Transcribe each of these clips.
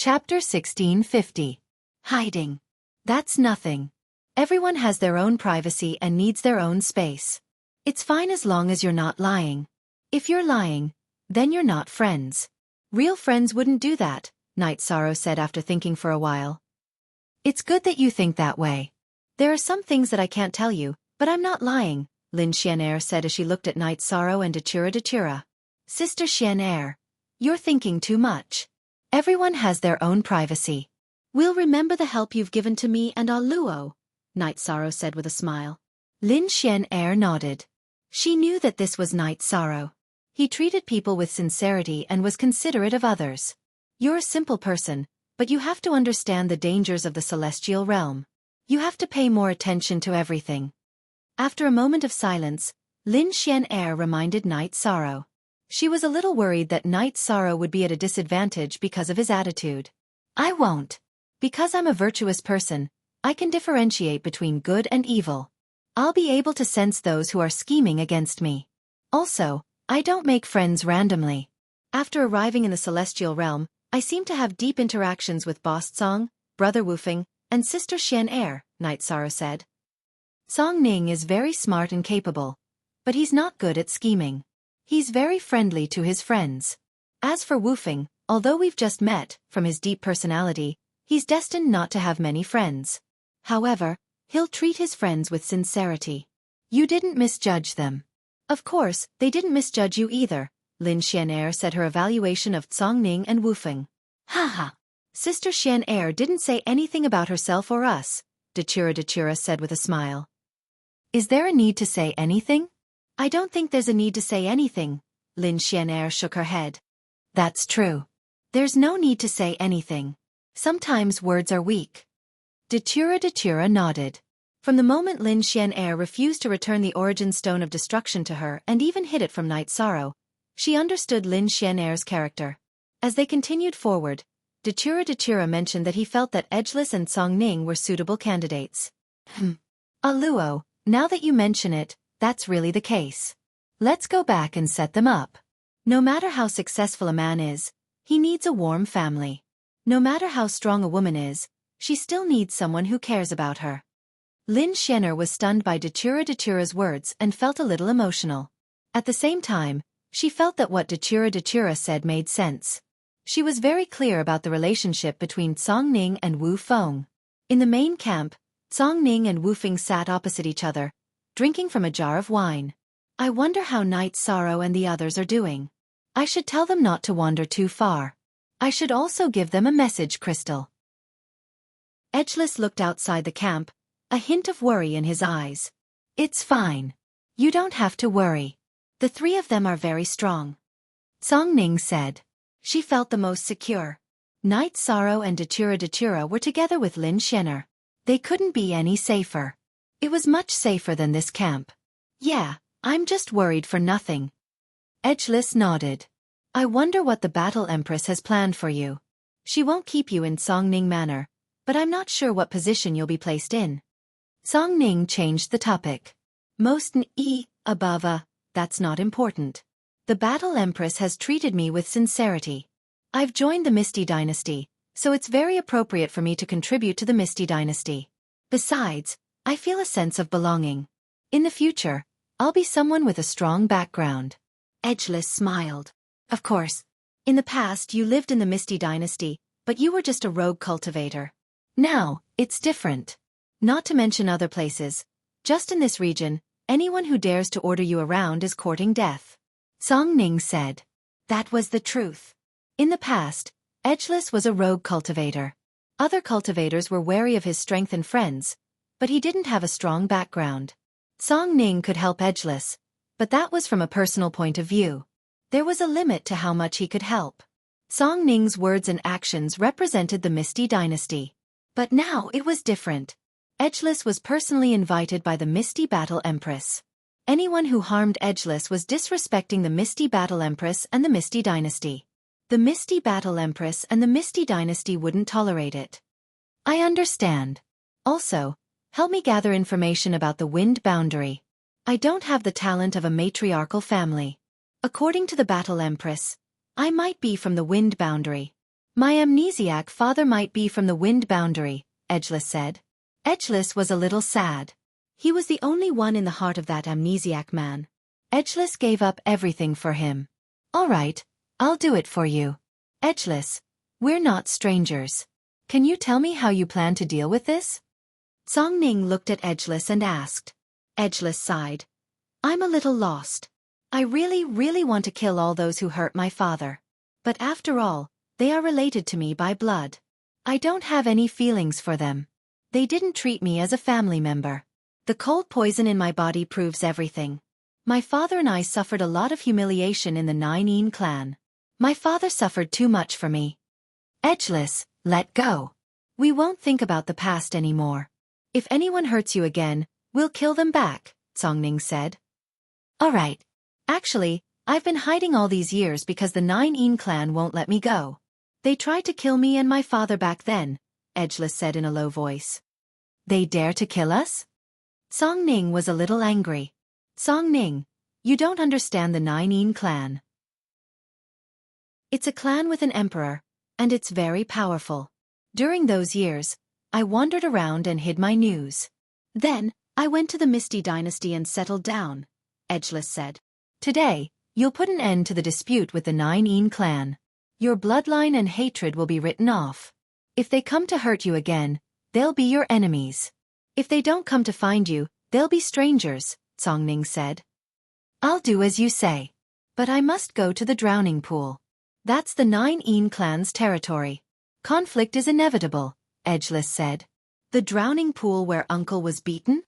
Chapter 1650. Hiding. That's nothing. Everyone has their own privacy and needs their own space. It's fine as long as you're not lying. If you're lying, then you're not friends. Real friends wouldn't do that, Night Sorrow said after thinking for a while. It's good that you think that way. There are some things that I can't tell you, but I'm not lying, Lin Xianair said as she looked at Night Sorrow and Dachira. Sister Xianair, you're thinking too much. Everyone has their own privacy. We'll remember the help you've given to me and Luo, Night Sorrow said with a smile. Lin Xianair nodded. She knew that this was Night Sorrow. He treated people with sincerity and was considerate of others. You're a simple person, but you have to understand the dangers of the celestial realm. You have to pay more attention to everything. After a moment of silence, Lin Xianair reminded Night Sorrow. She was a little worried that Night Sorrow would be at a disadvantage because of his attitude. I won't. Because I'm a virtuous person, I can differentiate between good and evil. I'll be able to sense those who are scheming against me. Also, I don't make friends randomly. After arriving in the celestial realm, I seem to have deep interactions with Boss Song, Brother Wufeng, and Sister Xianair, Night Sorrow said. Song Ning is very smart and capable, but he's not good at scheming. He's very friendly to his friends. As for Wufeng, although we've just met, from his deep personality, he's destined not to have many friends. However, he'll treat his friends with sincerity. You didn't misjudge them. Of course, they didn't misjudge you either, Lin Xianair said her evaluation of Song Ning and Wufeng. Haha. Sister Xianair didn't say anything about herself or us, Dachira said with a smile. Is there a need to say anything? I don't think there's a need to say anything, Lin Xianair shook her head. That's true. There's no need to say anything. Sometimes words are weak. Dachira nodded. From the moment Lin Xianair refused to return the origin stone of destruction to her and even hid it from Night Sorrow, she understood Lin Xianair's character. As they continued forward, Dachira mentioned that he felt that Edgeless and Song Ning were suitable candidates. Luo, now that you mention it, that's really the case. Let's go back and set them up. No matter how successful a man is, he needs a warm family. No matter how strong a woman is, she still needs someone who cares about her. Lin Xianair was stunned by Dachira's words and felt a little emotional. At the same time, she felt that what Dachira said made sense. She was very clear about the relationship between Song Ning and Wu Feng. In the main camp, Song Ning and Wu Feng sat opposite each other, drinking from a jar of wine. I wonder how Night Sorrow and the others are doing. I should tell them not to wander too far. I should also give them a message crystal. Edgeless looked outside the camp, a hint of worry in his eyes. It's fine. You don't have to worry. The three of them are very strong. Song Ning said. She felt the most secure. Night Sorrow and Dachira were together with Lin Xianair. They couldn't be any safer. It was much safer than this camp. Yeah, I'm just worried for nothing. Edgeless nodded. I wonder what the Battle Empress has planned for you. She won't keep you in Song Ning Manor, but I'm not sure what position you'll be placed in. Song Ning changed the topic. Most above that's not important. The Battle Empress has treated me with sincerity. I've joined the Misty Dynasty, so it's very appropriate for me to contribute to the Misty Dynasty. Besides, I feel a sense of belonging. In the future, I'll be someone with a strong background. Edgeless smiled. Of course. In the past you lived in the Misty Dynasty, but you were just a rogue cultivator. Now, it's different. Not to mention other places. Just in this region, anyone who dares to order you around is courting death. Song Ning said. That was the truth. In the past, Edgeless was a rogue cultivator. Other cultivators were wary of his strength and friends, but he didn't have a strong background. Song Ning could help Edgeless, but that was from a personal point of view. There was a limit to how much he could help. Song Ning's words and actions represented the Misty Dynasty. But now it was different. Edgeless was personally invited by the Misty Battle Empress. Anyone who harmed Edgeless was disrespecting the Misty Battle Empress and the Misty Dynasty. The Misty Battle Empress and the Misty Dynasty wouldn't tolerate it. I understand. Also, help me gather information about the Wind Boundary. I don't have the talent of a matriarchal family. According to the Battle Empress, I might be from the Wind Boundary. My amnesiac father might be from the wind boundary, Edgeless said. Edgeless was a little sad. He was the only one in the heart of that amnesiac man. Edgeless gave up everything for him. All right, I'll do it for you. Edgeless, we're not strangers. Can you tell me how you plan to deal with this? Song Ning looked at Edgeless and asked. Edgeless sighed. I'm a little lost. I really want to kill all those who hurt my father. But after all, they are related to me by blood. I don't have any feelings for them. They didn't treat me as a family member. The cold poison in my body proves everything. My father and I suffered a lot of humiliation in the Nine clan. My father suffered too much for me. Edgeless, let go. We won't think about the past anymore. If anyone hurts you again, we'll kill them back, Songning said. Alright. Actually, I've been hiding all these years because the Nine clan won't let me go. They tried to kill me and my father back then, Edgeless said in a low voice. They dare to kill us? Song Ning was a little angry. Song Ning, you don't understand the Nine clan. It's a clan with an emperor, and it's very powerful. During those years, I wandered around and hid my news. Then, I went to the Misty Dynasty and settled down, Edgeless said. Today, you'll put an end to the dispute with the Nine clan. Your bloodline and hatred will be written off. If they come to hurt you again, they'll be your enemies. If they don't come to find you, they'll be strangers, Songning said. I'll do as you say. But I must go to the drowning pool. That's the Nine clan's territory. Conflict is inevitable, Edgeless said. The drowning pool where Uncle was beaten?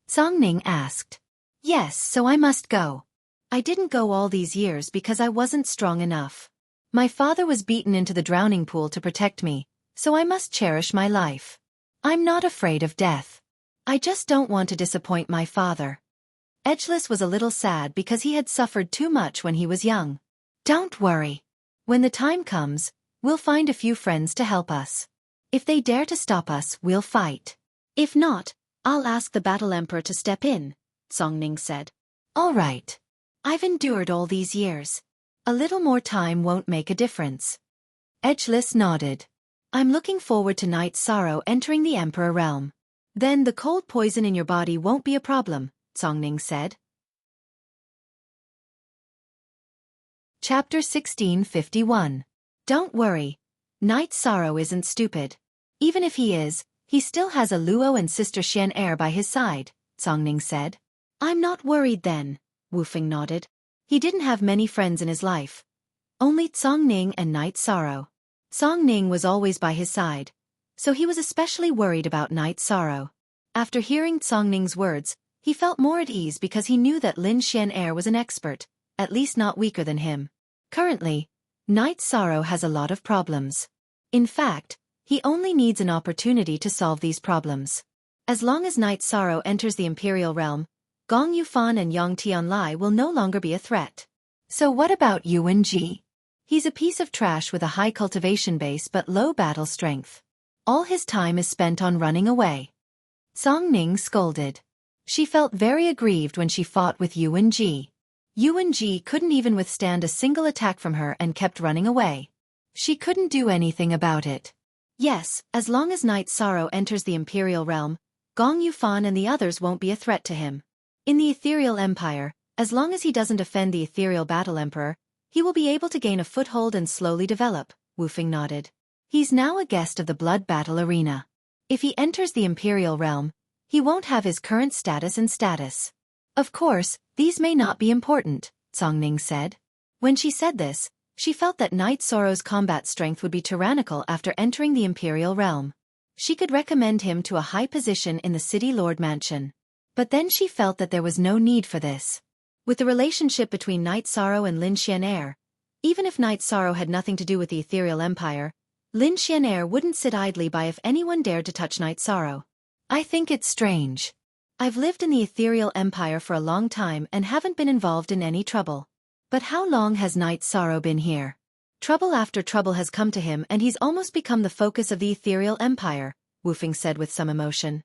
Songning asked. Yes, so I must go. I didn't go all these years because I wasn't strong enough. My father was beaten into the drowning pool to protect me, so I must cherish my life. I'm not afraid of death. I just don't want to disappoint my father. Edgeless was a little sad because he had suffered too much when he was young. Don't worry. When the time comes, we'll find a few friends to help us. If they dare to stop us, we'll fight. If not, I'll ask the Battle Emperor to step in, Songning said. All right. I've endured all these years. A little more time won't make a difference. Edgeless nodded. I'm looking forward to Night Sorrow entering the Emperor realm. Then the cold poison in your body won't be a problem, Songning said. Chapter 1651. Don't worry. Night Sorrow isn't stupid. Even if he is, he still has a Luo and Sister Xian by his side, Songning said. I'm not worried then, Wufeng nodded. He didn't have many friends in his life. Only Songning and Night Sorrow. Songning was always by his side, so he was especially worried about Night Sorrow. After hearing Songning's words, he felt more at ease because he knew that Lin Xian was an expert, at least not weaker than him. Currently, Night Sorrow has a lot of problems. In fact, he only needs an opportunity to solve these problems. As long as Night Sorrow enters the Imperial Realm, Gong Yufan and Yang Tianlai will no longer be a threat. So what about Yuan Ji? He's a piece of trash with a high cultivation base but low battle strength. All his time is spent on running away. Song Ning scolded. She felt very aggrieved when she fought with Yuan Ji. Yuan Ji couldn't even withstand a single attack from her and kept running away. She couldn't do anything about it. Yes, as long as Night Sorrow enters the Imperial Realm, Gong Yufan and the others won't be a threat to him. In the Ethereal Empire, as long as he doesn't offend the Ethereal Battle Emperor, he will be able to gain a foothold and slowly develop, Wufeng nodded. He's now a guest of the Blood Battle Arena. If he enters the Imperial Realm, he won't have his current status and status. Of course, these may not be important, Songning said. When she said this, she felt that Night Sorrow's combat strength would be tyrannical after entering the Imperial Realm. She could recommend him to a high position in the City Lord Mansion. But then she felt that there was no need for this. With the relationship between Night Sorrow and Lin Xian, even if Night Sorrow had nothing to do with the Ethereal Empire, Lin Xian wouldn't sit idly by if anyone dared to touch Night Sorrow. I think it's strange. I've lived in the Ethereal Empire for a long time and haven't been involved in any trouble. But how long has Night Sorrow been here? Trouble after trouble has come to him and he's almost become the focus of the Ethereal Empire, Wufeng said with some emotion.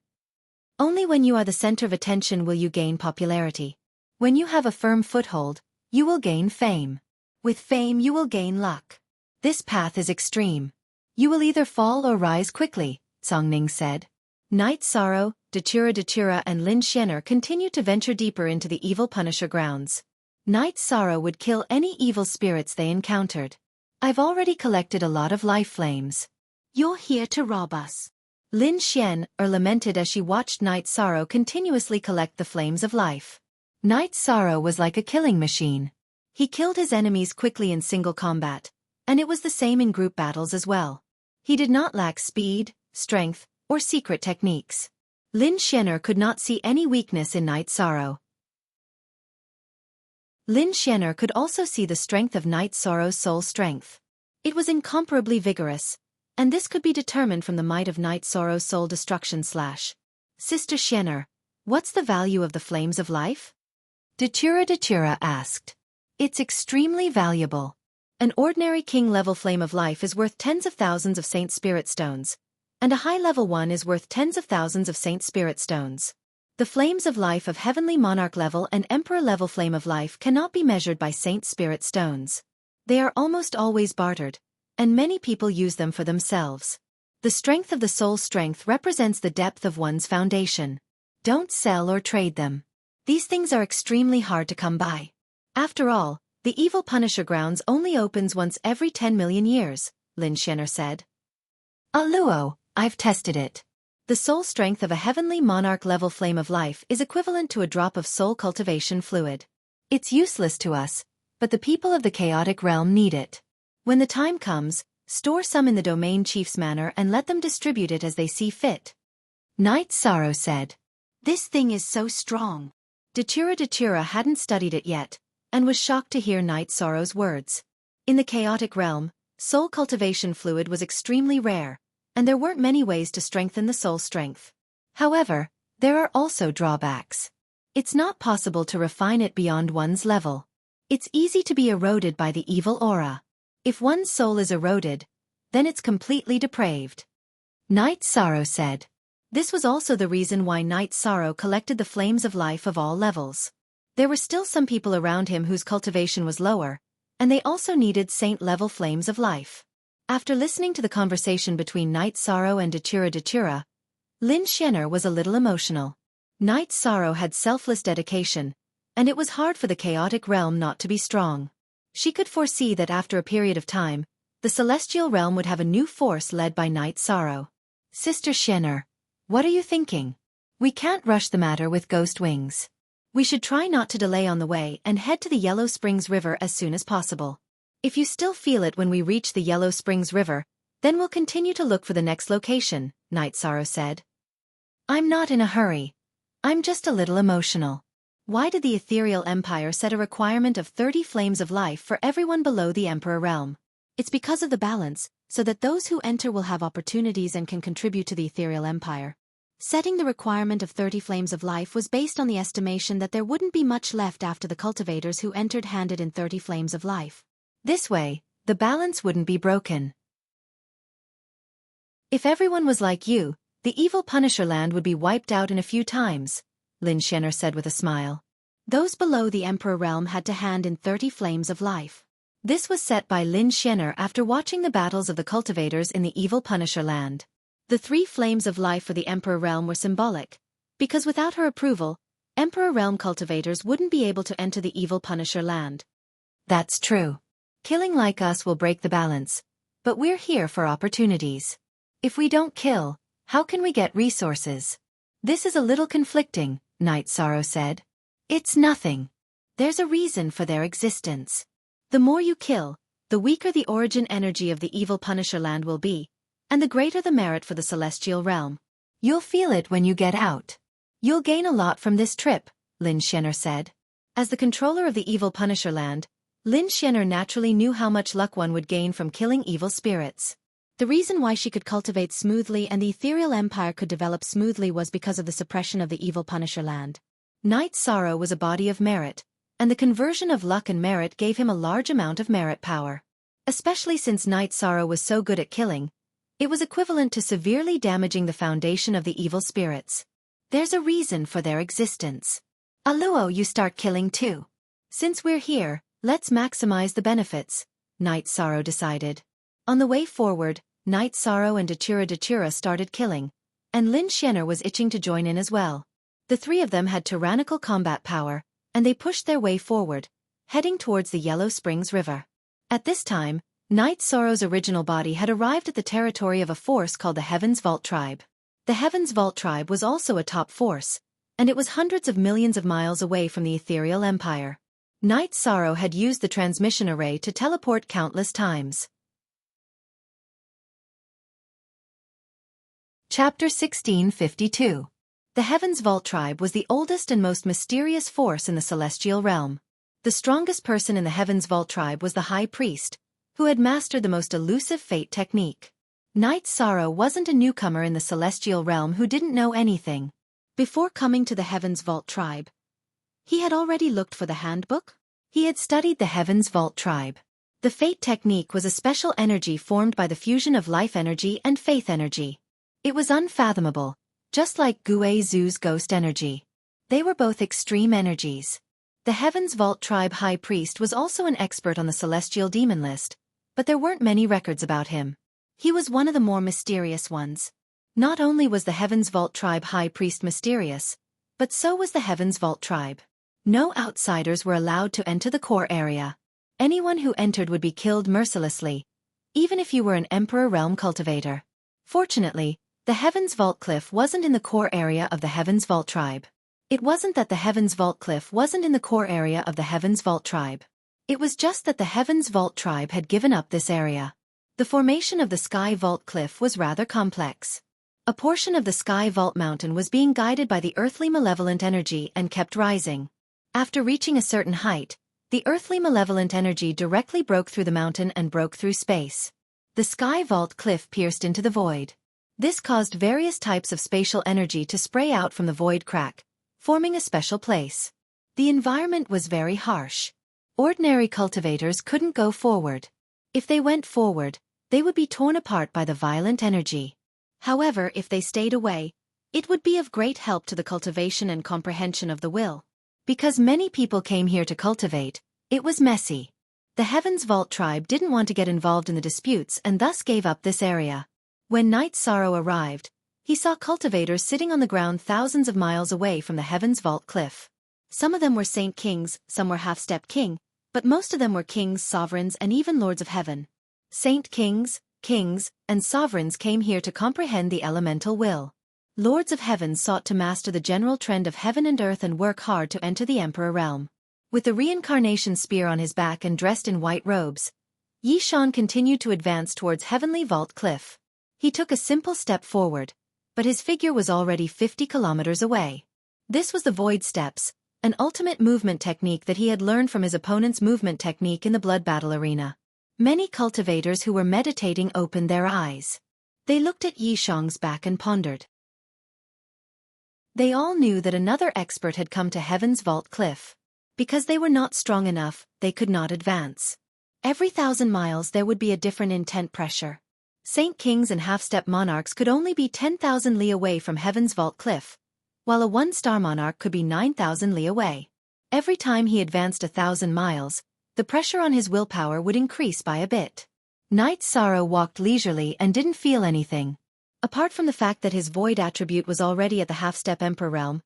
Only when you are the center of attention will you gain popularity. When you have a firm foothold, you will gain fame. With fame you will gain luck. This path is extreme. You will either fall or rise quickly, Songning said. Night Sorrow, Datura and Lin Xianer continued to venture deeper into the evil Punisher grounds. Night Sorrow would kill any evil spirits they encountered. I've already collected a lot of life flames. You're here to rob us. Lin Xian lamented as she watched Night Sorrow continuously collect the flames of life. Night Sorrow was like a killing machine. He killed his enemies quickly in single combat, and it was the same in group battles as well. He did not lack speed, strength, or secret techniques. Lin Xianer could not see any weakness in Night Sorrow. Lin Xianer could also see the strength of Night Sorrow's soul strength. It was incomparably vigorous, and this could be determined from the might of Night Sorrow's soul destruction /. Sister Xianer, what's the value of the flames of life? Datura asked. It's extremely valuable. An ordinary king-level flame of life is worth tens of thousands of Saint Spirit Stones, and a high-level one is worth tens of thousands of Saint Spirit Stones. The flames of life of Heavenly Monarch level and Emperor level flame of life cannot be measured by Saint Spirit Stones. They are almost always bartered, and many people use them for themselves. The strength of the soul strength represents the depth of one's foundation. Don't sell or trade them. These things are extremely hard to come by. After all, the evil Punisher grounds only opens once every 10 million years, Lin Xianer said. Luo, I've tested it. The soul strength of a Heavenly Monarch level flame of life is equivalent to a drop of soul cultivation fluid. It's useless to us, but the people of the chaotic realm need it. When the time comes, store some in the domain chief's manor and let them distribute it as they see fit. Night Sorrow said. This thing is so strong. Datura hadn't studied it yet, and was shocked to hear Night Sorrow's words. In the chaotic realm, soul cultivation fluid was extremely rare, and there weren't many ways to strengthen the soul strength. However, there are also drawbacks. It's not possible to refine it beyond one's level. It's easy to be eroded by the evil aura. If one's soul is eroded, then it's completely depraved. Night Sorrow said. This was also the reason why Night Sorrow collected the flames of life of all levels. There were still some people around him whose cultivation was lower, and they also needed saint-level flames of life. After listening to the conversation between Night Sorrow and Datura, Lin Xianer was a little emotional. Night Sorrow had selfless dedication, and it was hard for the chaotic realm not to be strong. She could foresee that after a period of time, the celestial realm would have a new force led by Night Sorrow. Sister Xianer, what are you thinking? We can't rush the matter with ghost wings. We should try not to delay on the way and head to the Yellow Springs River as soon as possible. If you still feel it when we reach the Yellow Springs River, then we'll continue to look for the next location, Night Sorrow said. I'm not in a hurry. I'm just a little emotional. Why did the Ethereal Empire set a requirement of 30 flames of life for everyone below the Emperor realm? It's because of the balance, so that those who enter will have opportunities and can contribute to the Ethereal Empire. Setting the requirement of 30 flames of life was based on the estimation that there wouldn't be much left after the cultivators who entered handed in 30 flames of life. This way, the balance wouldn't be broken. If everyone was like you, the evil Punisher land would be wiped out in a few times, Lin Xianer said with a smile. Those below the Emperor realm had to hand in 30 flames of life. This was set by Lin Xianer after watching the battles of the cultivators in the evil Punisher land. The 3 flames of life for the Emperor realm were symbolic, because without her approval, Emperor realm cultivators wouldn't be able to enter the evil Punisher land. That's true. Killing like us will break the balance, but we're here for opportunities. If we don't kill, how can we get resources? This is a little conflicting, Night Sorrow said. It's nothing. There's a reason for their existence. The more you kill, the weaker the origin energy of the evil Punisher land will be, and the greater the merit for the celestial realm. You'll feel it when you get out. You'll gain a lot from this trip, Lin Xianer said. As the controller of the evil Punisher land, Lin Xianer naturally knew how much luck one would gain from killing evil spirits. The reason why she could cultivate smoothly and the Ethereal Empire could develop smoothly was because of the suppression of the evil Punisher land. Night Sorrow was a body of merit, and the conversion of luck and merit gave him a large amount of merit power. Especially since Night Sorrow was so good at killing, it was equivalent to severely damaging the foundation of the evil spirits. There's a reason for their existence. Luo, you start killing too. Since we're here, let's maximize the benefits, Night Sorrow decided. On the way forward, Night Sorrow and Datura started killing, and Lin Xianer was itching to join in as well. The three of them had tyrannical combat power, and they pushed their way forward, heading towards the Yellow Springs River. At this time, Night Sorrow's original body had arrived at the territory of a force called the Heaven's Vault Tribe. The Heaven's Vault Tribe was also a top force, and it was hundreds of millions of miles away from the ethereal empire. Night Sorrow had used the transmission array to teleport countless times. Chapter 1652. The Heaven's Vault Tribe was the oldest and most mysterious force in the celestial realm. The strongest person in the Heaven's Vault Tribe was the High Priest, who had mastered the most elusive fate technique. Night Sorrow wasn't a newcomer in the celestial realm who didn't know anything. Before coming to the Heaven's Vault Tribe, he had already looked for the handbook. He had studied the Heaven's Vault Tribe. The fate technique was a special energy formed by the fusion of life energy and faith energy. It was unfathomable, just like Gue Zhu's ghost energy. They were both extreme energies. The Heaven's Vault Tribe High Priest was also an expert on the celestial demon list, but there weren't many records about him. He was one of the more mysterious ones. Not only was the Heaven's Vault Tribe High Priest mysterious, but so was the Heaven's Vault Tribe. No outsiders were allowed to enter the core area. Anyone who entered would be killed mercilessly, even if you were an Emperor Realm cultivator. Fortunately, the Heaven's Vault Cliff wasn't in the core area of the Heaven's Vault Tribe. It wasn't that the Heaven's Vault Cliff wasn't in the core area of the Heaven's Vault Tribe. It was just that the Heaven's Vault Tribe had given up this area. The formation of the Sky Vault Cliff was rather complex. A portion of the Sky Vault Mountain was being guided by the earthly malevolent energy and kept rising. After reaching a certain height, the earthly malevolent energy directly broke through the mountain and broke through space. The Sky Vault Cliff pierced into the void. This caused various types of spatial energy to spray out from the void crack, forming a special place. The environment was very harsh. Ordinary cultivators couldn't go forward. If they went forward, they would be torn apart by the violent energy. However, if they stayed away, it would be of great help to the cultivation and comprehension of the will. Because many people came here to cultivate, it was messy. The Heaven's Vault Tribe didn't want to get involved in the disputes and thus gave up this area. When Night Sorrow arrived, he saw cultivators sitting on the ground thousands of miles away from the Heaven's Vault Cliff. Some of them were Saint Kings, some were Half-Step King, but most of them were kings, sovereigns, and even lords of heaven. Saint Kings, kings, and sovereigns came here to comprehend the elemental will. Lords of heaven sought to master the general trend of heaven and earth and work hard to enter the Emperor realm. With the reincarnation spear on his back and dressed in white robes, Yishan continued to advance towards Heavenly Vault Cliff. He took a simple step forward, but his figure was already 50 kilometers away. This was the Void Steps, an ultimate movement technique that he had learned from his opponent's movement technique in the blood battle arena. Many cultivators who were meditating opened their eyes. They looked at Yishang's back and pondered. They all knew that another expert had come to Heaven's Vault Cliff. Because they were not strong enough, they could not advance. Every 1,000 miles there would be a different intent pressure. Saint Kings and Half-Step Monarchs could only be 10,000 li away from Heaven's Vault Cliff, while a 1-star monarch could be 9,000 li away. Every time he advanced 1,000 miles, the pressure on his willpower would increase by a bit. Night Sorrow walked leisurely and didn't feel anything. Apart from the fact that his void attribute was already at the Half-Step Emperor realm,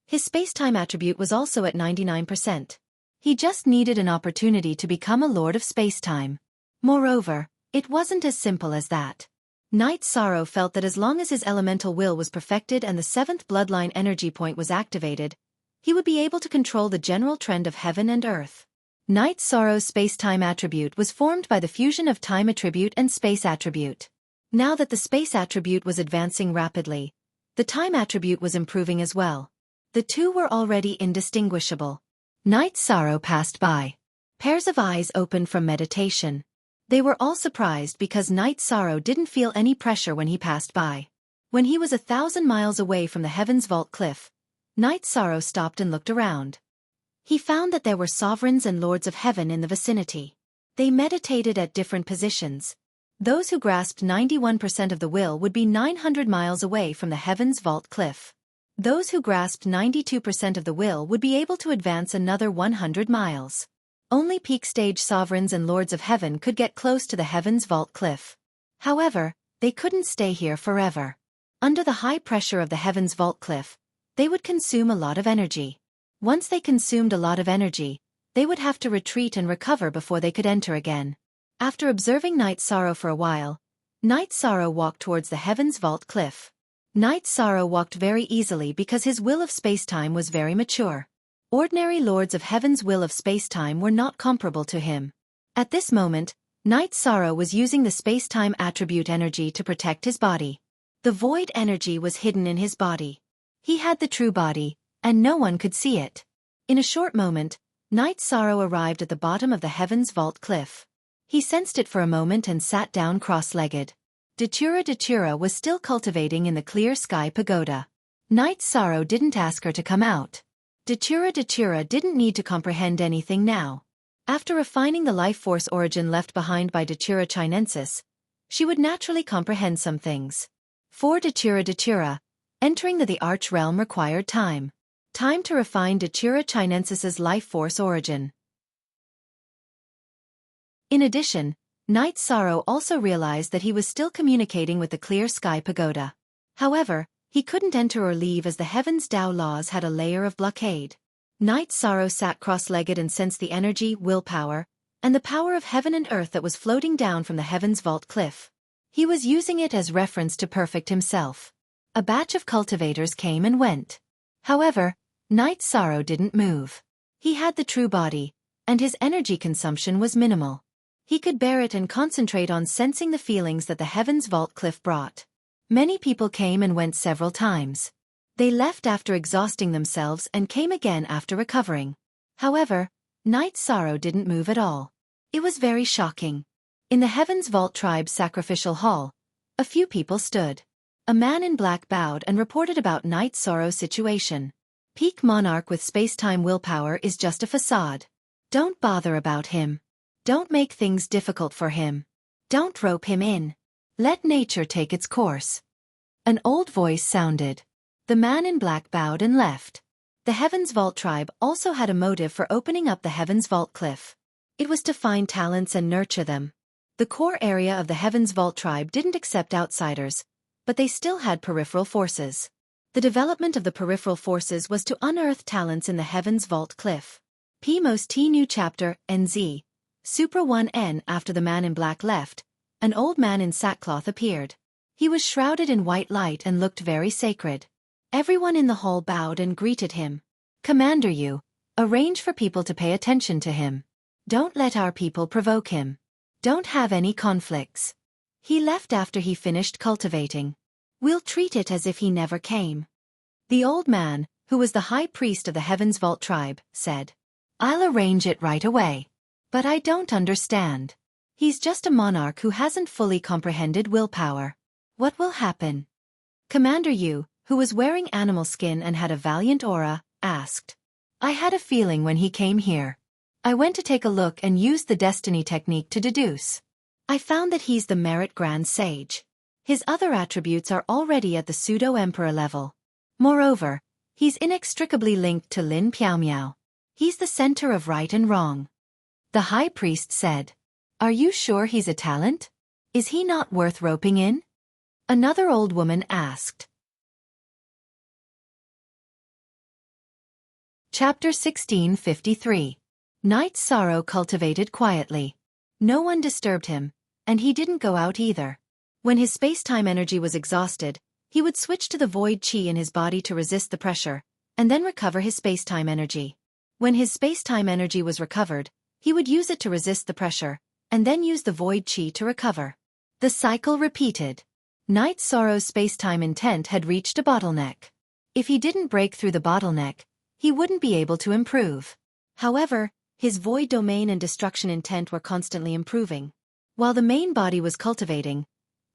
his space-time attribute was also at 99%. He just needed an opportunity to become a lord of space-time. Moreover, it wasn't as simple as that. Night Sorrow felt that as long as his elemental will was perfected and the 7th bloodline energy point was activated, he would be able to control the general trend of heaven and earth. Night Sorrow's space-time attribute was formed by the fusion of time attribute and space attribute. Now that the space attribute was advancing rapidly, the time attribute was improving as well. The two were already indistinguishable. Night Sorrow passed by. Pairs of eyes opened from meditation. They were all surprised because Night Sorrow didn't feel any pressure when he passed by. When he was 1,000 miles away from the Heaven's Vault Cliff, Night Sorrow stopped and looked around. He found that there were sovereigns and lords of heaven in the vicinity. They meditated at different positions. Those who grasped 91% of the will would be 900 miles away from the Heaven's Vault Cliff. Those who grasped 92% of the will would be able to advance another 100 miles. Only peak stage sovereigns and lords of heaven could get close to the Heaven's Vault Cliff. However, they couldn't stay here forever. Under the high pressure of the Heaven's Vault Cliff, they would consume a lot of energy. Once they consumed a lot of energy, they would have to retreat and recover before they could enter again. After observing Night Sorrow for a while, Night Sorrow walked towards the Heaven's Vault Cliff. Night Sorrow walked very easily because his will of space-time was very mature. Ordinary lords of Heaven's will of space-time were not comparable to him. At this moment, Night Sorrow was using the space-time attribute energy to protect his body. The void energy was hidden in his body. He had the true body, and no one could see it. In a short moment, Night Sorrow arrived at the bottom of the Heaven's Vault Cliff. He sensed it for a moment and sat down cross-legged. Datura was still cultivating in the clear sky pagoda. Night Sorrow didn't ask her to come out. Datura didn't need to comprehend anything now. After refining the life force origin left behind by Datura Chinensis, she would naturally comprehend some things. For Datura, entering the Arch Realm required time. Time to refine Datura Chinensis's life force origin. In addition, Night Sorrow also realized that he was still communicating with the clear sky pagoda. However, he couldn't enter or leave as the Heaven's Tao laws had a layer of blockade. Night Sorrow sat cross-legged and sensed the energy, willpower, and the power of heaven and earth that was floating down from the Heaven's Vault Cliff. He was using it as reference to perfect himself. A batch of cultivators came and went. However, Night Sorrow didn't move. He had the true body, and his energy consumption was minimal. He could bear it and concentrate on sensing the feelings that the Heaven's Vault Cliff brought. Many people came and went several times. They left after exhausting themselves and came again after recovering. However, Night Sorrow didn't move at all. It was very shocking. In the Heaven's Vault Tribe's sacrificial hall, a few people stood. A man in black bowed and reported about Night Sorrow's situation. Peak monarch with space-time willpower is just a facade. Don't bother about him. Don't make things difficult for him. Don't rope him in. Let nature take its course. An old voice sounded. The man in black bowed and left. The Heaven's Vault Tribe also had a motive for opening up the Heaven's Vault Cliff. It was to find talents and nurture them. The core area of the Heaven's Vault Tribe didn't accept outsiders, but they still had peripheral forces. The development of the peripheral forces was to unearth talents in the Heaven's Vault Cliff. PMOS T New Chapter, NZ. Supra 1N. After the man in black left, an old man in sackcloth appeared. He was shrouded in white light and looked very sacred. Everyone in the hall bowed and greeted him. Commander Yu, arrange for people to pay attention to him. Don't let our people provoke him. Don't have any conflicts. He left after he finished cultivating. We'll treat it as if he never came. The old man, who was the high priest of the Heaven's Vault Tribe, said, I'll arrange it right away. But I don't understand. He's just a monarch who hasn't fully comprehended willpower. What will happen? Commander Yu, who was wearing animal skin and had a valiant aura, asked. I had a feeling when he came here. I went to take a look and used the destiny technique to deduce. I found that he's the Merit Grand Sage. His other attributes are already at the pseudo-emperor level. Moreover, he's inextricably linked to Lin Piaomiao. He's the center of right and wrong. The high priest said. Are you sure he's a talent? Is he not worth roping in? Another old woman asked. Chapter 1653. Night Sorrow cultivated quietly. No one disturbed him, and he didn't go out either. When his space-time energy was exhausted, he would switch to the void chi in his body to resist the pressure, and then recover his space-time energy. When his space-time energy was recovered, he would use it to resist the pressure, and then use the void chi to recover. The cycle repeated. Night Sorrow's space-time intent had reached a bottleneck. If he didn't break through the bottleneck, he wouldn't be able to improve. However, his void domain and destruction intent were constantly improving. While the main body was cultivating,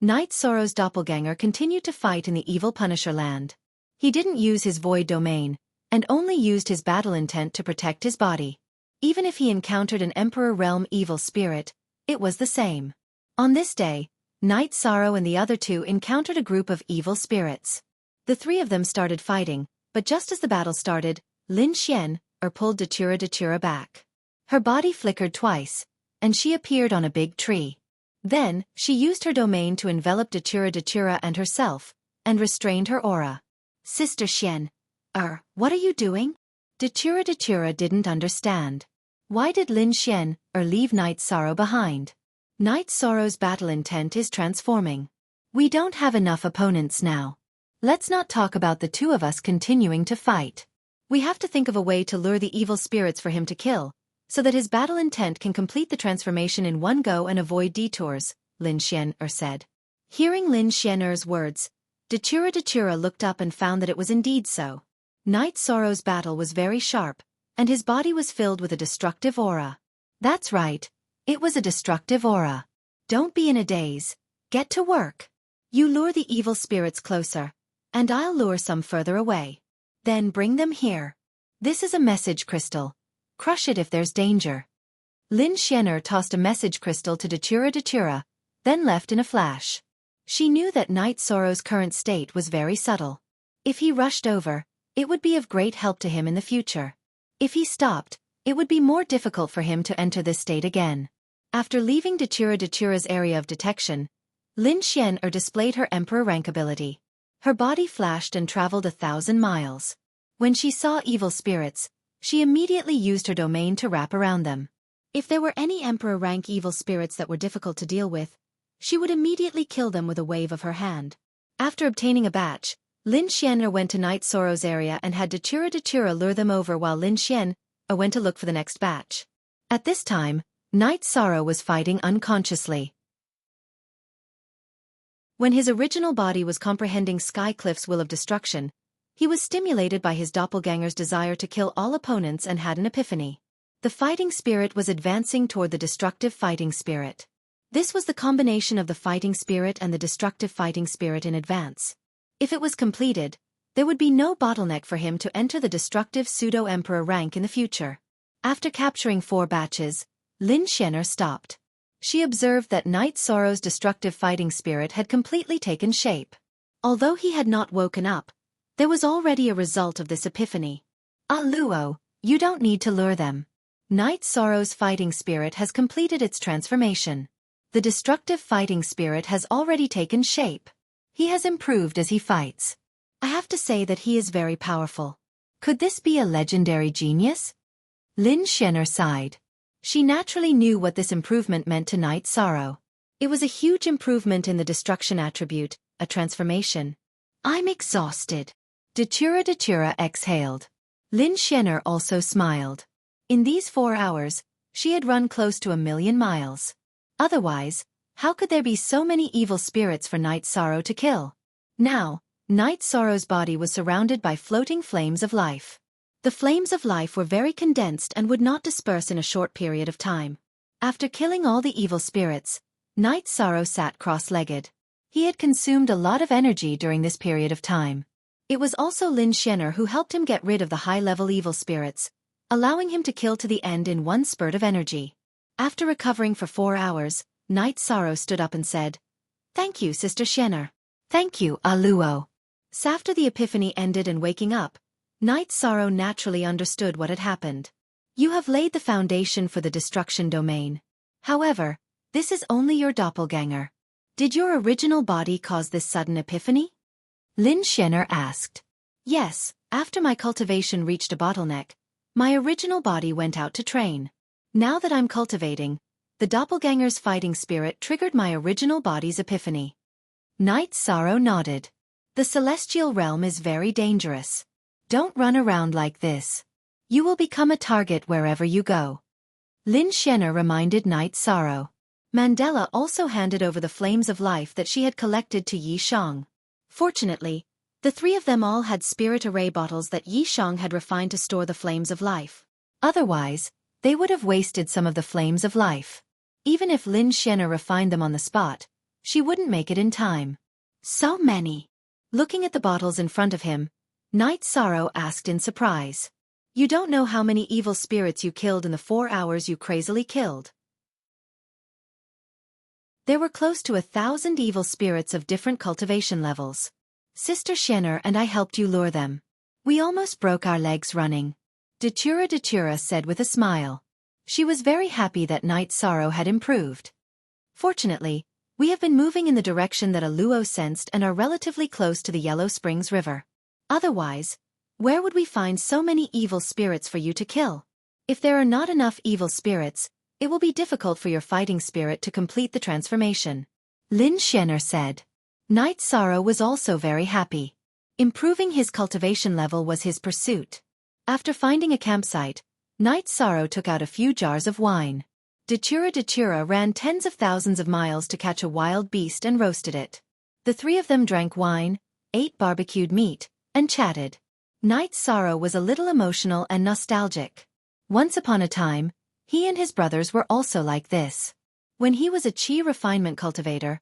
Night Sorrow's doppelganger continued to fight in the evil Punisher land. He didn't use his void domain, and only used his battle intent to protect his body. Even if he encountered an Emperor Realm evil spirit, it was the same. On this day, Night Sorrow and the other two encountered a group of evil spirits. The three of them started fighting, but just as the battle started, Lin Xian, pulled Datura back. Her body flickered twice, and she appeared on a big tree. Then, she used her domain to envelop Datura and herself, and restrained her aura. Sister Xian. What are you doing? Datura didn't understand. Why did Lin Xian, leave Night Sorrow behind? Night Sorrow's battle intent is transforming. We don't have enough opponents now. Let's not talk about the two of us continuing to fight. We have to think of a way to lure the evil spirits for him to kill, so that his battle intent can complete the transformation in one go and avoid detours, Lin Xian said. Hearing Lin Xian's words, Datura looked up and found that it was indeed so. Night Sorrow's battle was very sharp, and his body was filled with a destructive aura. That's right, it was a destructive aura. Don't be in a daze. Get to work. You lure the evil spirits closer, and I'll lure some further away. Then bring them here. This is a message crystal. Crush it if there's danger. Lin Xian tossed a message crystal to Datura, then left in a flash. She knew that Night Sorrow's current state was very subtle. If he rushed over, it would be of great help to him in the future. If he stopped, it would be more difficult for him to enter this state again. After leaving Datura's area of detection, Lin Xian displayed her Emperor rank ability. Her body flashed and traveled 1,000 miles. When she saw evil spirits, she immediately used her domain to wrap around them. If there were any Emperor rank evil spirits that were difficult to deal with, she would immediately kill them with a wave of her hand. After obtaining a batch, Lin Xian went to Night Sorrow's area and had Datura lure them over while Lin Xian went to look for the next batch. At this time, Night Sorrow was fighting unconsciously. When his original body was comprehending Skycliff's will of destruction, he was stimulated by his doppelganger's desire to kill all opponents and had an epiphany. The fighting spirit was advancing toward the destructive fighting spirit. This was the combination of the fighting spirit and the destructive fighting spirit in advance. If it was completed, there would be no bottleneck for him to enter the destructive pseudo-emperor rank in the future. After capturing 4 batches, Lin Xian stopped. She observed that Night Sorrow's destructive fighting spirit had completely taken shape. Although he had not woken up, there was already a result of this epiphany. Luo, you don't need to lure them. Night Sorrow's fighting spirit has completed its transformation. The destructive fighting spirit has already taken shape. He has improved as he fights. I have to say that he is very powerful. Could this be a legendary genius? Lin Xian sighed. She naturally knew what this improvement meant to Night Sorrow. It was a huge improvement in the destruction attribute, a transformation. I'm exhausted. Datura exhaled. Lin Xian also smiled. In these 4 hours, she had run close to 1,000,000 miles. Otherwise, how could there be so many evil spirits for Night Sorrow to kill? Now, Night Sorrow's body was surrounded by floating flames of life. The flames of life were very condensed and would not disperse in a short period of time. After killing all the evil spirits, Night Sorrow sat cross-legged. He had consumed a lot of energy during this period of time. It was also Lin Xian who helped him get rid of the high-level evil spirits, allowing him to kill to the end in one spurt of energy. After recovering for 4 hours, Night Sorrow stood up and said, "Thank you, Sister Xian. Thank you, Luo." After the epiphany ended and waking up, Night Sorrow naturally understood what had happened. You have laid the foundation for the destruction domain. However, this is only your doppelganger. Did your original body cause this sudden epiphany? Lin Xian asked. Yes, after my cultivation reached a bottleneck, my original body went out to train. Now that I'm cultivating, the doppelganger's fighting spirit triggered my original body's epiphany. Night Sorrow nodded. The celestial realm is very dangerous. Don't run around like this. You will become a target wherever you go. Lin Xian reminded Night Sorrow. Mandela also handed over the flames of life that she had collected to Yi Shang. Fortunately, the 3 of them all had spirit array bottles that Yi Shang had refined to store the flames of life. Otherwise, they would have wasted some of the flames of life. Even if Lin Xian refined them on the spot, she wouldn't make it in time. So many. Looking at the bottles in front of him, Night Sorrow asked in surprise. You don't know how many evil spirits you killed in the 4 hours you crazily killed. There were close to 1,000 evil spirits of different cultivation levels. Sister Xian and I helped you lure them. We almost broke our legs running. Datura said with a smile. She was very happy that Night Sorrow had improved. Fortunately, we have been moving in the direction that a Luo sensed and are relatively close to the Yellow Springs River. Otherwise, where would we find so many evil spirits for you to kill? If there are not enough evil spirits, it will be difficult for your fighting spirit to complete the transformation. Lin Xianer said. Night Sorrow was also very happy. Improving his cultivation level was his pursuit. After finding a campsite, Night Sorrow took out a few jars of wine. Datura ran tens of thousands of miles to catch a wild beast and roasted it. The three of them drank wine, ate barbecued meat, and chatted. Night Sorrow was a little emotional and nostalgic. Once upon a time, he and his brothers were also like this. When he was a Qi refinement cultivator,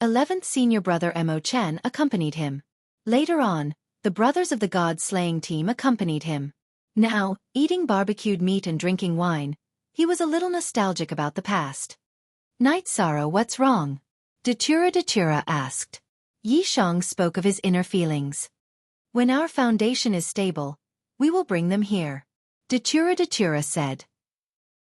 11th senior brother Mo Chen accompanied him. Later on, the Brothers of the God-Slaying team accompanied him. Now, eating barbecued meat and drinking wine, he was a little nostalgic about the past. Night Sorrow, what's wrong? Datura asked. Yi Shang spoke of his inner feelings. When our foundation is stable, we will bring them here. Datura said.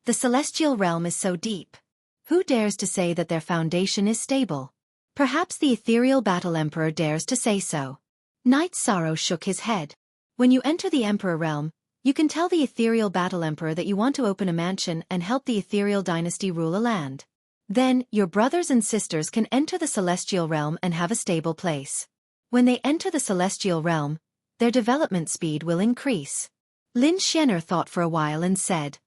The celestial realm is so deep. Who dares to say that their foundation is stable? Perhaps the ethereal battle emperor dares to say so. Night Sorrow shook his head. When you enter the emperor realm, you can tell the ethereal battle emperor that you want to open a mansion and help the ethereal dynasty rule a land. Then, your brothers and sisters can enter the celestial realm and have a stable place. When they enter the celestial realm, their development speed will increase. Lin Xianer thought for a while and said,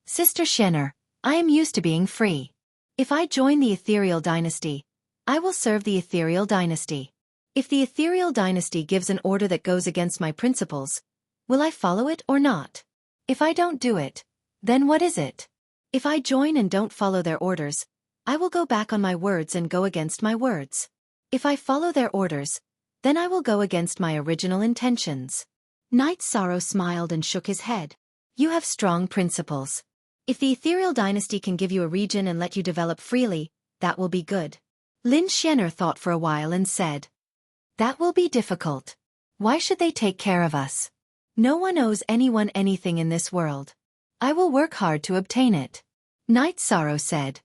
Sister Xianer, I am used to being free. If I join the ethereal dynasty, I will serve the ethereal dynasty. If the ethereal dynasty gives an order that goes against my principles, will I follow it or not? If I don't do it, then what is it? If I join and don't follow their orders, I will go back on my words and go against my words. If I follow their orders, then I will go against my original intentions. Night Sorrow smiled and shook his head. You have strong principles. If the ethereal dynasty can give you a region and let you develop freely, that will be good. Lin Xianer thought for a while and said, That will be difficult. Why should they take care of us? No one owes anyone anything in this world. I will work hard to obtain it. Night Sorrow said.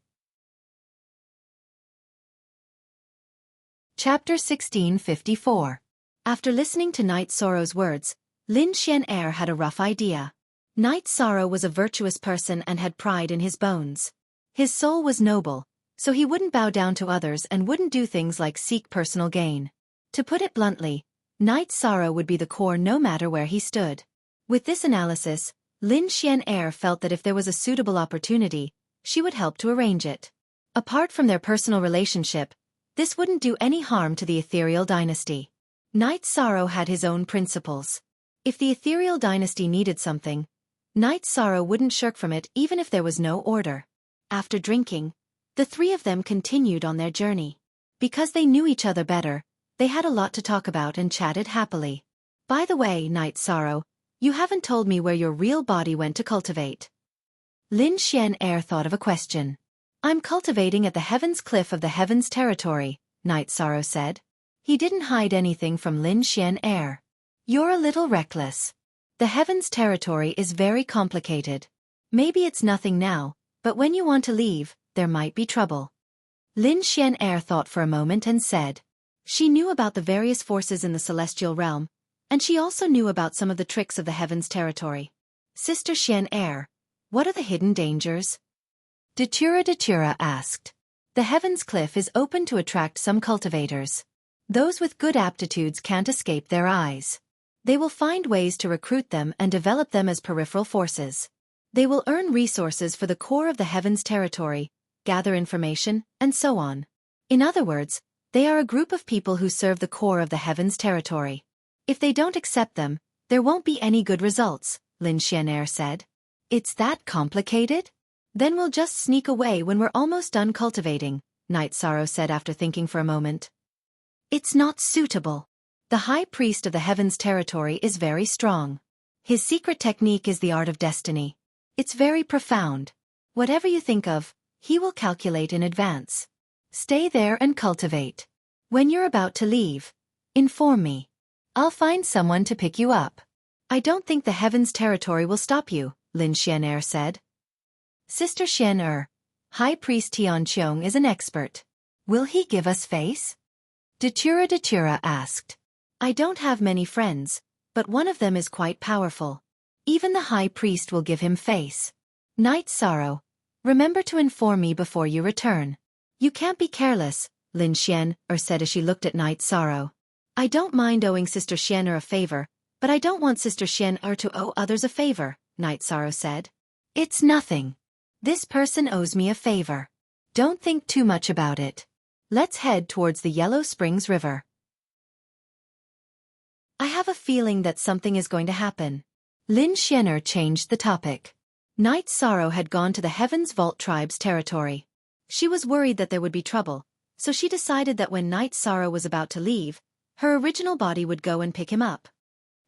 Chapter 1654. After listening to Night Sorrow's words, Lin Xianer had a rough idea. Night Sorrow was a virtuous person and had pride in his bones. His soul was noble, so he wouldn't bow down to others and wouldn't do things like seek personal gain. To put it bluntly, Night Sorrow would be the core no matter where he stood. With this analysis, Lin Xianer felt that if there was a suitable opportunity, she would help to arrange it. Apart from their personal relationship, this wouldn't do any harm to the ethereal dynasty. Night Sorrow had his own principles. If the ethereal dynasty needed something, Night Sorrow wouldn't shirk from it even if there was no order. After drinking, the three of them continued on their journey. Because they knew each other better, they had a lot to talk about and chatted happily. By the way, Night Sorrow, you haven't told me where your real body went to cultivate. Lin Xianer thought of a question. I'm cultivating at the Heavens Cliff of the Heavens Territory, Night Sorrow said. He didn't hide anything from Lin Xianer. You're a little reckless. The Heavens Territory is very complicated. Maybe it's nothing now, but when you want to leave, there might be trouble. Lin Xianer thought for a moment and said. She knew about the various forces in the celestial realm, and she also knew about some of the tricks of the Heavens Territory. Sister Xianer, what are the hidden dangers? Datura asked. The Heavens Cliff is open to attract some cultivators. Those with good aptitudes can't escape their eyes. They will find ways to recruit them and develop them as peripheral forces. They will earn resources for the core of the Heavens Territory, gather information, and so on. In other words, they are a group of people who serve the core of the Heavens Territory. If they don't accept them, there won't be any good results, Lin Xianer said. It's that complicated? Then we'll just sneak away when we're almost done cultivating, Night Sorrow said after thinking for a moment. It's not suitable. The High Priest of the Heavens Territory is very strong. His secret technique is the art of destiny. It's very profound. Whatever you think of, he will calculate in advance. Stay there and cultivate. When you're about to leave, inform me. I'll find someone to pick you up. I don't think the Heavens Territory will stop you, Lin Xianer said. Sister Xianer, High Priest Tianqiong is an expert. Will he give us face? Datura asked. I don't have many friends, but one of them is quite powerful. Even the High Priest will give him face. Night Sorrow, remember to inform me before you return. You can't be careless, Lin Xian said as she looked at Night Sorrow. I don't mind owing Sister Xian a favor, but I don't want Sister Xian to owe others a favor, Night Sorrow said. It's nothing. This person owes me a favor. Don't think too much about it. Let's head towards the Yellow Springs River. I have a feeling that something is going to happen. Lin Xian changed the topic. Night Sorrow had gone to the Heaven's Vault tribe's territory. She was worried that there would be trouble, so she decided that when Night Sorrow was about to leave, her original body would go and pick him up.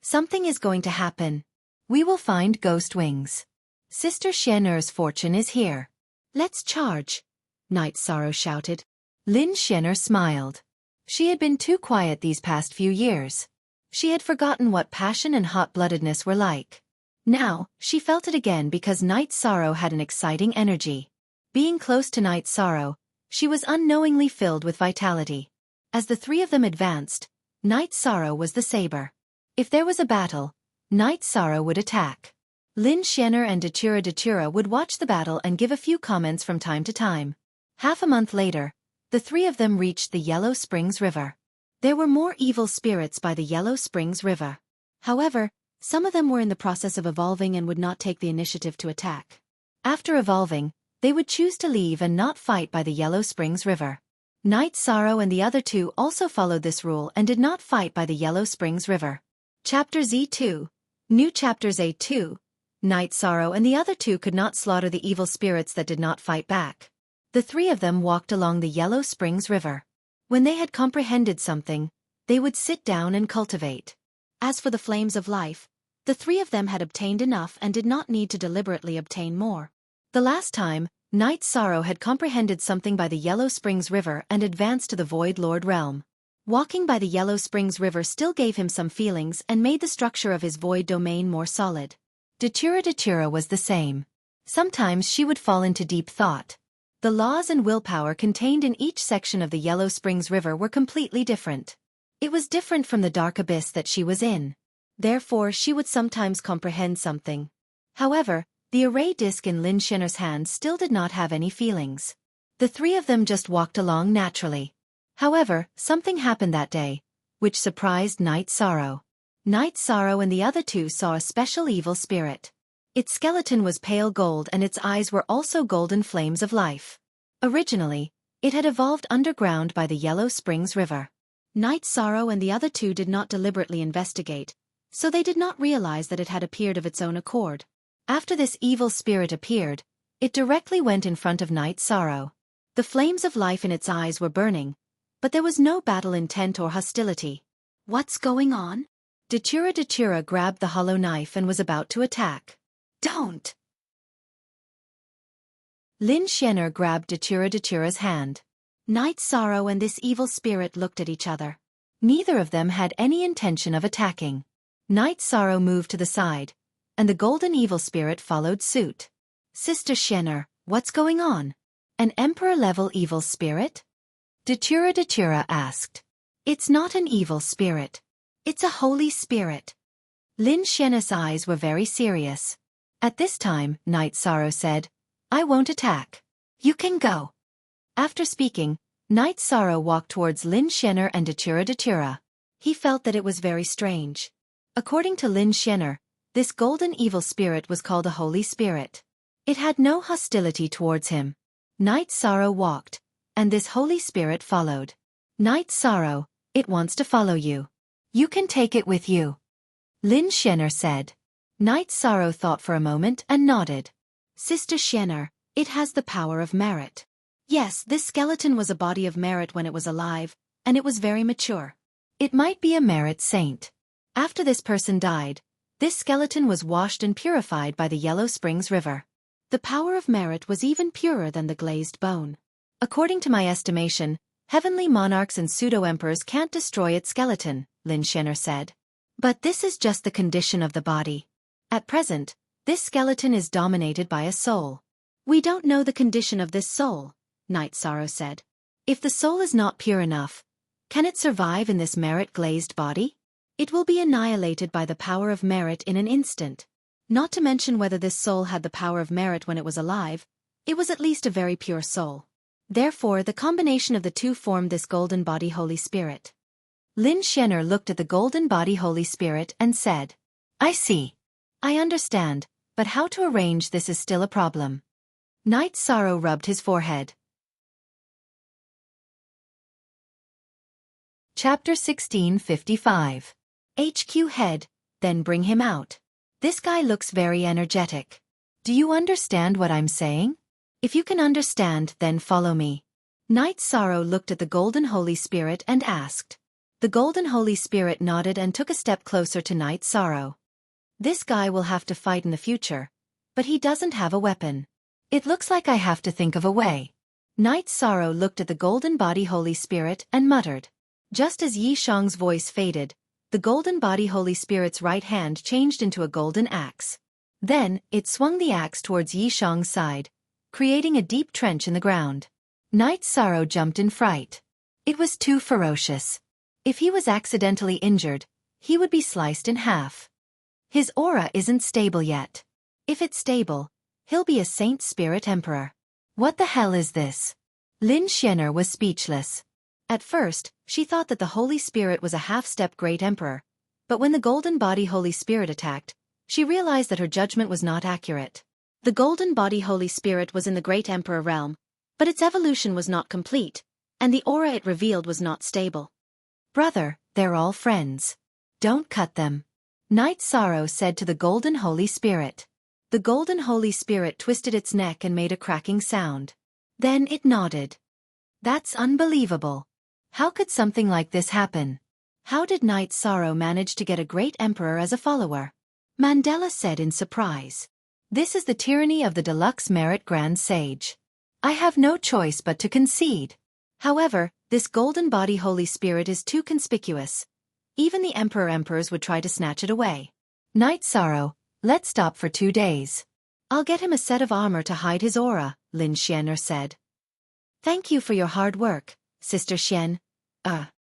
Something is going to happen. We will find ghost wings. Sister Xian'er's fortune is here. Let's charge, Night Sorrow shouted. Lin Xian smiled. She had been too quiet these past few years. She had forgotten what passion and hot-bloodedness were like. Now, she felt it again because Night Sorrow had an exciting energy. Being close to Night Sorrow, she was unknowingly filled with vitality. As the three of them advanced, Night Sorrow was the saber. If there was a battle, Night Sorrow would attack. Lin Xian and Datura would watch the battle and give a few comments from time to time. Half a month later, the three of them reached the Yellow Springs River. There were more evil spirits by the Yellow Springs River. However, some of them were in the process of evolving and would not take the initiative to attack. After evolving, they would choose to leave and not fight by the Yellow Springs River. Night Sorrow and the other two also followed this rule and did not fight by the Yellow Springs River. Chapter Z2. New Chapters A2. Night Sorrow and the other two could not slaughter the evil spirits that did not fight back. The three of them walked along the Yellow Springs River. When they had comprehended something, they would sit down and cultivate. As for the flames of life, the three of them had obtained enough and did not need to deliberately obtain more. The last time, Night Sorrow had comprehended something by the Yellow Springs River and advanced to the Void Lord realm. Walking by the Yellow Springs River still gave him some feelings and made the structure of his void domain more solid. Datura was the same. Sometimes she would fall into deep thought. The laws and willpower contained in each section of the Yellow Springs River were completely different. It was different from the dark abyss that she was in. Therefore, she would sometimes comprehend something. However, the array disc in Lin Xian's hand still did not have any feelings. The three of them just walked along naturally. However, something happened that day, which surprised Night Sorrow. Night Sorrow and the other two saw a special evil spirit. Its skeleton was pale gold and its eyes were also golden flames of life. Originally, it had evolved underground by the Yellow Springs River. Night Sorrow and the other two did not deliberately investigate, so they did not realize that it had appeared of its own accord. After this evil spirit appeared, it directly went in front of Night Sorrow. The flames of life in its eyes were burning, but there was no battle intent or hostility. What's going on? Datura grabbed the hollow knife and was about to attack. Don't! Lin Xian grabbed Datura's hand. Night Sorrow and this evil spirit looked at each other. Neither of them had any intention of attacking. Night Sorrow moved to the side, and the golden evil spirit followed suit. Sister Xian, what's going on? An Emperor-level evil spirit? Datura asked. It's not an evil spirit. It's a holy spirit. Lin Xian's eyes were very serious. At this time, Night Sorrow said, I won't attack. You can go. After speaking, Night Sorrow walked towards Lin Xian and Datura. He felt that it was very strange. According to Lin Xian, this golden evil spirit was called a holy spirit. It had no hostility towards him. Night Sorrow walked, and this holy spirit followed. Night Sorrow, it wants to follow you. You can take it with you. Lin Xian said. Night Sorrow thought for a moment and nodded. Sister Xian, it has the power of merit. Yes, this skeleton was a body of merit when it was alive, and it was very mature. It might be a merit saint. After this person died, this skeleton was washed and purified by the Yellow Springs River. The power of merit was even purer than the glazed bone. According to my estimation, heavenly monarchs and pseudo-emperors can't destroy its skeleton, Lin Xian said. But this is just the condition of the body. At present, this skeleton is dominated by a soul. We don't know the condition of this soul, Night Sorrow said. If the soul is not pure enough, can it survive in this merit-glazed body? It will be annihilated by the power of merit in an instant. Not to mention whether this soul had the power of merit when it was alive, it was at least a very pure soul. Therefore, the combination of the two formed this golden body Holy Spirit. Lin Xianer looked at the golden body Holy Spirit and said, I see. I understand, but how to arrange this is still a problem. Night Sorrow rubbed his forehead. Chapter 1655. HQ Head, then bring him out. This guy looks very energetic. Do you understand what I'm saying? If you can understand, then follow me. Night Sorrow looked at the golden Holy Spirit and asked. The golden Holy Spirit nodded and took a step closer to Night Sorrow. This guy will have to fight in the future, but he doesn't have a weapon. It looks like I have to think of a way. Night Sorrow looked at the golden body Holy Spirit and muttered. Just as Yi Shang's voice faded, the golden body Holy Spirit's right hand changed into a golden axe. Then, it swung the axe towards Yi Shang's side, creating a deep trench in the ground. Night Sorrow jumped in fright. It was too ferocious. If he was accidentally injured, he would be sliced in half. His aura isn't stable yet. If it's stable, he'll be a Saint Spirit Emperor. What the hell is this? Lin Xianer was speechless. At first, she thought that the Holy Spirit was a half-step Great Emperor, but when the golden body Holy Spirit attacked, she realized that her judgment was not accurate. The golden body Holy Spirit was in the Great Emperor realm, but its evolution was not complete, and the aura it revealed was not stable. Brother, they're all friends. Don't cut them. Night Sorrow said to the golden Holy Spirit. The golden Holy Spirit twisted its neck and made a cracking sound. Then it nodded. That's unbelievable. How could something like this happen? How did Night Sorrow manage to get a great emperor as a follower? Mandela said in surprise. This is the tyranny of the deluxe merit Grand Sage. I have no choice but to concede. However, this golden body Holy Spirit is too conspicuous. Even the emperors would try to snatch it away. Night Sorrow, let's stop for 2 days. I'll get him a set of armor to hide his aura, Lin Xianer said. Thank you for your hard work, Sister Xian.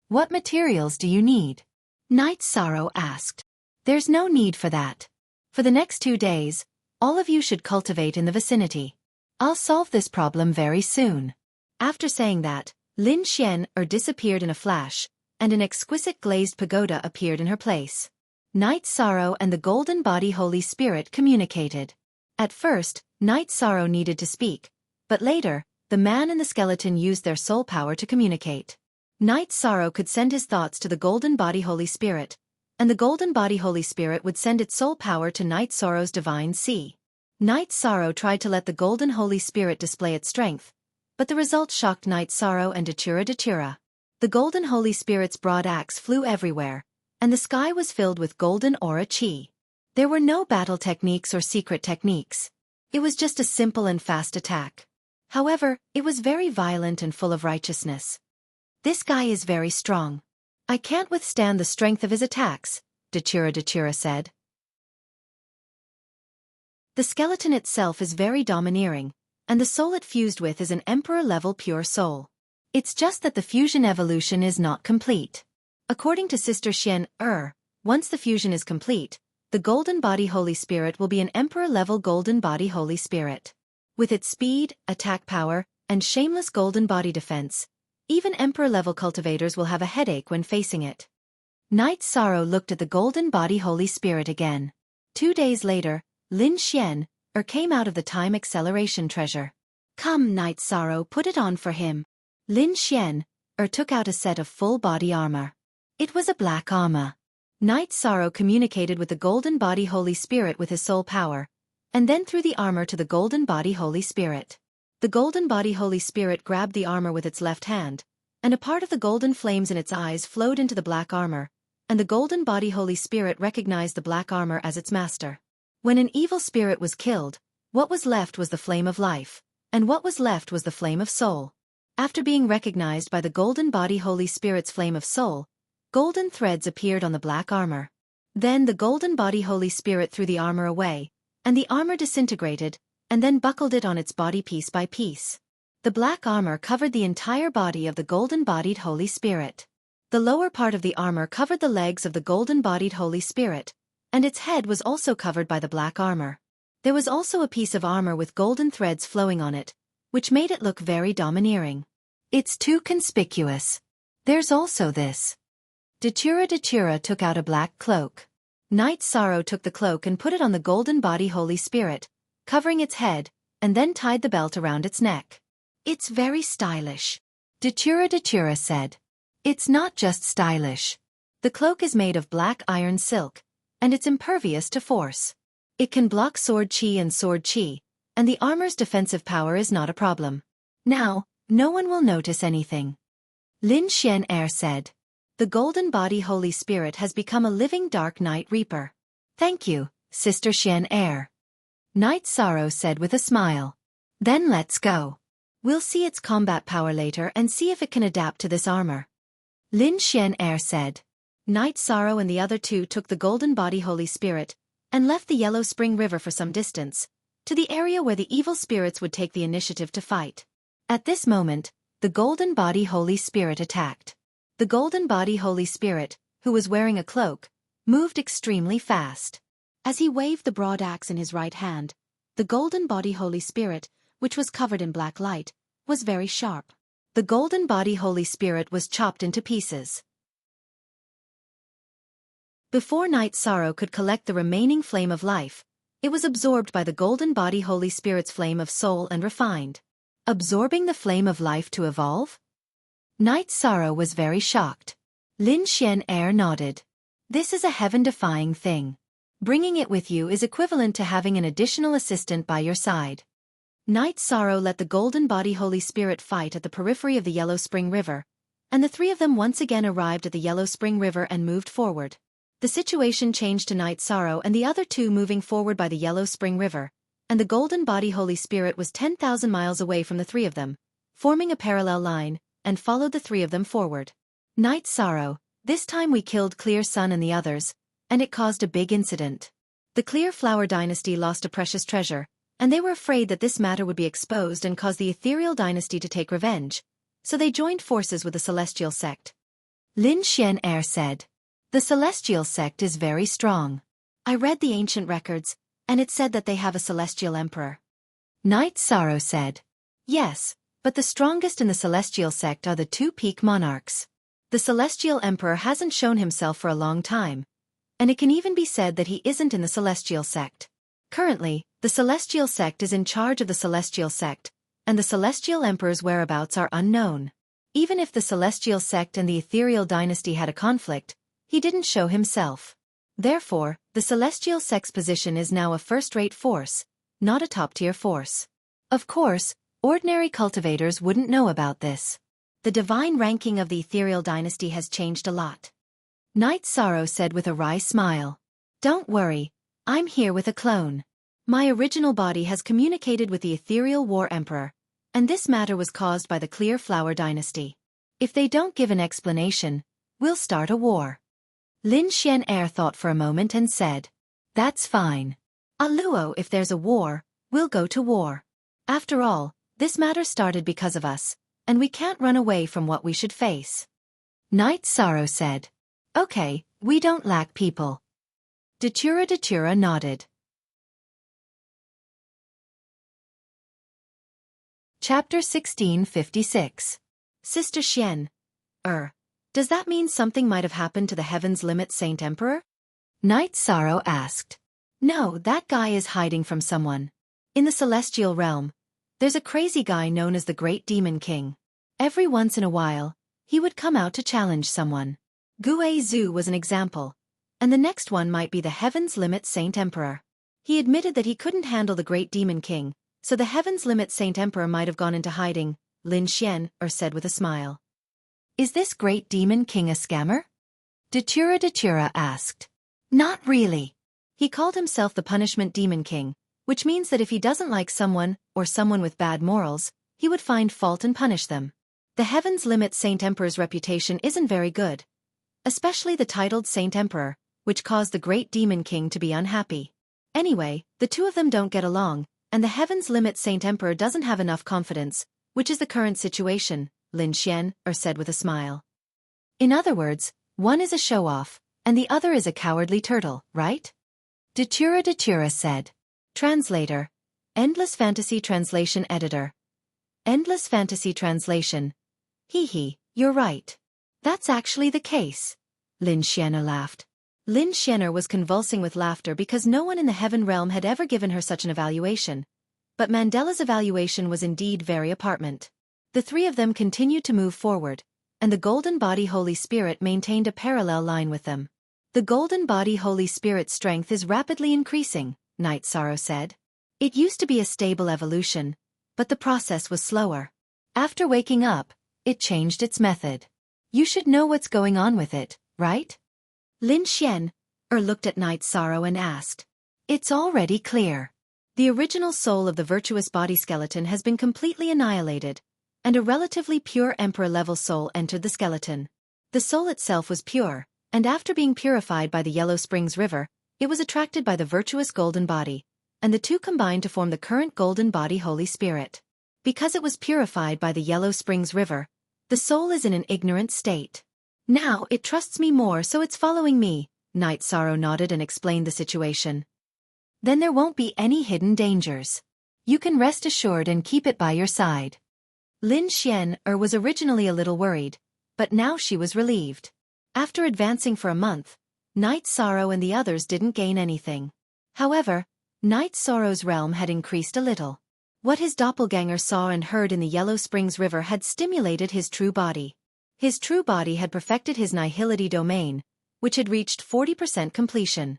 What materials do you need? Night Sorrow asked. There's no need for that. For the next 2 days, all of you should cultivate in the vicinity. I'll solve this problem very soon. After saying that, Lin Xian disappeared in a flash, and an exquisite glazed pagoda appeared in her place. Night Sorrow and the golden body Holy Spirit communicated. At first, Night Sorrow needed to speak, but later, the man and the skeleton used their soul power to communicate. Night Sorrow could send his thoughts to the golden body Holy Spirit, and the golden body Holy Spirit would send its soul power to Night Sorrow's divine sea. Night Sorrow tried to let the golden Holy Spirit display its strength, but the result shocked Night Sorrow and Datura. The golden Holy Spirit's broad axe flew everywhere, and the sky was filled with golden aura chi. There were no battle techniques or secret techniques. It was just a simple and fast attack. However, it was very violent and full of righteousness. This guy is very strong. I can't withstand the strength of his attacks, Datura said. The skeleton itself is very domineering, and the soul it fused with is an emperor-level pure soul. It's just that the fusion evolution is not complete. According to Sister Xian, once the fusion is complete, the golden body Holy Spirit will be an emperor-level golden body Holy Spirit. With its speed, attack power, and shameless golden body defense, even emperor-level cultivators will have a headache when facing it. Night Sorrow looked at the golden body Holy Spirit again. 2 days later, Lin Xian came out of the time acceleration treasure. Come, Night Sorrow, put it on for him. Lin Xian took out a set of full body armor. It was a black armor. Night Sorrow communicated with the golden body Holy Spirit with his soul power, and then threw the armor to the golden body Holy Spirit. The golden body Holy Spirit grabbed the armor with its left hand, and a part of the golden flames in its eyes flowed into the black armor, and the golden body Holy Spirit recognized the black armor as its master. When an evil spirit was killed, what was left was the flame of life, and what was left was the flame of soul. After being recognized by the golden body Holy Spirit's flame of soul, golden threads appeared on the black armor. Then the golden body Holy Spirit threw the armor away, and the armor disintegrated, and then buckled it on its body piece by piece. The black armor covered the entire body of the golden-bodied Holy Spirit. The lower part of the armor covered the legs of the golden-bodied Holy Spirit, and its head was also covered by the black armor. There was also a piece of armor with golden threads flowing on it, which made it look very domineering. It's too conspicuous. There's also this. Datura took out a black cloak. Night Sorrow took the cloak and put it on the golden body Holy Spirit, covering its head, and then tied the belt around its neck. It's very stylish. Datura said. It's not just stylish. The cloak is made of black iron silk, and it's impervious to force. It can block sword chi, and the armor's defensive power is not a problem. Now, no one will notice anything. Lin Xian said. The golden body Holy Spirit has become a living dark night reaper. Thank you, Sister Xian. Night Sorrow said with a smile. Then let's go. We'll see its combat power later and see if it can adapt to this armor. Lin Xian said. Night Sorrow and the other two took the golden body Holy Spirit and left the Yellow Spring River for some distance, to the area where the evil spirits would take the initiative to fight. At this moment, the golden body Holy Spirit attacked. The golden body Holy Spirit, who was wearing a cloak, moved extremely fast. As he waved the broad axe in his right hand, the golden body Holy Spirit, which was covered in black light, was very sharp. The golden body Holy Spirit was chopped into pieces. Before Night Sorrow could collect the remaining flame of life, it was absorbed by the golden body Holy Spirit's flame of soul and refined. Absorbing the flame of life to evolve? Night Sorrow was very shocked. Lin Xian nodded. This is a heaven-defying thing. Bringing it with you is equivalent to having an additional assistant by your side. Night Sorrow let the golden body Holy Spirit fight at the periphery of the Yellow Spring River, and the three of them once again arrived at the Yellow Spring River and moved forward. The situation changed to Night Sorrow and the other two moving forward by the Yellow Spring River, and the golden body Holy Spirit was 10,000 miles away from the three of them, forming a parallel line, and followed the three of them forward. Night Sorrow, this time we killed Clear Sun and the others, and it caused a big incident. The Clear Flower dynasty lost a precious treasure, and they were afraid that this matter would be exposed and cause the Ethereal dynasty to take revenge, so they joined forces with the Celestial sect. Lin Xian said. The Celestial sect is very strong. I read the ancient records, and it said that they have a Celestial Emperor. Night Sorrow said. Yes, but the strongest in the Celestial sect are the two peak monarchs. The Celestial Emperor hasn't shown himself for a long time, and it can even be said that he isn't in the Celestial sect. Currently, the Celestial sect is in charge of the Celestial sect, and the Celestial Emperor's whereabouts are unknown. Even if the Celestial sect and the Ethereal dynasty had a conflict, he didn't show himself. Therefore, the Celestial sect's position is now a first-rate force, not a top-tier force. Of course, ordinary cultivators wouldn't know about this. The divine ranking of the Ethereal dynasty has changed a lot. Night Sorrow said with a wry smile. Don't worry, I'm here with a clone. My original body has communicated with the Ethereal War Emperor, and this matter was caused by the Clear Flower dynasty. If they don't give an explanation, we'll start a war. Lin Xian thought for a moment and said, That's fine. Aluo, if there's a war, we'll go to war. After all, this matter started because of us, and we can't run away from what we should face. Night Sorrow said, Okay, we don't lack people. Datura nodded. Chapter 1656. Sister Xian. Does that mean something might have happened to the Heaven's Limit Saint Emperor? Night Sorrow asked. No, that guy is hiding from someone. In the celestial realm, there's a crazy guy known as the Great Demon King. Every once in a while, he would come out to challenge someone. Gue Zhu was an example, and the next one might be the Heaven's Limit Saint Emperor. He admitted that he couldn't handle the Great Demon King, so the Heaven's Limit Saint Emperor might have gone into hiding, Lin Xian said with a smile. Is this Great Demon King a scammer? Datura asked. Not really. He called himself the Punishment Demon King, which means that if he doesn't like someone, or someone with bad morals, he would find fault and punish them. The Heaven's Limit Saint Emperor's reputation isn't very good, especially the titled Saint Emperor, which caused the Great Demon King to be unhappy. Anyway, the two of them don't get along, and the heavens limit Saint Emperor doesn't have enough confidence, which is the current situation, Lin Xian said with a smile. In other words, one is a show-off, and the other is a cowardly turtle, right? Datura said. Translator. Endless Fantasy Translation Editor. Endless Fantasy Translation. Hee, you're right. That's actually the case. Lin Xian laughed. Lin Xian was convulsing with laughter because no one in the heaven realm had ever given her such an evaluation. But Mandela's evaluation was indeed very apartment. The three of them continued to move forward, and the Golden Body Holy Spirit maintained a parallel line with them. The Golden Body Holy Spirit's strength is rapidly increasing, Night Sorrow said. It used to be a stable evolution, but the process was slower. After waking up, it changed its method. You should know what's going on with it, right? Lin Xian looked at Night Sorrow and asked. It's already clear. The original soul of the virtuous body skeleton has been completely annihilated, and a relatively pure Emperor-level soul entered the skeleton. The soul itself was pure, and after being purified by the Yellow Springs River, it was attracted by the virtuous golden body, and the two combined to form the current Golden Body Holy Spirit. Because it was purified by the Yellow Springs River, the soul is in an ignorant state. Now it trusts me more, so it's following me, Night Sorrow nodded and explained the situation. Then there won't be any hidden dangers. You can rest assured and keep it by your side. Lin Xian was originally a little worried, but now she was relieved. After advancing for a month, Night Sorrow and the others didn't gain anything. However, Night Sorrow's realm had increased a little. What his doppelganger saw and heard in the Yellow Springs River had stimulated his true body. His true body had perfected his nihility domain, which had reached 40% completion.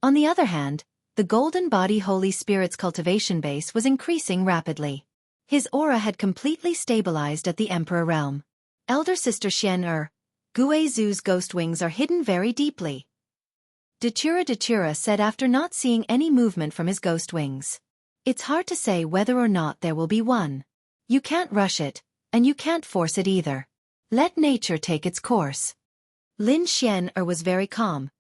On the other hand, the Golden Body Holy Spirit's cultivation base was increasing rapidly. His aura had completely stabilized at the Emperor realm. Elder Sister Xian Guizu's ghost wings are hidden very deeply. Datura said after not seeing any movement from his ghost wings. It's hard to say whether or not there will be one. You can't rush it, and you can't force it either. Let nature take its course. Lin Xian was very calm,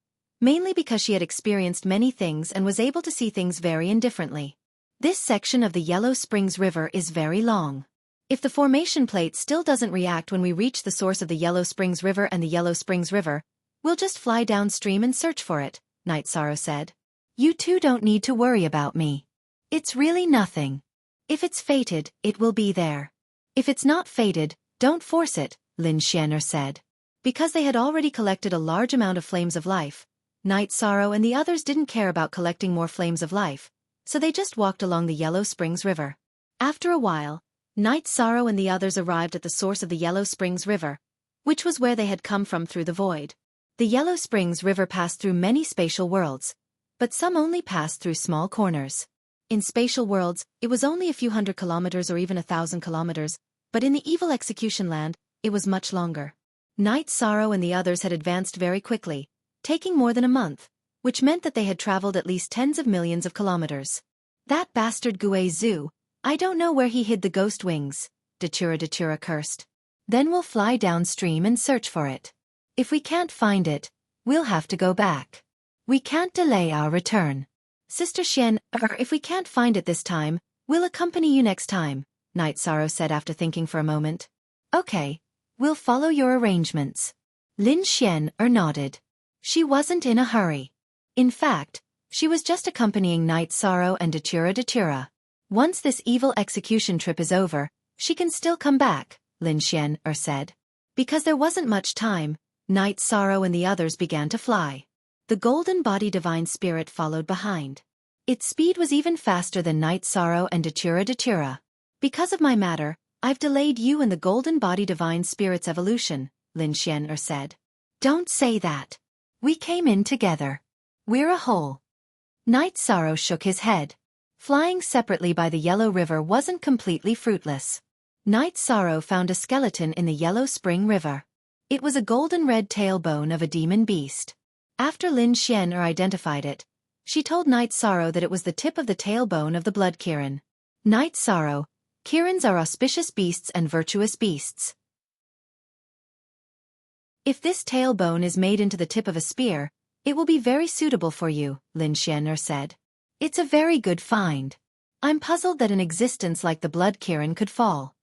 mainly because she had experienced many things and was able to see things very indifferently. This section of the Yellow Springs River is very long. If the formation plate still doesn't react when we reach the source of the Yellow Springs River and the Yellow Springs River, we'll just fly downstream and search for it, Night Sorrow said. You two don't need to worry about me. It's really nothing. If it's fated, it will be there. If it's not fated, don't force it, Lin Xian said. Because they had already collected a large amount of flames of life, Night Sorrow and the others didn't care about collecting more flames of life, so they just walked along the Yellow Springs River. After a while, Night Sorrow and the others arrived at the source of the Yellow Springs River, which was where they had come from through the void. The Yellow Springs River passed through many spatial worlds, but some only passed through small corners. In spatial worlds, it was only a few hundred kilometers or even 1,000 kilometers, but in the evil execution land, it was much longer. Night Sorrow and the others had advanced very quickly, taking more than a month, which meant that they had traveled at least tens of millions of kilometers. That bastard Guizu, I don't know where he hid the ghost wings, Datura cursed. Then we'll fly downstream and search for it. If we can't find it, we'll have to go back. We can't delay our return. Sister Xian, if we can't find it this time, we'll accompany you next time, Night Sorrow said after thinking for a moment. Okay, we'll follow your arrangements. Lin Xian nodded. She wasn't in a hurry. In fact, she was just accompanying Night Sorrow and Datura. Once this evil execution trip is over, she can still come back, Lin Xian said. Because there wasn't much time, Night Sorrow and the others began to fly. The Golden Body Divine Spirit followed behind. Its speed was even faster than Night Sorrow and Datura. Because of my matter, I've delayed you and the Golden Body Divine Spirit's evolution, Lin Xian said. Don't say that. We came in together. We're a whole. Night Sorrow shook his head. Flying separately by the Yellow River wasn't completely fruitless. Night Sorrow found a skeleton in the Yellow Spring River. It was a golden red tailbone of a demon beast. After Lin Xian identified it, she told Night Sorrow that it was the tip of the tailbone of the blood Kirin. Night Sorrow, Kirins are auspicious beasts and virtuous beasts. If this tailbone is made into the tip of a spear, it will be very suitable for you, Lin Xian said. It's a very good find. I'm puzzled that an existence like the Blood Kirin could fall.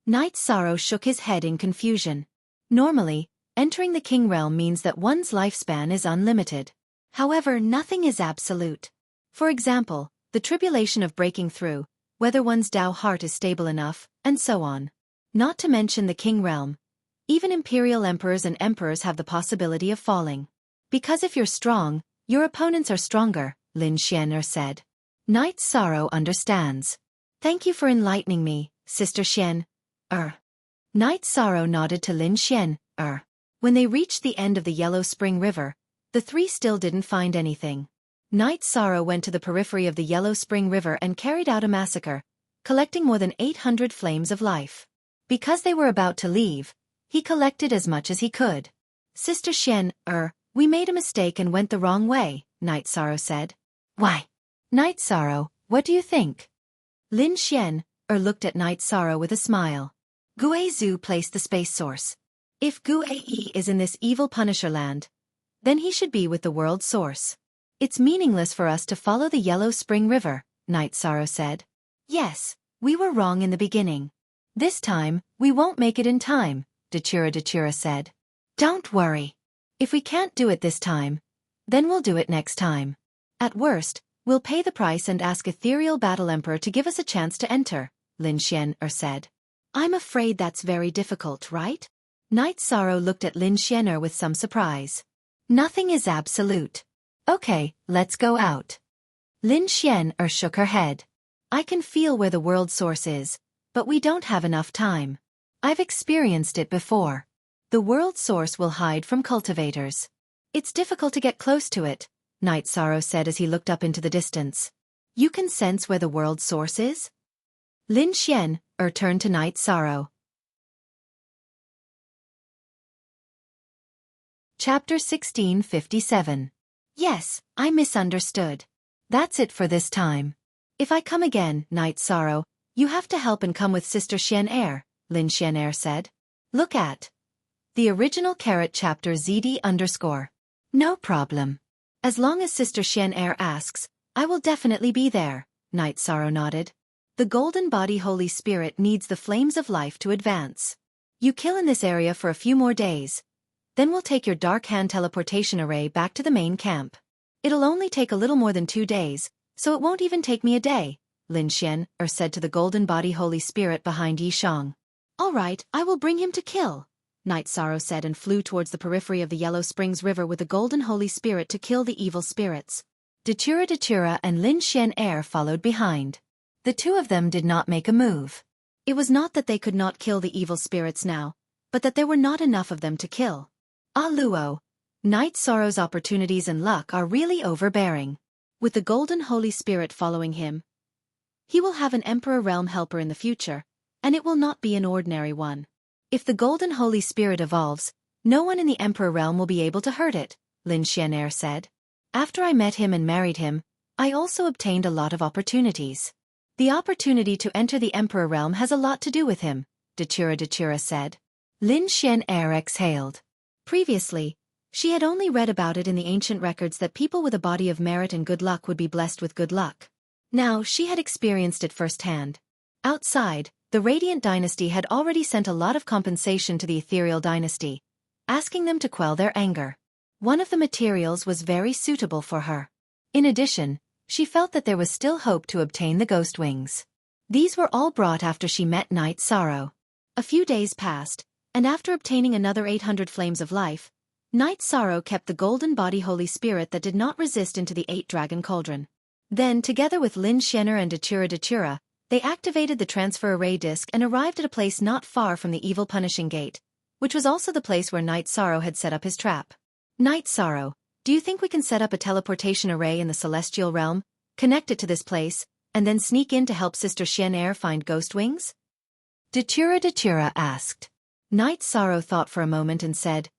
Knight Sorrow shook his head in confusion. Normally, entering the King Realm means that one's lifespan is unlimited. However, nothing is absolute. For example, the tribulation of breaking through, whether one's Dao heart is stable enough, and so on. Not to mention the King Realm. Even imperial emperors and emperors have the possibility of falling. Because if you're strong, your opponents are stronger, Lin Xian'er said. Knight Sorrow understands. Thank you for enlightening me, Sister Xian'er. Knight Sorrow nodded to Lin Xian'er. When they reached the end of the Yellow Spring River, the three still didn't find anything. Knight Sorrow went to the periphery of the Yellow Spring River and carried out a massacre, collecting more than 800 flames of life. Because they were about to leave, he collected as much as he could. Sister Xian'er, we made a mistake and went the wrong way, Knight Sorrow said. Why? Knight Sorrow, what do you think? Lin Xian'er looked at Knight Sorrow with a smile. Guizhu placed the space source. If Guizhu is in this evil Punisher land, then he should be with the world source. It's meaningless for us to follow the Yellow Spring River, Knight Sorrow said. Yes, we were wrong in the beginning. This time, we won't make it in time, Dachura said. Don't worry. If we can't do it this time, then we'll do it next time. At worst, we'll pay the price and ask Ethereal Battle Emperor to give us a chance to enter, Lin Xian'er said. I'm afraid that's very difficult, right? Knight Sorrow looked at Lin Xian'er with some surprise. Nothing is absolute. Okay, let's go out. Lin Xian'er shook her head. I can feel where the world source is, but we don't have enough time. I've experienced it before. The world source will hide from cultivators. It's difficult to get close to it, Knight Sorrow said as he looked up into the distance. You can sense where the world source is? Lin Xian'er turned to Knight Sorrow. Chapter 1657. Yes, I misunderstood. That's it for this time. If I come again, Knight Sorrow, you have to help and come with Sister Xian'er, Lin Xian'er said. Look at the original chapter ZD_. No problem. As long as Sister Xian'er asks, I will definitely be there, Knight Sorrow nodded. The Golden Body Holy Spirit needs the flames of life to advance. You kill in this area for a few more days. Then we'll take your Dark Hand teleportation array back to the main camp. It'll only take a little more than 2 days, so it won't even take me a day, Lin Xian'er said to the Golden Body Holy Spirit behind Yishang. All right, I will bring him to kill, Knight Sorrow said and flew towards the periphery of the Yellow Springs River with the Golden Holy Spirit to kill the evil spirits. Dachura and Lin Xian'er followed behind. The two of them did not make a move. It was not that they could not kill the evil spirits now, but that there were not enough of them to kill. Ah Luo, Knight Sorrow's opportunities and luck are really overbearing. With the Golden Holy Spirit following him, he will have an Emperor Realm helper in the future, and it will not be an ordinary one. If the Golden Holy Spirit evolves, no one in the Emperor Realm will be able to hurt it, Lin Xian'er said. After I met him and married him, I also obtained a lot of opportunities. The opportunity to enter the Emperor Realm has a lot to do with him, Dachura said. Lin Xian'er exhaled. Previously, she had only read about it in the ancient records that people with a body of merit and good luck would be blessed with good luck. Now she had experienced it firsthand. Outside, the Radiant Dynasty had already sent a lot of compensation to the Ethereal Dynasty, asking them to quell their anger. One of the materials was very suitable for her. In addition, she felt that there was still hope to obtain the ghost wings. These were all brought after she met Knight Sorrow. A few days passed, and after obtaining another 800 flames of life, Knight Sorrow kept the Golden Body Holy Spirit that did not resist into the 8-dragon cauldron. Then, together with Lin Xian'er and Dachura, they activated the transfer array disk and arrived at a place not far from the evil punishing gate, which was also the place where Knight Sorrow had set up his trap. Knight Sorrow, do you think we can set up a teleportation array in the Celestial Realm, connect it to this place, and then sneak in to help Sister Xian'er find ghost wings? Dachura asked. Knight Sorrow thought for a moment and said,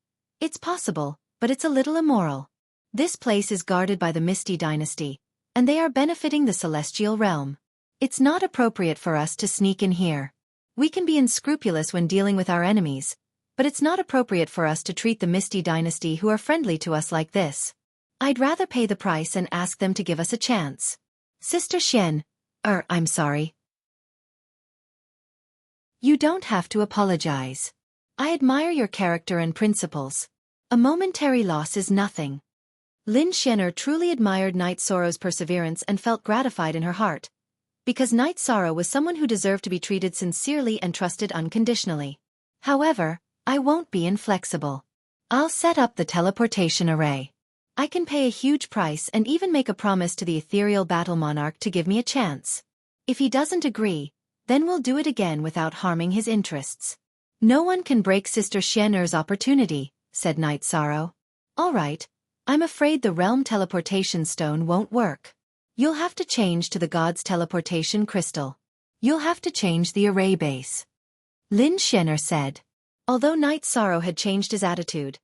It's possible, but it's a little immoral. This place is guarded by the Misty Dynasty, and they are benefiting the Celestial Realm. It's not appropriate for us to sneak in here. We can be unscrupulous when dealing with our enemies, but it's not appropriate for us to treat the Misty Dynasty who are friendly to us like this. I'd rather pay the price and ask them to give us a chance. Sister Xian, I'm sorry. You don't have to apologize. I admire your character and principles. A momentary loss is nothing. Lin Xianer truly admired Night Sorrow's perseverance and felt gratified in her heart, because Night Sorrow was someone who deserved to be treated sincerely and trusted unconditionally. However, I won't be inflexible. I'll set up the teleportation array. I can pay a huge price and even make a promise to the ethereal battle monarch to give me a chance. If he doesn't agree, then we'll do it again without harming his interests. No one can break Sister Xianer's opportunity, said Night Sorrow. All right, I'm afraid the realm teleportation stone won't work. You'll have to change to the god's teleportation crystal. You'll have to change the array base. Lin Xianer said. Although Night Sorrow had changed his attitude,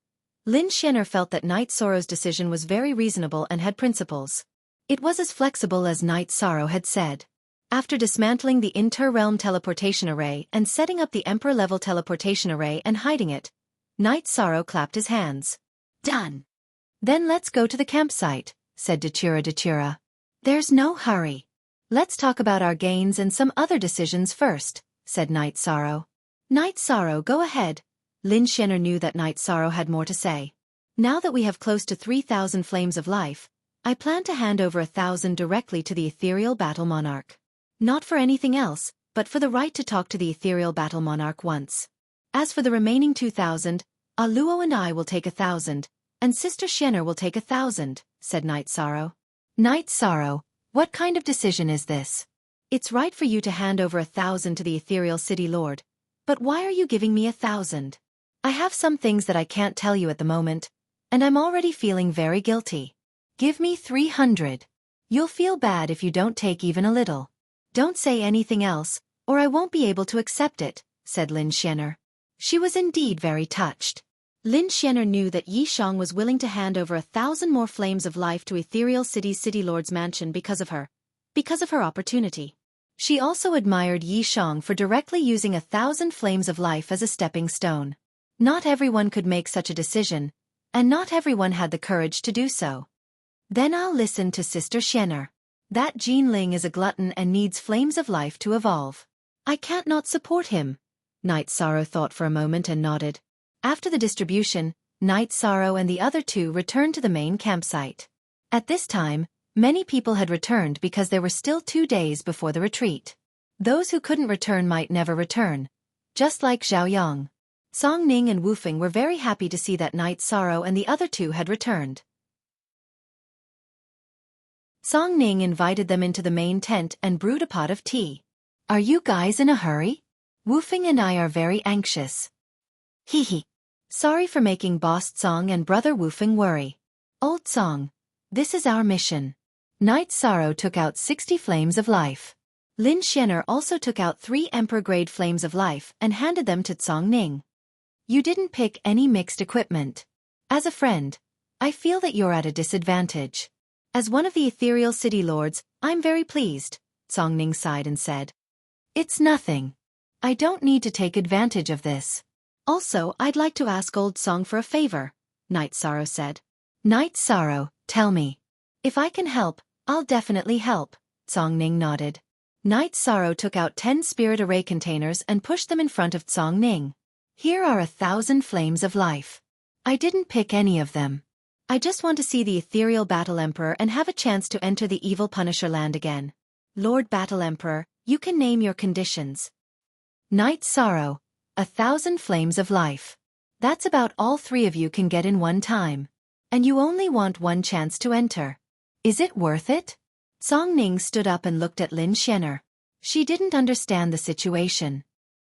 Lin Xianer felt that Night Sorrow's decision was very reasonable and had principles. It was as flexible as Night Sorrow had said. After dismantling the inter-realm teleportation array and setting up the Emperor-level teleportation array and hiding it, Night Sorrow clapped his hands. Done. Then let's go to the campsite, said Dachura. There's no hurry. Let's talk about our gains and some other decisions first, said Night Sorrow. Night Sorrow, go ahead. Lin Xianer knew that Night Sorrow had more to say. Now that we have close to 3,000 flames of life, I plan to hand over 1,000 directly to the ethereal battle monarch. Not for anything else, but for the right to talk to the ethereal battle monarch once. As for the remaining 2,000, Aluo and I will take 1,000, and Sister Xianer will take 1,000, said Night Sorrow. Night Sorrow, what kind of decision is this? It's right for you to hand over 1,000 to the ethereal city lord, but why are you giving me 1,000? I have some things that I can't tell you at the moment, and I'm already feeling very guilty. Give me 300. You'll feel bad if you don't take even a little. Don't say anything else, or I won't be able to accept it, said Lin Xianer. She was indeed very touched. Lin Xianer knew that Yi Shang was willing to hand over 1,000 more flames of life to Ethereal City's City Lord's mansion because of her opportunity. She also admired Yi Shang for directly using 1,000 flames of life as a stepping stone. Not everyone could make such a decision, and not everyone had the courage to do so. Then I'll listen to Sister Xianer. That Jin Ling is a glutton and needs flames of life to evolve. I can't not support him. Night Sorrow thought for a moment and nodded. After the distribution, Night Sorrow and the other two returned to the main campsite. At this time, many people had returned because there were still 2 days before the retreat. Those who couldn't return might never return, just like Zhao Yang. Song Ning and Wu Feng were very happy to see that Night Sorrow and the other two had returned. Song Ning invited them into the main tent and brewed a pot of tea. Are you guys in a hurry? Wu Feng and I are very anxious. Hee. Sorry for making Boss Song and Brother Wu Feng worry. Old Song, this is our mission. Night Sorrow took out 60 flames of life. Lin Xianer also took out 3 Emperor-grade flames of life and handed them to Song Ning. You didn't pick any mixed equipment. As a friend, I feel that you're at a disadvantage. As one of the ethereal city lords, I'm very pleased, Song Ning sighed and said. It's nothing. I don't need to take advantage of this. Also, I'd like to ask Old Song for a favor, Night Sorrow said. Night Sorrow, tell me. If I can help, I'll definitely help, Song Ning nodded. Night Sorrow took out 10 spirit array containers and pushed them in front of Song Ning. Here are 1,000 flames of life. I didn't pick any of them. I just want to see the ethereal Battle Emperor and have a chance to enter the evil Punisher land again. Lord Battle Emperor, you can name your conditions. Night Sorrow, 1,000 flames of life. That's about all 3 of you can get in one time. And you only want one chance to enter. Is it worth it? Song Ning stood up and looked at Lin Xianer. She didn't understand the situation.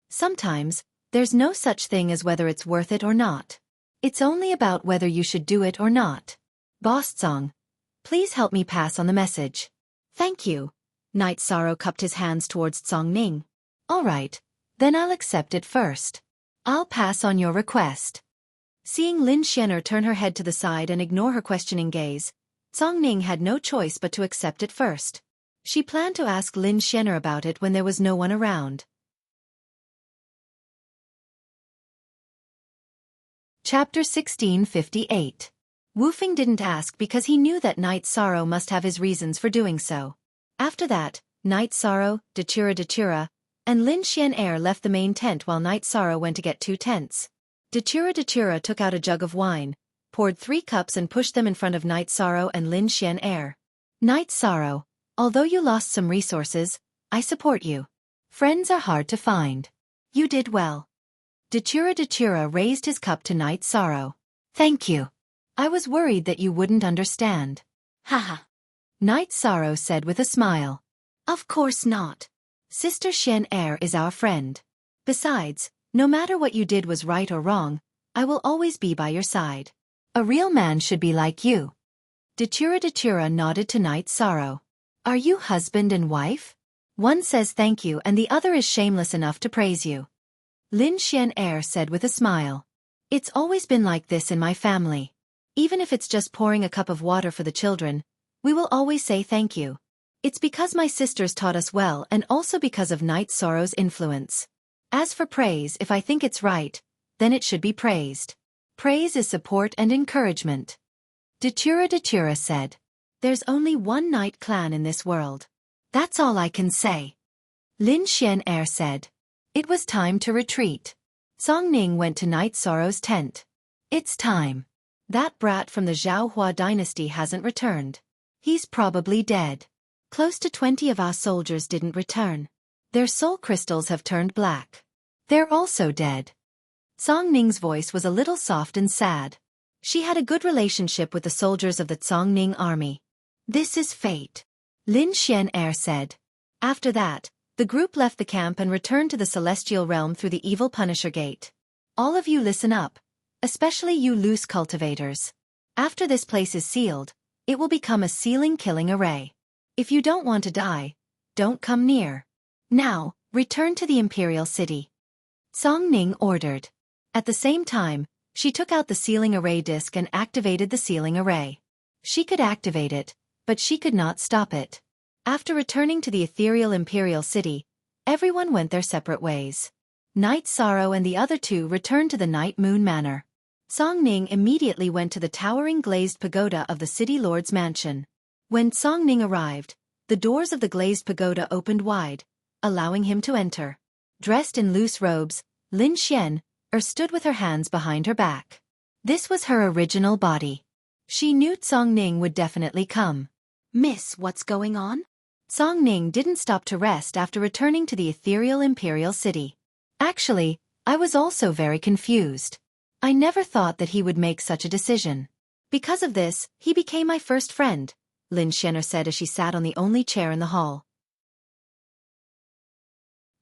Sometimes, there's no such thing as whether it's worth it or not. It's only about whether you should do it or not. Boss Song, please help me pass on the message. Thank you. Night Sorrow cupped his hands towards Song Ning. All right, then I'll accept it first. I'll pass on your request. Seeing Lin Xianer turn her head to the side and ignore her questioning gaze, Song Ning had no choice but to accept it first. She planned to ask Lin Xianer about it when there was no one around. Chapter 1658. Wu Feng didn't ask because he knew that Night Sorrow must have his reasons for doing so. After that, Night Sorrow, Datura, and Lin Xian'er left the main tent while Night Sorrow went to get 2 tents. Datura took out a jug of wine, poured 3 cups and pushed them in front of Night Sorrow and Lin Xian'er. Night Sorrow, although you lost some resources, I support you. Friends are hard to find. You did well. Datura raised his cup to Night Sorrow. Thank you. I was worried that you wouldn't understand. Haha. Night Sorrow said with a smile. Of course not. Sister Xian'er is our friend. Besides, no matter what you did was right or wrong, I will always be by your side. A real man should be like you. Datura nodded to Night Sorrow. Are you husband and wife? One says thank you and the other is shameless enough to praise you. Lin Xian'er said with a smile. It's always been like this in my family. Even if it's just pouring a cup of water for the children, we will always say thank you. It's because my sisters taught us well and also because of Night Sorrow's influence. As for praise, if I think it's right, then it should be praised. Praise is support and encouragement. Datura said. There's only one Night clan in this world. That's all I can say. Lin Xian'er said. It was time to retreat. Song Ning went to Night Sorrow's tent. It's time. That brat from the Zhaohua dynasty hasn't returned. He's probably dead. Close to 20 of our soldiers didn't return. Their soul crystals have turned black. They're also dead. Song Ning's voice was a little soft and sad. She had a good relationship with the soldiers of the Song Ning army. This is fate. Lin Xian'er said. After that, the group left the camp and returned to the celestial realm through the evil Punisher Gate. All of you listen up. Especially you loose cultivators. After this place is sealed, it will become a sealing-killing array. If you don't want to die, don't come near. Now, return to the Imperial City. Song Ning ordered. At the same time, she took out the sealing array disc and activated the sealing array. She could activate it, but she could not stop it. After returning to the ethereal Imperial City, everyone went their separate ways. Night Sorrow and the other 2 returned to the Night Moon Manor. Song Ning immediately went to the towering glazed pagoda of the city lord's mansion. When Song Ning arrived, the doors of the glazed pagoda opened wide, allowing him to enter. Dressed in loose robes, Lin Xian'er stood with her hands behind her back. This was her original body. She knew Song Ning would definitely come. Miss, what's going on? Song Ning didn't stop to rest after returning to the ethereal Imperial City. Actually, I was also very confused. I never thought that he would make such a decision. Because of this, he became my first friend, Lin Xian'er said as she sat on the only chair in the hall.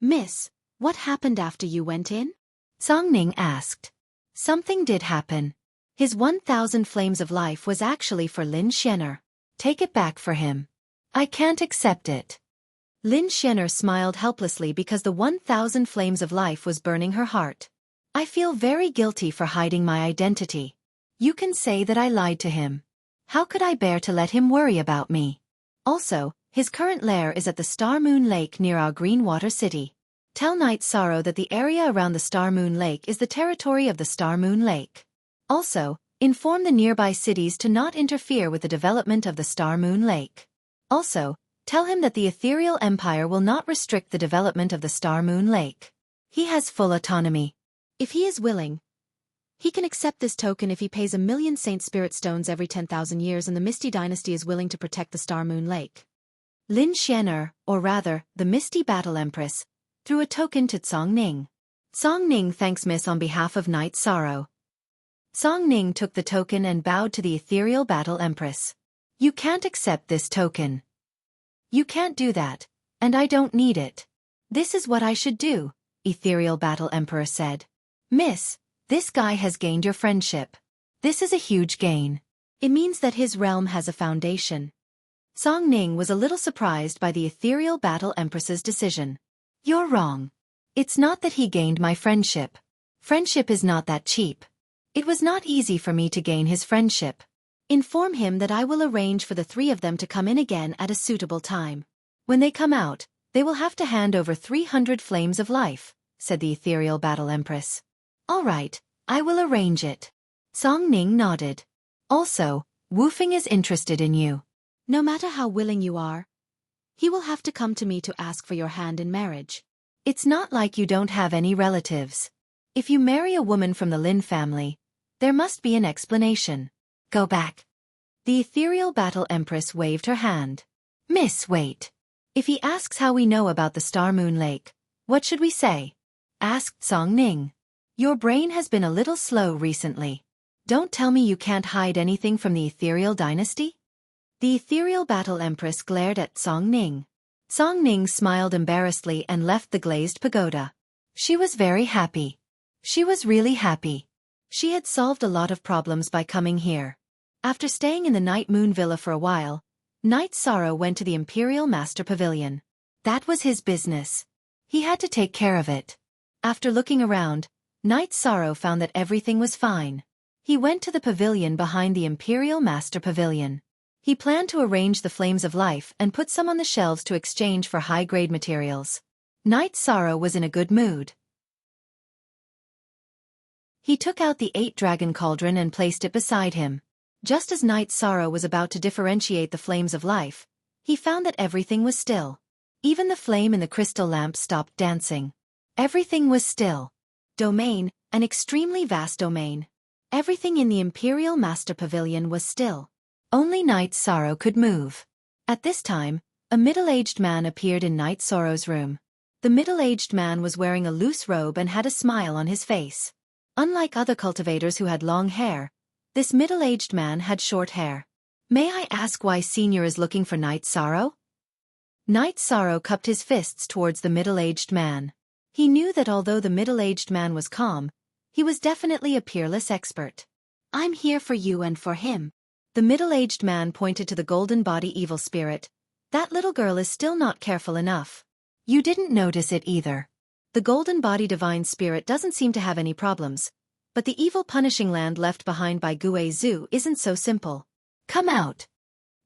Miss, what happened after you went in? Song Ning asked. Something did happen. His 1,000 flames of life was actually for Lin Xian'er. Take it back for him. I can't accept it. Lin Xian'er smiled helplessly because the 1,000 flames of life was burning her heart. I feel very guilty for hiding my identity. You can say that I lied to him. How could I bear to let him worry about me? Also, his current lair is at the Star Moon Lake near our Green Water City. Tell Night Sorrow that the area around the Star Moon Lake is the territory of the Star Moon Lake. Also, inform the nearby cities to not interfere with the development of the Star Moon Lake. Also, tell him that the Ethereal Empire will not restrict the development of the Star Moon Lake. He has full autonomy. If he is willing, he can accept this token if he pays 1,000,000 Saint Spirit Stones every 10,000 years and the Misty Dynasty is willing to protect the Star Moon Lake. Lin Xian'er, or rather, the Misty Battle Empress, threw a token to Song Ning. Song Ning thanks Miss on behalf of Night Sorrow. Song Ning took the token and bowed to the Ethereal Battle Empress. You can't accept this token. You can't do that, and I don't need it. This is what I should do, Ethereal Battle Emperor said. Miss, this guy has gained your friendship. This is a huge gain. It means that his realm has a foundation. Song Ning was a little surprised by the Ethereal Battle Empress's decision. You're wrong. It's not that he gained my friendship. Friendship is not that cheap. It was not easy for me to gain his friendship. Inform him that I will arrange for the 3 of them to come in again at a suitable time. When they come out, they will have to hand over 300 flames of life, said the Ethereal Battle Empress. All right, I will arrange it. Song Ning nodded. Also, Wu Feng is interested in you. No matter how willing you are, He will have to come to me to ask for your hand in marriage. It's not like you don't have any relatives. If you marry a woman from the Lin family, there must be an explanation. Go back. The ethereal battle empress waved her hand. Miss, wait. If he asks how we know about the Star Moon Lake, what should we say? Asked Song Ning. Your brain has been a little slow recently. Don't tell me you can't hide anything from the ethereal dynasty? The ethereal battle empress glared at Song Ning. Song Ning smiled embarrassedly and left the glazed pagoda. She was very happy. She was really happy. She had solved a lot of problems by coming here. After staying in the Night Moon Villa for a while, Night Sorrow went to the Imperial Master Pavilion. That was his business. He had to take care of it. After looking around, Night Sorrow found that everything was fine. He went to the pavilion behind the Imperial Master Pavilion. He planned to arrange the flames of life and put some on the shelves to exchange for high-grade materials. Night Sorrow was in a good mood. He took out the 8-dragon cauldron and placed it beside him. Just as Night Sorrow was about to differentiate the flames of life, he found that everything was still. Even the flame in the crystal lamp stopped dancing. Everything was still. Domain, an extremely vast domain. Everything in the Imperial Master Pavilion was still. Only Night Sorrow could move. At this time, a middle-aged man appeared in Night Sorrow's room. The middle-aged man was wearing a loose robe and had a smile on his face. Unlike other cultivators who had long hair, this middle-aged man had short hair. May I ask why Senior is looking for Night Sorrow? Night Sorrow cupped his fists towards the middle-aged man. He knew that although the middle-aged man was calm, he was definitely a peerless expert. I'm here for you and for him. The middle-aged man pointed to the golden body evil spirit. That little girl is still not careful enough. You didn't notice it either. The golden body divine spirit doesn't seem to have any problems, but the evil punishing land left behind by Gue Zhu isn't so simple. Come out.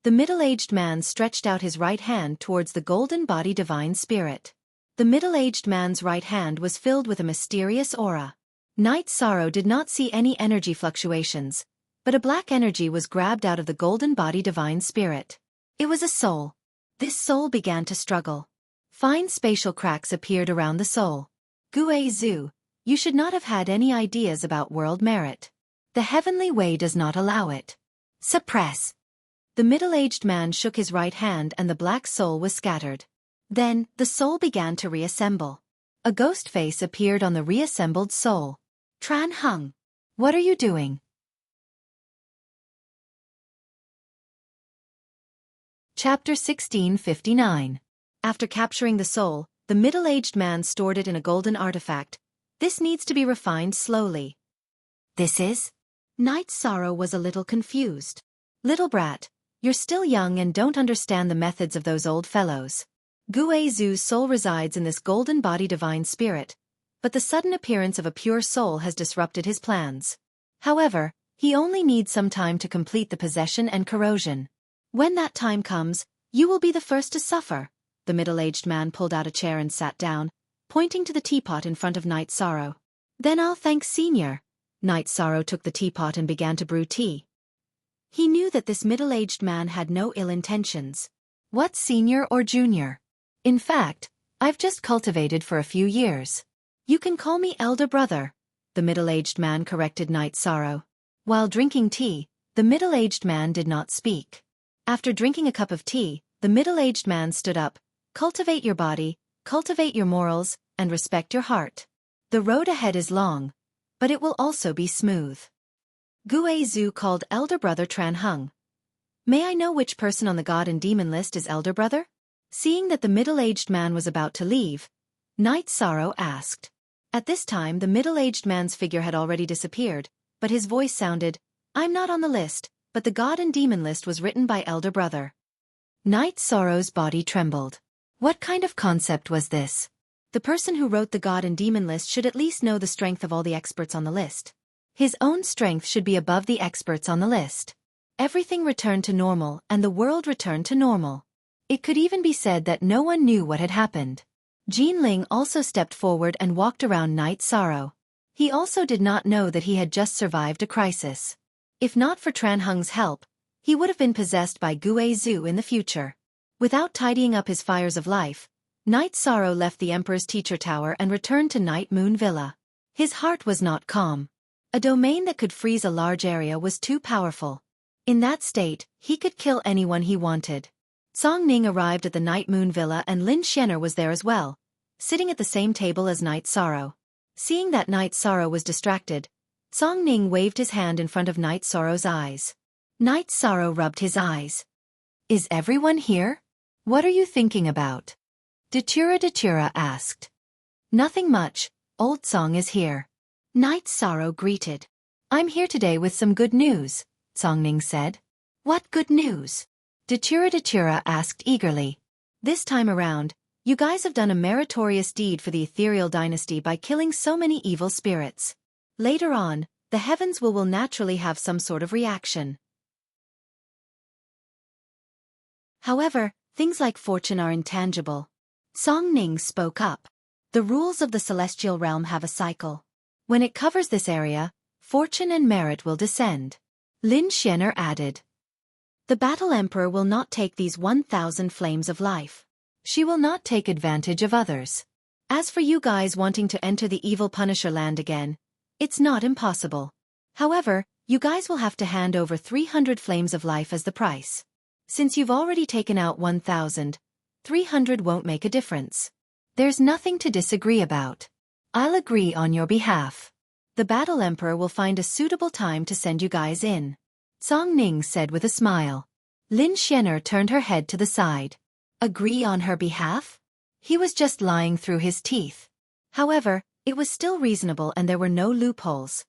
The middle-aged man stretched out his right hand towards the golden body divine spirit. The middle-aged man's right hand was filled with a mysterious aura. Night Sorrow did not see any energy fluctuations, but a black energy was grabbed out of the golden body divine spirit. It was a soul. This soul began to struggle. Fine spatial cracks appeared around the soul. Gue Zhu, you should not have had any ideas about world merit. The heavenly way does not allow it. Suppress. The middle-aged man shook his right hand and the black soul was scattered. Then, the soul began to reassemble. A ghost face appeared on the reassembled soul. Tran Hung. What are you doing? Chapter 1659. After capturing the soul, the middle-aged man stored it in a golden artifact. This needs to be refined slowly. This is? Night Sorrow was a little confused. Little brat, you're still young and don't understand the methods of those old fellows. Gue Zhu's soul resides in this golden body divine spirit, but the sudden appearance of a pure soul has disrupted his plans. However, he only needs some time to complete the possession and corrosion. When that time comes, you will be the first to suffer. The middle-aged man pulled out a chair and sat down, pointing to the teapot in front of Night Sorrow. Then I'll thank Senior. Night Sorrow took the teapot and began to brew tea. He knew that this middle-aged man had no ill intentions. What Senior or Junior? In fact, I've just cultivated for a few years. You can call me Elder Brother, the middle-aged man corrected Night Sorrow. While drinking tea, the middle-aged man did not speak. After drinking a cup of tea, the middle-aged man stood up. Cultivate your body, cultivate your morals, and respect your heart. The road ahead is long, but it will also be smooth. Gue Zhu called Elder Brother Tran Hung. May I know which person on the God and Demon list is Elder Brother? Seeing that the middle-aged man was about to leave, Night Sorrow asked. At this time the middle-aged man's figure had already disappeared, but his voice sounded, I'm not on the list, but the God and Demon list was written by Elder Brother. Night Sorrow's body trembled. What kind of concept was this? The person who wrote the God and Demon list should at least know the strength of all the experts on the list. His own strength should be above the experts on the list. Everything returned to normal and the world returned to normal. It could even be said that no one knew what had happened. Jean Ling also stepped forward and walked around Night Sorrow. He also did not know that he had just survived a crisis. If not for Tran Hung's help, he would have been possessed by Gue Zhu in the future. Without tidying up his fires of life, Night Sorrow left the Emperor's teacher tower and returned to Night Moon Villa. His heart was not calm. A domain that could freeze a large area was too powerful. In that state, he could kill anyone he wanted. Song Ning arrived at the Night Moon Villa and Lin Xianer was there as well, sitting at the same table as Night Sorrow. Seeing that Night Sorrow was distracted, Song Ning waved his hand in front of Night Sorrow's eyes. Night Sorrow rubbed his eyes. "Is everyone here? What are you thinking about?" Datura asked. "Nothing much, Old Song is here." Night Sorrow greeted. "I'm here today with some good news," Song Ning said. "What good news?" Datura asked eagerly. "This time around, you guys have done a meritorious deed for the ethereal dynasty by killing so many evil spirits. Later on, the heavens will naturally have some sort of reaction. However, things like fortune are intangible." Song Ning spoke up. "The rules of the celestial realm have a cycle. When it covers this area, fortune and merit will descend." Lin Xianer added. "The Battle Emperor will not take these 1,000 flames of life. She will not take advantage of others. As for you guys wanting to enter the evil Punisher land again, it's not impossible. However, you guys will have to hand over 300 flames of life as the price. Since you've already taken out 1,000, 300 won't make a difference. There's nothing to disagree about. I'll agree on your behalf. The Battle Emperor will find a suitable time to send you guys in," Song Ning said with a smile. Lin Xianer turned her head to the side. Agree on her behalf? He was just lying through his teeth. However, it was still reasonable and there were no loopholes.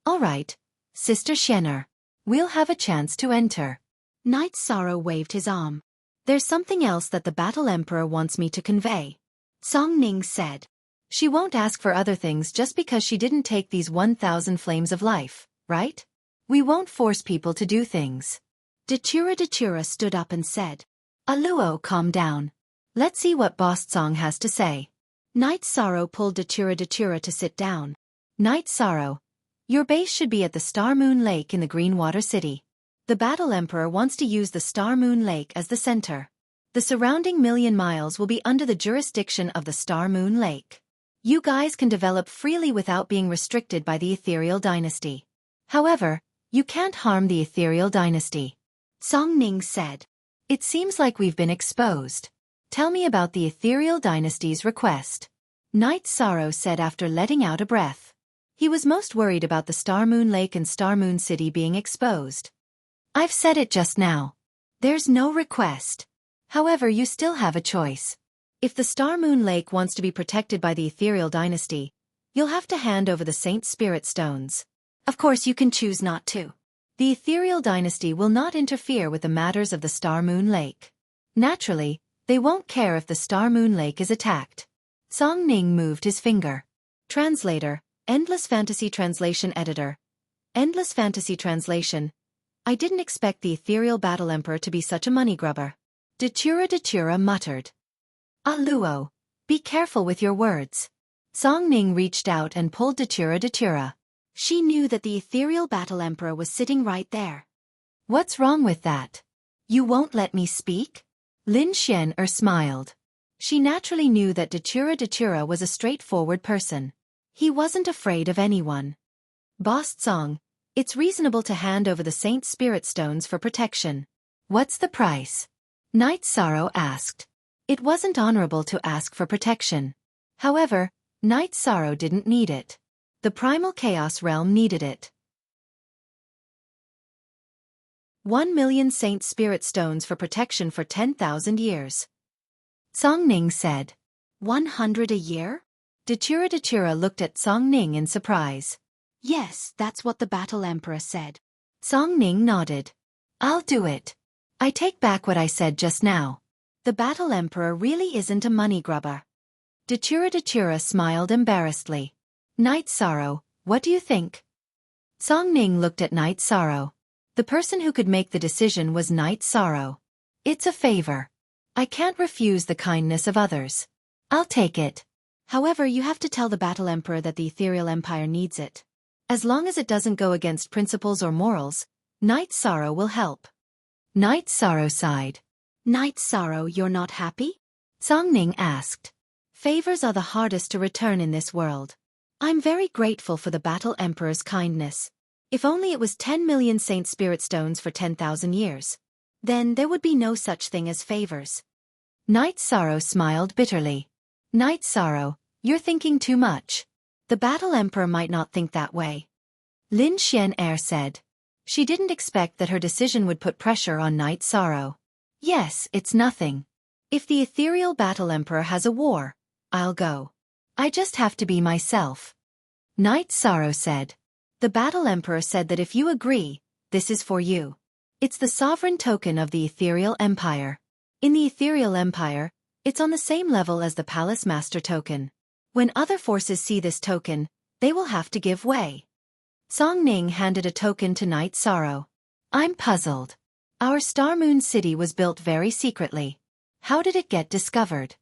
"All right, Sister Xianer. We'll have a chance to enter." Night Sorrow waved his arm. "There's something else that the Battle Emperor wants me to convey," Song Ning said. "She won't ask for other things just because she didn't take these 1,000 flames of life, right? We won't force people to do things." Datura stood up and said. "Aluo, calm down. Let's see what Boss Song has to say." Night Sorrow pulled Datura to sit down. "Night Sorrow, your base should be at the Star Moon Lake in the Green Water City. The Battle Emperor wants to use the Star Moon Lake as the center. The surrounding million miles will be under the jurisdiction of the Star Moon Lake. You guys can develop freely without being restricted by the Ethereal Dynasty. However, you can't harm the Ethereal Dynasty." Song Ning said. "It seems like we've been exposed. Tell me about the Ethereal Dynasty's request." Night Sorrow said after letting out a breath. He was most worried about the Star Moon Lake and Star Moon City being exposed. "I've said it just now. There's no request. However, you still have a choice. If the Star Moon Lake wants to be protected by the Ethereal Dynasty, you'll have to hand over the Saint Spirit Stones. Of course, you can choose not to. The Ethereal Dynasty will not interfere with the matters of the Star Moon Lake. Naturally, they won't care if the Star Moon Lake is attacked." Song Ning moved his finger. Translator, Endless Fantasy Translation Editor. Endless Fantasy Translation. "I didn't expect the Ethereal Battle Emperor to be such a money grubber." Datura muttered. "Aluo, be careful with your words." Song Ning reached out and pulled Datura. She knew that the Ethereal Battle Emperor was sitting right there. "What's wrong with that? You won't let me speak?" Lin Xianer smiled. She naturally knew that Datura was a straightforward person. He wasn't afraid of anyone. "Boss Song, it's reasonable to hand over the Saint Spirit Stones for protection. What's the price?" Night Sorrow asked. It wasn't honorable to ask for protection. However, Night Sorrow didn't need it. The Primal Chaos Realm needed it. 1,000,000 Saint Spirit Stones for protection for 10,000 years. Song Ning said. 100 a year? Datura looked at Song Ning in surprise. "Yes, that's what the Battle Emperor said." Song Ning nodded. "I'll do it. I take back what I said just now. The Battle Emperor really isn't a money grubber." Datura smiled embarrassedly. "Night Sorrow, what do you think?" Song Ning looked at Night Sorrow. The person who could make the decision was Night Sorrow. "It's a favor. I can't refuse the kindness of others. I'll take it. However, you have to tell the Battle Emperor that the Ethereal Empire needs it. As long as it doesn't go against principles or morals, Night Sorrow will help." Night Sorrow sighed. Night Sorrow, you're not happy? Songning asked. Favors are the hardest to return in this world. I'm very grateful for the Battle Emperor's kindness. If only it was 10 million Saint Spirit Stones for 10,000 years. Then there would be no such thing as favors. Night Sorrow smiled bitterly. Night Sorrow, you're thinking too much. The Battle Emperor might not think that way. Lin Xian'er said. She didn't expect that her decision would put pressure on Night Sorrow. Yes, it's nothing. If the ethereal Battle Emperor has a war, I'll go. I just have to be myself. Night Sorrow said. The Battle Emperor said that if you agree, this is for you. It's the sovereign token of the Ethereal Empire. In the Ethereal Empire, it's on the same level as the Palace Master token. When other forces see this token, they will have to give way. Song Ning handed a token to Night Sorrow. I'm puzzled. Our Star Moon City was built very secretly. How did it get discovered?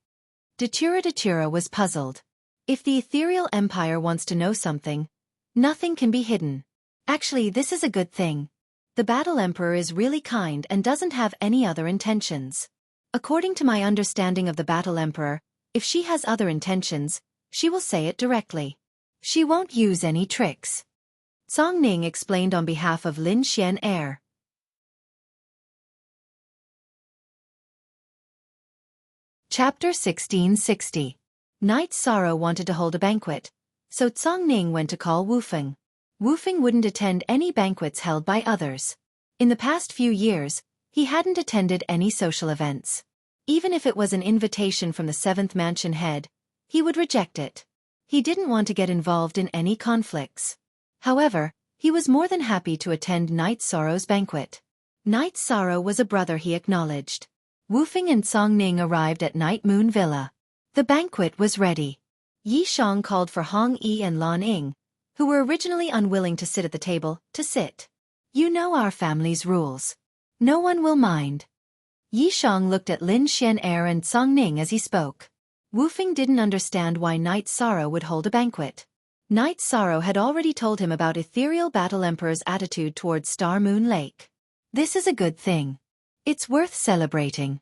Datura was puzzled. If the Ethereal Empire wants to know something, nothing can be hidden. Actually, this is a good thing. The Battle Emperor is really kind and doesn't have any other intentions. According to my understanding of the Battle Emperor, if she has other intentions, she will say it directly. She won't use any tricks. Song Ning explained on behalf of Lin Xian'er. Chapter 1660. Night Sorrow wanted to hold a banquet, so Song Ning went to call Wufeng. Wufeng wouldn't attend any banquets held by others. In the past few years, he hadn't attended any social events. Even if it was an invitation from the 7th Mansion head, he would reject it. He didn't want to get involved in any conflicts. However, he was more than happy to attend Night Sorrow's banquet. Night Sorrow was a brother he acknowledged. Wufeng and Song Ning arrived at Night Moon Villa. The banquet was ready. Yi Shang called for Hong Yi and Lan Ying, who were originally unwilling to sit at the table, to sit. You know our family's rules. No one will mind. Yi Shang looked at Lin Xian'er and Song Ning as he spoke. Wufeng didn't understand why Night Sorrow would hold a banquet. Night Sorrow had already told him about Ethereal Battle Emperor's attitude towards Star Moon Lake. This is a good thing. It's worth celebrating.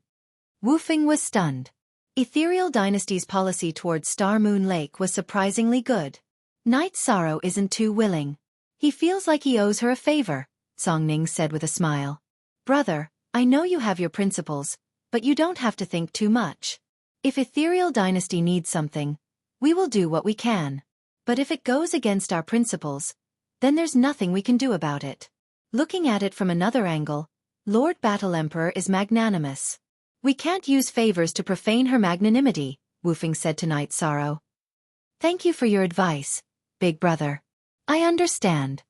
Wufeng was stunned. Ethereal Dynasty's policy towards Star Moon Lake was surprisingly good. Night Sorrow isn't too willing. He feels like he owes her a favor, Song Ning said with a smile. Brother, I know you have your principles, but you don't have to think too much. If Ethereal Dynasty needs something, we will do what we can. But if it goes against our principles, then there's nothing we can do about it. Looking at it from another angle, Lord Battle Emperor is magnanimous. We can't use favors to profane her magnanimity, Wufeng said to Night Sorrow. Thank you for your advice, big brother. I understand.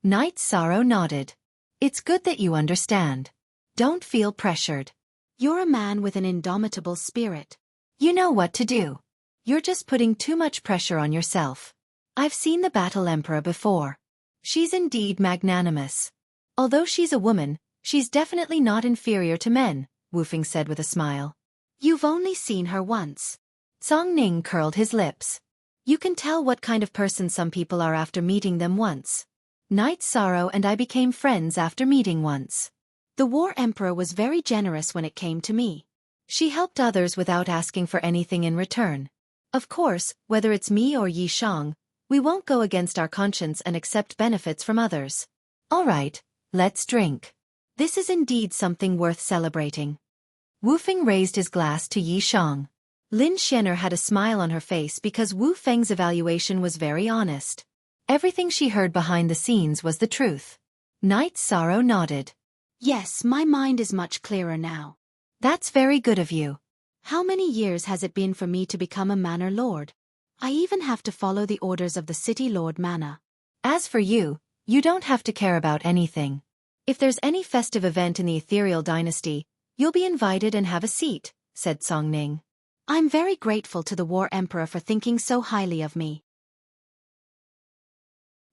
Night Sorrow nodded. It's good that you understand. Don't feel pressured. You're a man with an indomitable spirit. You know what to do. You're just putting too much pressure on yourself. I've seen the Battle Emperor before. She's indeed magnanimous. Although she's a woman, she's definitely not inferior to men, Wufeng said with a smile. You've only seen her once. Song Ning curled his lips. You can tell what kind of person some people are after meeting them once. Night Sorrow and I became friends after meeting once. The War Emperor was very generous when it came to me. She helped others without asking for anything in return. Of course, whether it's me or Yi Shang, we won't go against our conscience and accept benefits from others. All right, let's drink. This is indeed something worth celebrating. Wufeng raised his glass to Yi Shang. Lin Xian'er had a smile on her face because Wu Feng's evaluation was very honest. Everything she heard behind the scenes was the truth. Night Sorrow nodded. Yes, my mind is much clearer now. That's very good of you. How many years has it been for me to become a Manor Lord? I even have to follow the orders of the City Lord Mana. As for you, you don't have to care about anything. If there's any festive event in the Ethereal Dynasty, you'll be invited and have a seat, said Song Ning. I'm very grateful to the War Emperor for thinking so highly of me.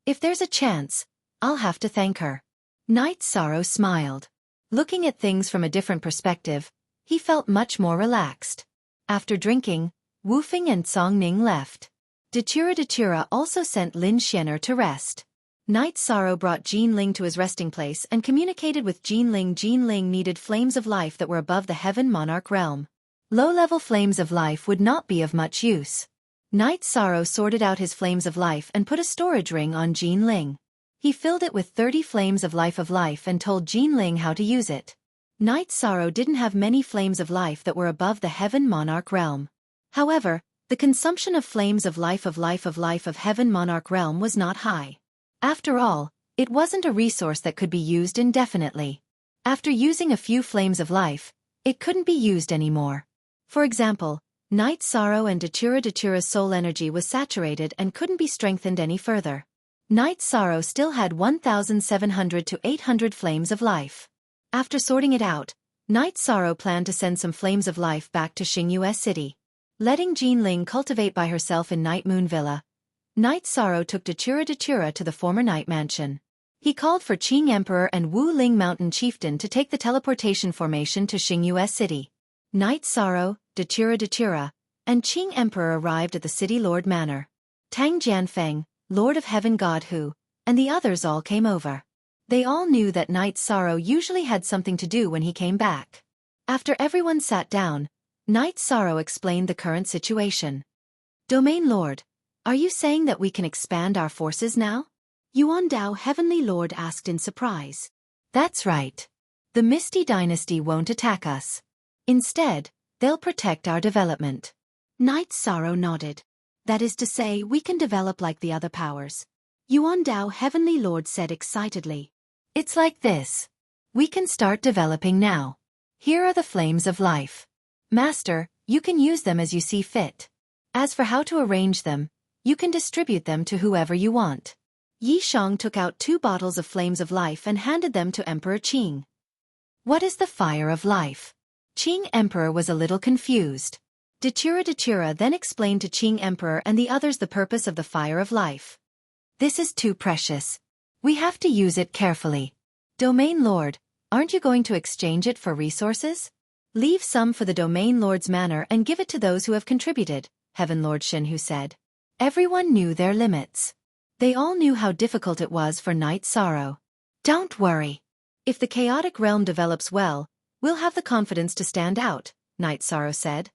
If there's a chance, I'll have to thank her. Night Sorrow smiled. Looking at things from a different perspective, he felt much more relaxed. After drinking, Wufeng and Song Ning left. Datura also sent Lin Xian'er to rest. Night Sorrow brought Jinling to his resting place and communicated with Jinling. Jinling needed flames of life that were above the Heaven Monarch realm. Low-level flames of life would not be of much use. Night Sorrow sorted out his flames of life and put a storage ring on Jinling. He filled it with 30 flames of life and told Jinling how to use it. Night Sorrow didn't have many flames of life that were above the Heaven Monarch realm. However, the consumption of flames of life of Heaven Monarch realm was not high. After all, it wasn't a resource that could be used indefinitely. After using a few flames of life, it couldn't be used anymore. For example, Night Sorrow and Dachura's soul energy was saturated and couldn't be strengthened any further. Night Sorrow still had 1,700 to 800 flames of life. After sorting it out, Night Sorrow planned to send some flames of life back to Xingyue City. Letting Jinling cultivate by herself in Night Moon Villa, Night Sorrow took Dachura to the former Night Mansion. He called for Qing Emperor and Wu Ling Mountain Chieftain to take the teleportation formation to Xingyue City. Night Sorrow, Dachura, and Qing Emperor arrived at the City Lord Manor. Tang Jianfeng, Lord of Heaven God Hu, and the others all came over. They all knew that Night Sorrow usually had something to do when he came back. After everyone sat down, Night Sorrow explained the current situation. Domain Lord, are you saying that we can expand our forces now? Yuan Dao Heavenly Lord asked in surprise. That's right. The Misty Dynasty won't attack us. Instead, they'll protect our development. Night Sorrow nodded. That is to say, we can develop like the other powers. Yuan Dao Heavenly Lord said excitedly. It's like this. We can start developing now. Here are the flames of life. Master, you can use them as you see fit. As for how to arrange them, you can distribute them to whoever you want. Yi Shang took out 2 bottles of flames of life and handed them to Emperor Qing. What is the fire of life? Qing Emperor was a little confused. Dachura then explained to Qing Emperor and the others the purpose of the fire of life. This is too precious. We have to use it carefully. Domain Lord, aren't you going to exchange it for resources? Leave some for the Domain Lord's manor and give it to those who have contributed, Heaven Lord Shinhu said. Everyone knew their limits. They all knew how difficult it was for Night Sorrow. Don't worry. If the chaotic realm develops well, we'll have the confidence to stand out, Night Sorrow said.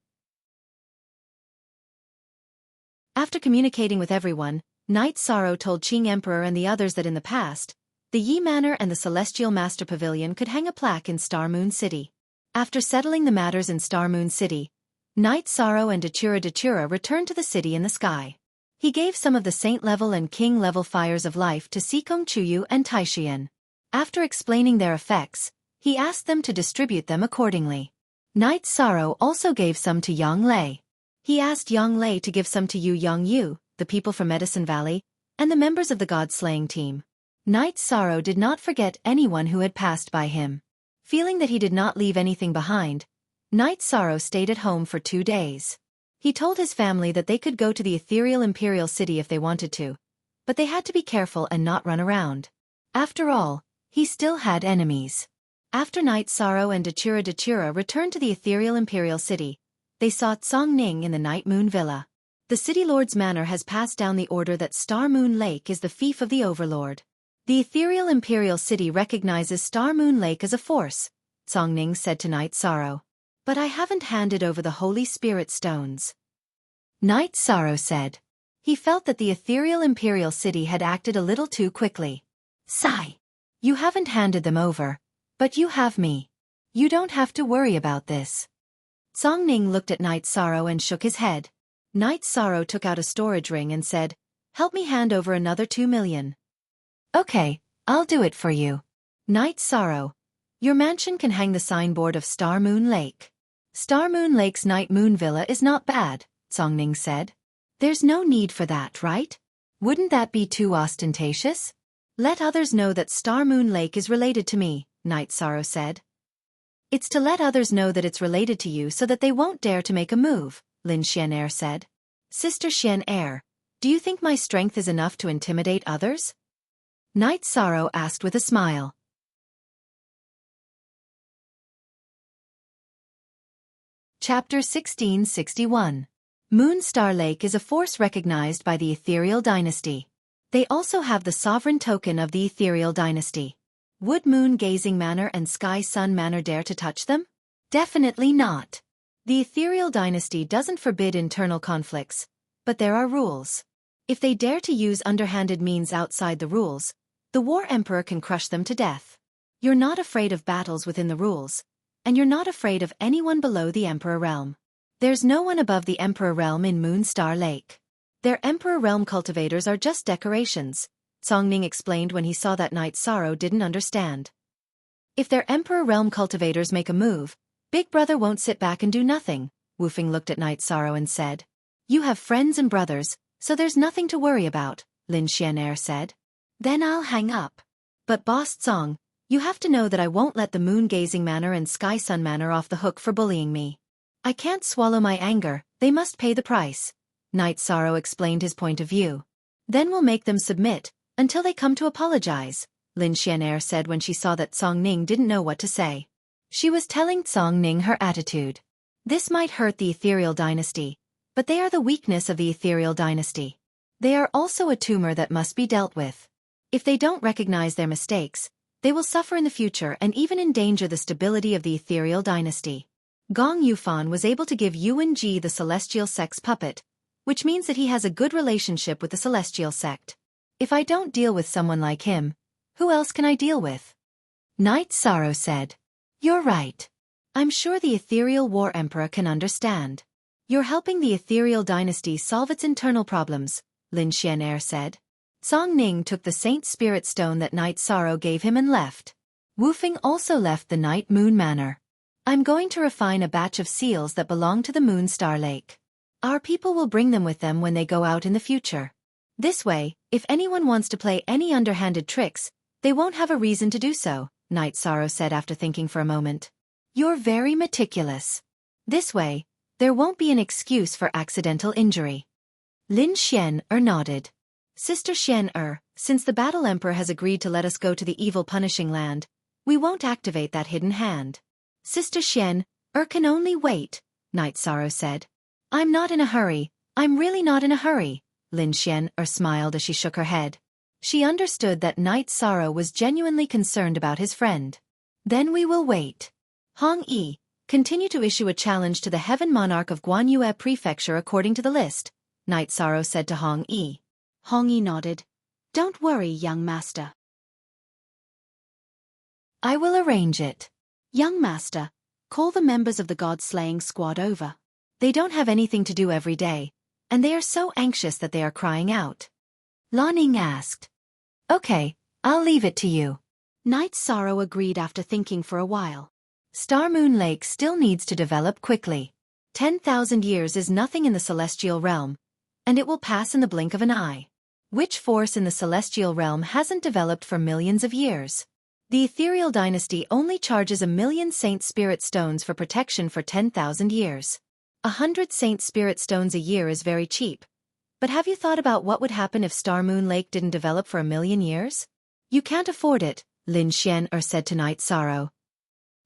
After communicating with everyone, Night Sorrow told Qing Emperor and the others that in the past, the Yi Manor and the Celestial Master Pavilion could hang a plaque in Star Moon City. After settling the matters in Star Moon City, Night Sorrow and Dachura returned to the city in the sky. He gave some of the Saint-level and King-level fires of life to Xikong Chuyu and Taishian. After explaining their effects, he asked them to distribute them accordingly. Night Sorrow also gave some to Yang Lei. He asked Yang Lei to give some to Yu, the people from Medicine Valley, and the members of the God-slaying team. Night Sorrow did not forget anyone who had passed by him. Feeling that he did not leave anything behind, Night Sorrow stayed at home for 2 days. He told his family that they could go to the ethereal Imperial City if they wanted to, but they had to be careful and not run around. After all, he still had enemies. After Night Sorrow and Dachura returned to the ethereal Imperial City, they saw Tsong Ning in the Night Moon Villa. The City Lord's manor has passed down the order that Star Moon Lake is the fief of the Overlord. The ethereal Imperial City recognizes Star Moon Lake as a force, Tsong Ning said to Night Sorrow. But I haven't handed over the Holy Spirit stones. Night Sorrow said. He felt that the ethereal Imperial City had acted a little too quickly. Sigh. You haven't handed them over, but you have me. You don't have to worry about this. Tsong Ning looked at Night Sorrow and shook his head. Night Sorrow took out a storage ring and said, "Help me hand over another 2 million. Okay, I'll do it for you. Night Sorrow, your mansion can hang the signboard of Star Moon Lake. Star Moon Lake's Night Moon Villa is not bad, Tsong Ning said. There's no need for that, right? Wouldn't that be too ostentatious? Let others know that Star Moon Lake is related to me, Night Sorrow said. It's to let others know that it's related to you so that they won't dare to make a move, Lin Xianair said. Sister Xianair, do you think my strength is enough to intimidate others? Night Sorrow asked with a smile. Chapter 1661. Moonstar Lake is a force recognized by the Ethereal Dynasty. They also have the sovereign token of the ethereal dynasty. Would moon-gazing manor and sky-sun manor dare to touch them? Definitely not. The ethereal dynasty doesn't forbid internal conflicts, but there are rules. If they dare to use underhanded means outside the rules, the War Emperor can crush them to death. You're not afraid of battles within the rules, and you're not afraid of anyone below the Emperor realm. There's no one above the Emperor realm in Moonstar Lake. Their Emperor realm cultivators are just decorations, Songning explained when he saw that Night Sorrow didn't understand. If their Emperor realm cultivators make a move, Big Brother won't sit back and do nothing. Wufeng looked at Night Sorrow and said. You have friends and brothers, so there's nothing to worry about, Lin Xianer said. Then I'll hang up. But Boss Tsong, you have to know that I won't let the moon-gazing manor and sky-sun manor off the hook for bullying me. I can't swallow my anger, they must pay the price. Night Sorrow explained his point of view. Then we'll make them submit, until they come to apologize, Lin Xianer said when she saw that Song Ning didn't know what to say. She was telling Song Ning her attitude. This might hurt the ethereal dynasty, but they are the weakness of the ethereal dynasty. They are also a tumor that must be dealt with. If they don't recognize their mistakes, they will suffer in the future and even endanger the stability of the ethereal dynasty. Gong Yufan was able to give Yuan Ji the celestial sect's puppet, which means that he has a good relationship with the celestial sect. If I don't deal with someone like him, who else can I deal with? Night Sorrow said. You're right. I'm sure the ethereal War Emperor can understand. You're helping the ethereal dynasty solve its internal problems, Lin Xianer said. Song Ning took the Saint Spirit Stone that Night Sorrow gave him and left. Wufeng also left the Night Moon Manor. I'm going to refine a batch of seals that belong to the Moonstar Lake. Our people will bring them with them when they go out in the future. This way, if anyone wants to play any underhanded tricks, they won't have a reason to do so, Night Sorrow said after thinking for a moment. You're very meticulous. This way, there won't be an excuse for accidental injury. Lin Xian nodded. Sister Xian since the Battle Emperor has agreed to let us go to the evil punishing land, we won't activate that hidden hand. Sister Xian can only wait, Night Sorrow said. I'm not in a hurry, I'm really not in a hurry, Lin Xian smiled as she shook her head. She understood that Night Sorrow was genuinely concerned about his friend. Then we will wait. Hong Yi, continue to issue a challenge to the Heaven Monarch of Guanyue Prefecture according to the list, Night Sorrow said to Hong Yi. Hong Yi nodded. Don't worry, young master. I will arrange it. Young master, call the members of the God-slaying squad over. They don't have anything to do every day, and they are so anxious that they are crying out. Lan Ning asked. Okay, I'll leave it to you. Night Sorrow agreed after thinking for a while. Star Moon Lake still needs to develop quickly. 10,000 years is nothing in the celestial realm, and it will pass in the blink of an eye. Which force in the celestial realm hasn't developed for millions of years? The ethereal dynasty only charges 1,000,000 Saint Spirit Stones for protection for 10,000 years. 100 Saint Spirit Stones a year is very cheap. But have you thought about what would happen if Star Moon Lake didn't develop for 1,000,000 years? You can't afford it, Lin Xian said to Night Sorrow.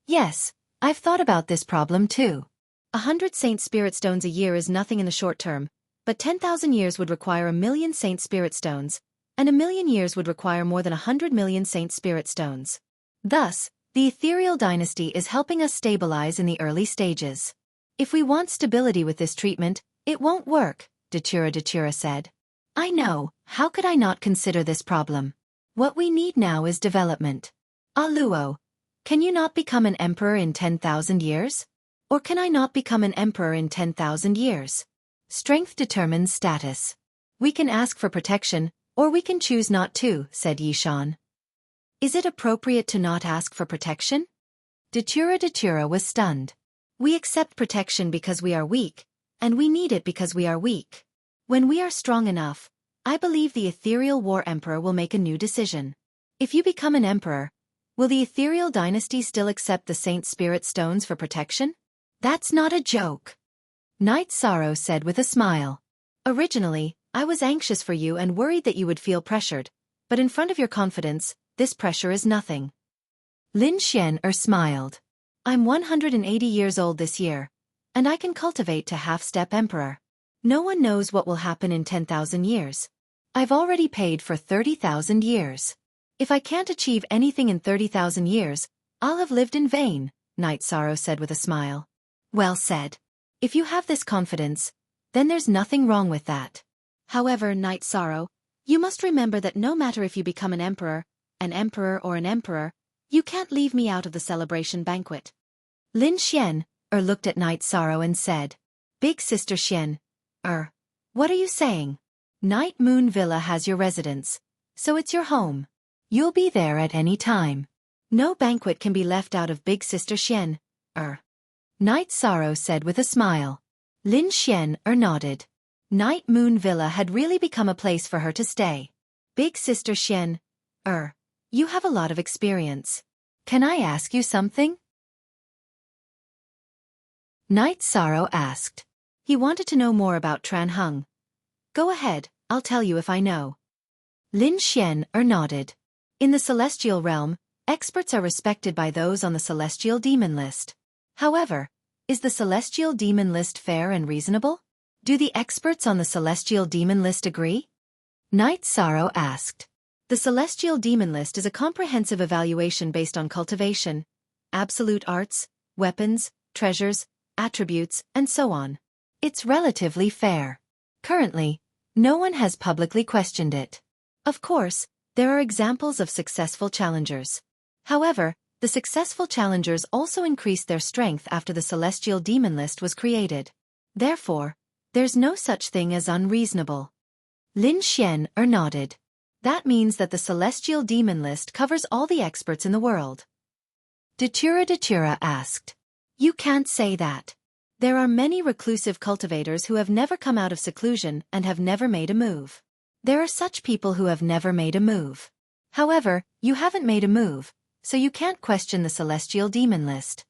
Yes, I've thought about this problem too. 100 Saint Spirit Stones a year is nothing in the short term, but 10,000 years would require 1,000,000 Saint Spirit Stones, and 1,000,000 years would require more than 100 million Saint Spirit Stones. Thus, the ethereal dynasty is helping us stabilize in the early stages. If we want stability with this treatment, it won't work, Datura said. I know, how could I not consider this problem? What we need now is development. Luo, can you not become an emperor in 10,000 years? Or can I not become an emperor in 10,000 years? Strength determines status. We can ask for protection, or we can choose not to, said Yishan. Is it appropriate to not ask for protection? Datura was stunned. We accept protection because we are weak, and we need it because we are weak. When we are strong enough, I believe the ethereal War Emperor will make a new decision. If you become an emperor, will the ethereal dynasty still accept the Saint Spirit Stones for protection? That's not a joke. Night Sorrow said with a smile. Originally, I was anxious for you and worried that you would feel pressured, but in front of your confidence, this pressure is nothing. Lin Xian smiled. I'm 180 years old this year, and I can cultivate to half-step emperor. No one knows what will happen in 10,000 years. I've already paid for 30,000 years. If I can't achieve anything in 30,000 years, I'll have lived in vain, Night Sorrow said with a smile. Well said. If you have this confidence, then there's nothing wrong with that. However, Night Sorrow, you must remember that no matter if you become an emperor or an emperor, you can't leave me out of the celebration banquet. Lin Xian, looked at Night Sorrow and said, Big Sister Xian, what are you saying? Night Moon Villa has your residence, so it's your home. You'll be there at any time. No banquet can be left out of Big Sister Xian, Night Sorrow said with a smile. Lin Xian, nodded. Night Moon Villa had really become a place for her to stay. Big Sister Xian, you have a lot of experience. Can I ask you something? Night Sorrow asked. He wanted to know more about Tran Hung. Go ahead, I'll tell you if I know. Lin Xian, nodded. In the celestial realm, experts are respected by those on the celestial demon list. However, is the celestial demon list fair and reasonable? Do the experts on the celestial demon list agree? Night Sorrow asked. The celestial demon list is a comprehensive evaluation based on cultivation, absolute arts, weapons, treasures, attributes, and so on. It's relatively fair. Currently, no one has publicly questioned it. Of course, there are examples of successful challengers. However, the successful challengers also increased their strength after the celestial demon list was created. Therefore, there's no such thing as unreasonable. Lin Xian, nodded. That means that the celestial demon list covers all the experts in the world. Datura asked. You can't say that. There are many reclusive cultivators who have never come out of seclusion and have never made a move. There are such people who have never made a move. However, you haven't made a move, so you can't question the celestial demon list.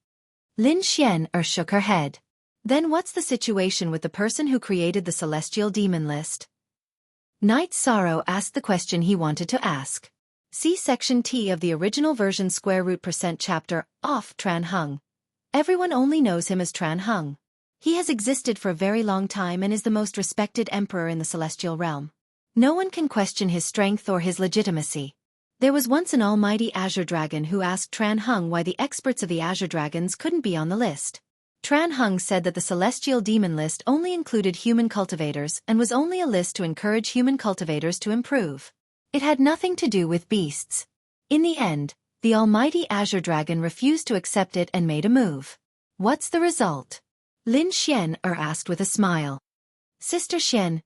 Lin Xian shook her head. Then what's the situation with the person who created the celestial demon list? Night Sorrow asked the question he wanted to ask. See section T of the original version √% chapter, off Tran Hung. Everyone only knows him as Tran Hung. He has existed for a very long time and is the most respected emperor in the celestial realm. No one can question his strength or his legitimacy. There was once an almighty Azure Dragon who asked Tran Hung why the experts of the Azure Dragons couldn't be on the list. Tran Hung said that the celestial demon list only included human cultivators and was only a list to encourage human cultivators to improve. It had nothing to do with beasts. In the end, the almighty Azure Dragon refused to accept it and made a move. What's the result? Lin Xian asked with a smile. Sister Xian,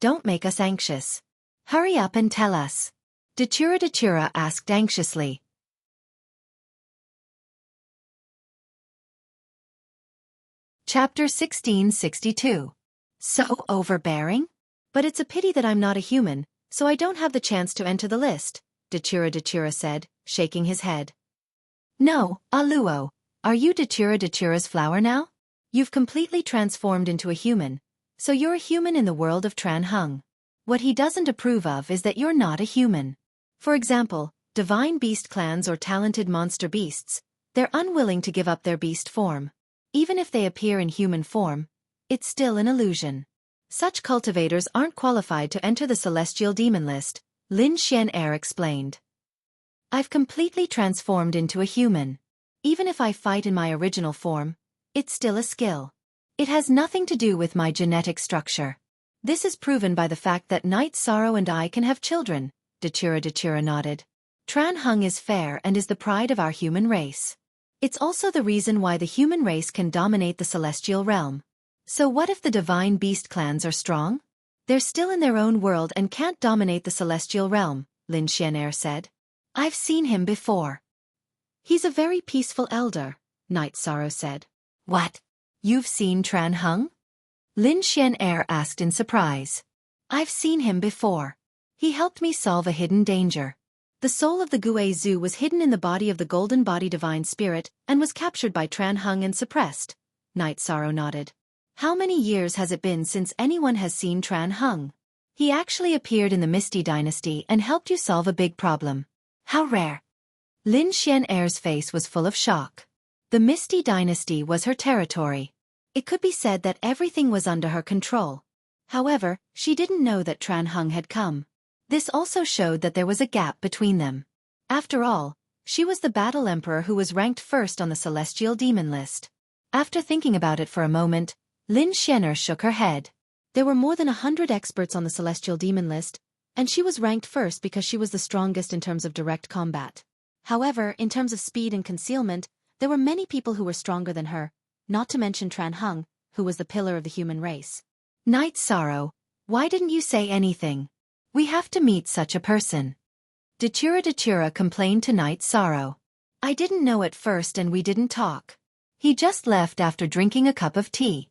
don't make us anxious. Hurry up and tell us. Datura asked anxiously. Chapter 1662. So overbearing? But it's a pity that I'm not a human, so I don't have the chance to enter the list, Datura said, shaking his head. No, Aluo, are you Datura's flower now? You've completely transformed into a human, so you're a human in the world of Tran Hung. What he doesn't approve of is that you're not a human. For example, divine beast clans or talented monster beasts, they're unwilling to give up their beast form. Even if they appear in human form, it's still an illusion. Such cultivators aren't qualified to enter the celestial demon list, Lin Xian explained. I've completely transformed into a human. Even if I fight in my original form, it's still a skill. It has nothing to do with my genetic structure. This is proven by the fact that Night Sorrow and I can have children, Datura nodded. Tran Hung is fair and is the pride of our human race. It's also the reason why the human race can dominate the celestial realm. So what if the divine beast clans are strong? They're still in their own world and can't dominate the celestial realm, Lin Xian said. I've seen him before. He's a very peaceful elder, Night Sorrow said. What? You've seen Tran Hung? Lin Xian asked in surprise. I've seen him before. He helped me solve a hidden danger. The soul of the Gui Zhu was hidden in the body of the golden body divine spirit and was captured by Tran Hung and suppressed. Night Sorrow nodded. How many years has it been since anyone has seen Tran Hung? He actually appeared in the Misty Dynasty and helped you solve a big problem. How rare. Lin Xian face was full of shock. The Misty Dynasty was her territory. It could be said that everything was under her control. However, she didn't know that Tran Hung had come. This also showed that there was a gap between them. After all, she was the battle emperor who was ranked first on the celestial demon list. After thinking about it for a moment, Lin Xianer shook her head. There were more than 100 experts on the celestial demon list, and she was ranked first because she was the strongest in terms of direct combat. However, in terms of speed and concealment, there were many people who were stronger than her, not to mention Tran Hung, who was the pillar of the human race. Night Sorrow, why didn't you say anything? We have to meet such a person. Datura complained to Night Sorrow. I didn't know at first and we didn't talk. He just left after drinking a cup of tea.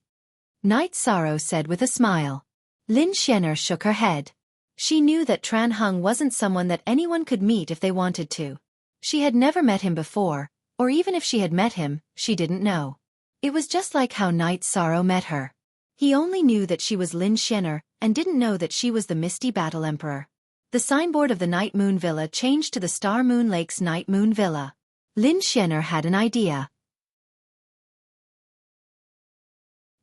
Night Sorrow said with a smile. Lin Xianer shook her head. She knew that Tran Hung wasn't someone that anyone could meet if they wanted to. She had never met him before, or even if she had met him, she didn't know. It was just like how Night Sorrow met her. He only knew that she was Lin Xianer and didn't know that she was the Misty Battle Emperor. The signboard of the Night Moon Villa changed to the Star Moon Lake's Night Moon Villa. Lin Xianer had an idea.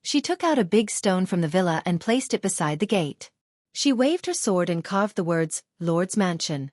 She took out a big stone from the villa and placed it beside the gate. She waved her sword and carved the words, Lord's Mansion.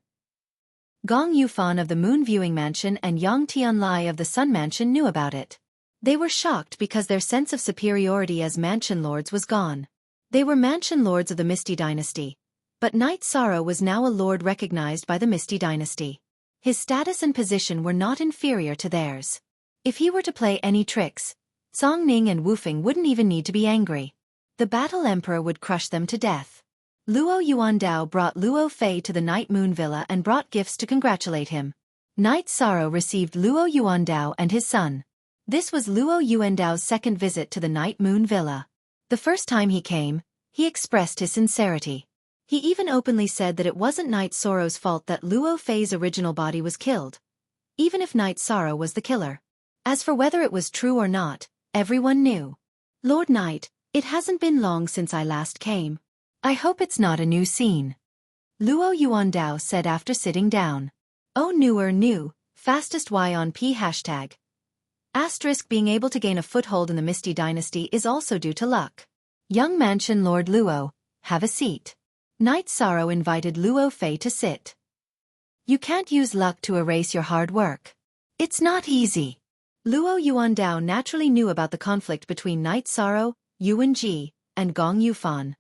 Gong Yufan of the Moon Viewing Mansion and Yang Tianlai of the Sun Mansion knew about it. They were shocked because their sense of superiority as mansion lords was gone. They were mansion lords of the Misty Dynasty. But Night Sorrow was now a lord recognized by the Misty Dynasty. His status and position were not inferior to theirs. If he were to play any tricks, Song Ning and Wufeng wouldn't even need to be angry. The Battle Emperor would crush them to death. Luo Yuandao brought Luo Fei to the Night Moon Villa and brought gifts to congratulate him. Night Sorrow received Luo Yuandao and his son. This was Luo Yuandao's second visit to the Night Moon Villa. The first time he came, he expressed his sincerity. He even openly said that it wasn't Night Sorrow's fault that Luo Fei's original body was killed, even if Night Sorrow was the killer. As for whether it was true or not, everyone knew. Lord Night, it hasn't been long since I last came. I hope it's not a new scene. Luo Yuandao said after sitting down. Oh, new, fastest Y on P hashtag. Asterisk being able to gain a foothold in the Misty Dynasty is also due to luck. Young Mansion Lord Luo, have a seat. Night Sorrow invited Luo Fei to sit. You can't use luck to erase your hard work. It's not easy. Luo Yuandao naturally knew about the conflict between Night Sorrow, Yuan Ji, and Gong Yufan.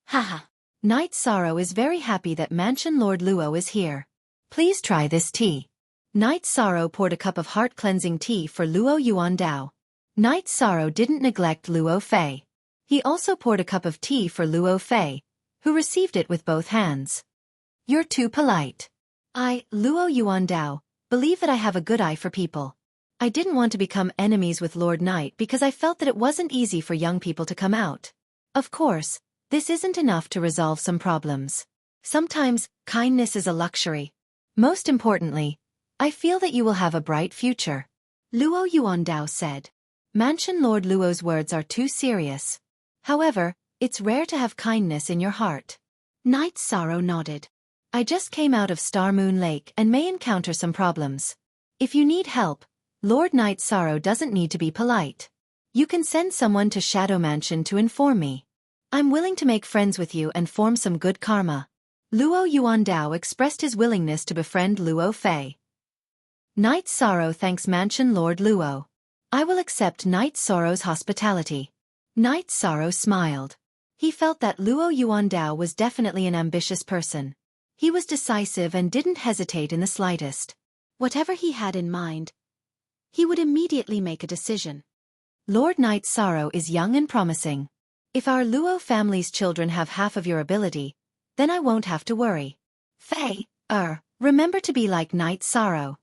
Haha. Night Sorrow is very happy that Mansion Lord Luo is here. Please try this tea. Night Sorrow poured a cup of heart-cleansing tea for Luo Yuandao. Night Sorrow didn't neglect Luo Fei. He also poured a cup of tea for Luo Fei, who received it with both hands. You're too polite. I, Luo Yuandao, believe that I have a good eye for people. I didn't want to become enemies with Lord Night because I felt that it wasn't easy for young people to come out. Of course, this isn't enough to resolve some problems. Sometimes, kindness is a luxury. Most importantly, I feel that you will have a bright future. Luo Yuandao said. Mansion Lord Luo's words are too serious. However, it's rare to have kindness in your heart. Night Sorrow nodded. I just came out of Star Moon Lake and may encounter some problems. If you need help, Lord Night Sorrow doesn't need to be polite. You can send someone to Shadow Mansion to inform me. I'm willing to make friends with you and form some good karma. Luo Yuandao expressed his willingness to befriend Luo Fei. Night Sorrow thanks Mansion Lord Luo. I will accept Night Sorrow's hospitality. Night Sorrow smiled. He felt that Luo Yuandao was definitely an ambitious person. He was decisive and didn't hesitate in the slightest. Whatever he had in mind, he would immediately make a decision. Lord Night Sorrow is young and promising. If our Luo family's children have half of your ability, then I won't have to worry. Fei, remember to be like Night Sorrow.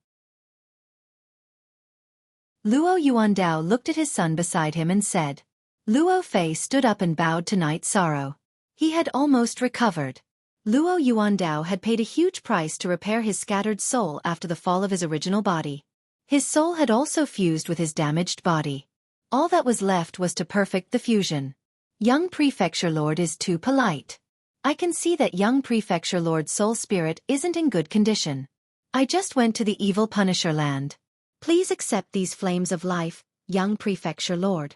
Luo Yuandao looked at his son beside him and said. Luo Fei stood up and bowed to Night Sorrow. He had almost recovered. Luo Yuandao had paid a huge price to repair his scattered soul after the fall of his original body. His soul had also fused with his damaged body. All that was left was to perfect the fusion. Young Prefecture Lord is too polite. I can see that young Prefecture Lord's soul spirit isn't in good condition. I just went to the evil Punisher land. Please accept these flames of life, young Prefecture Lord.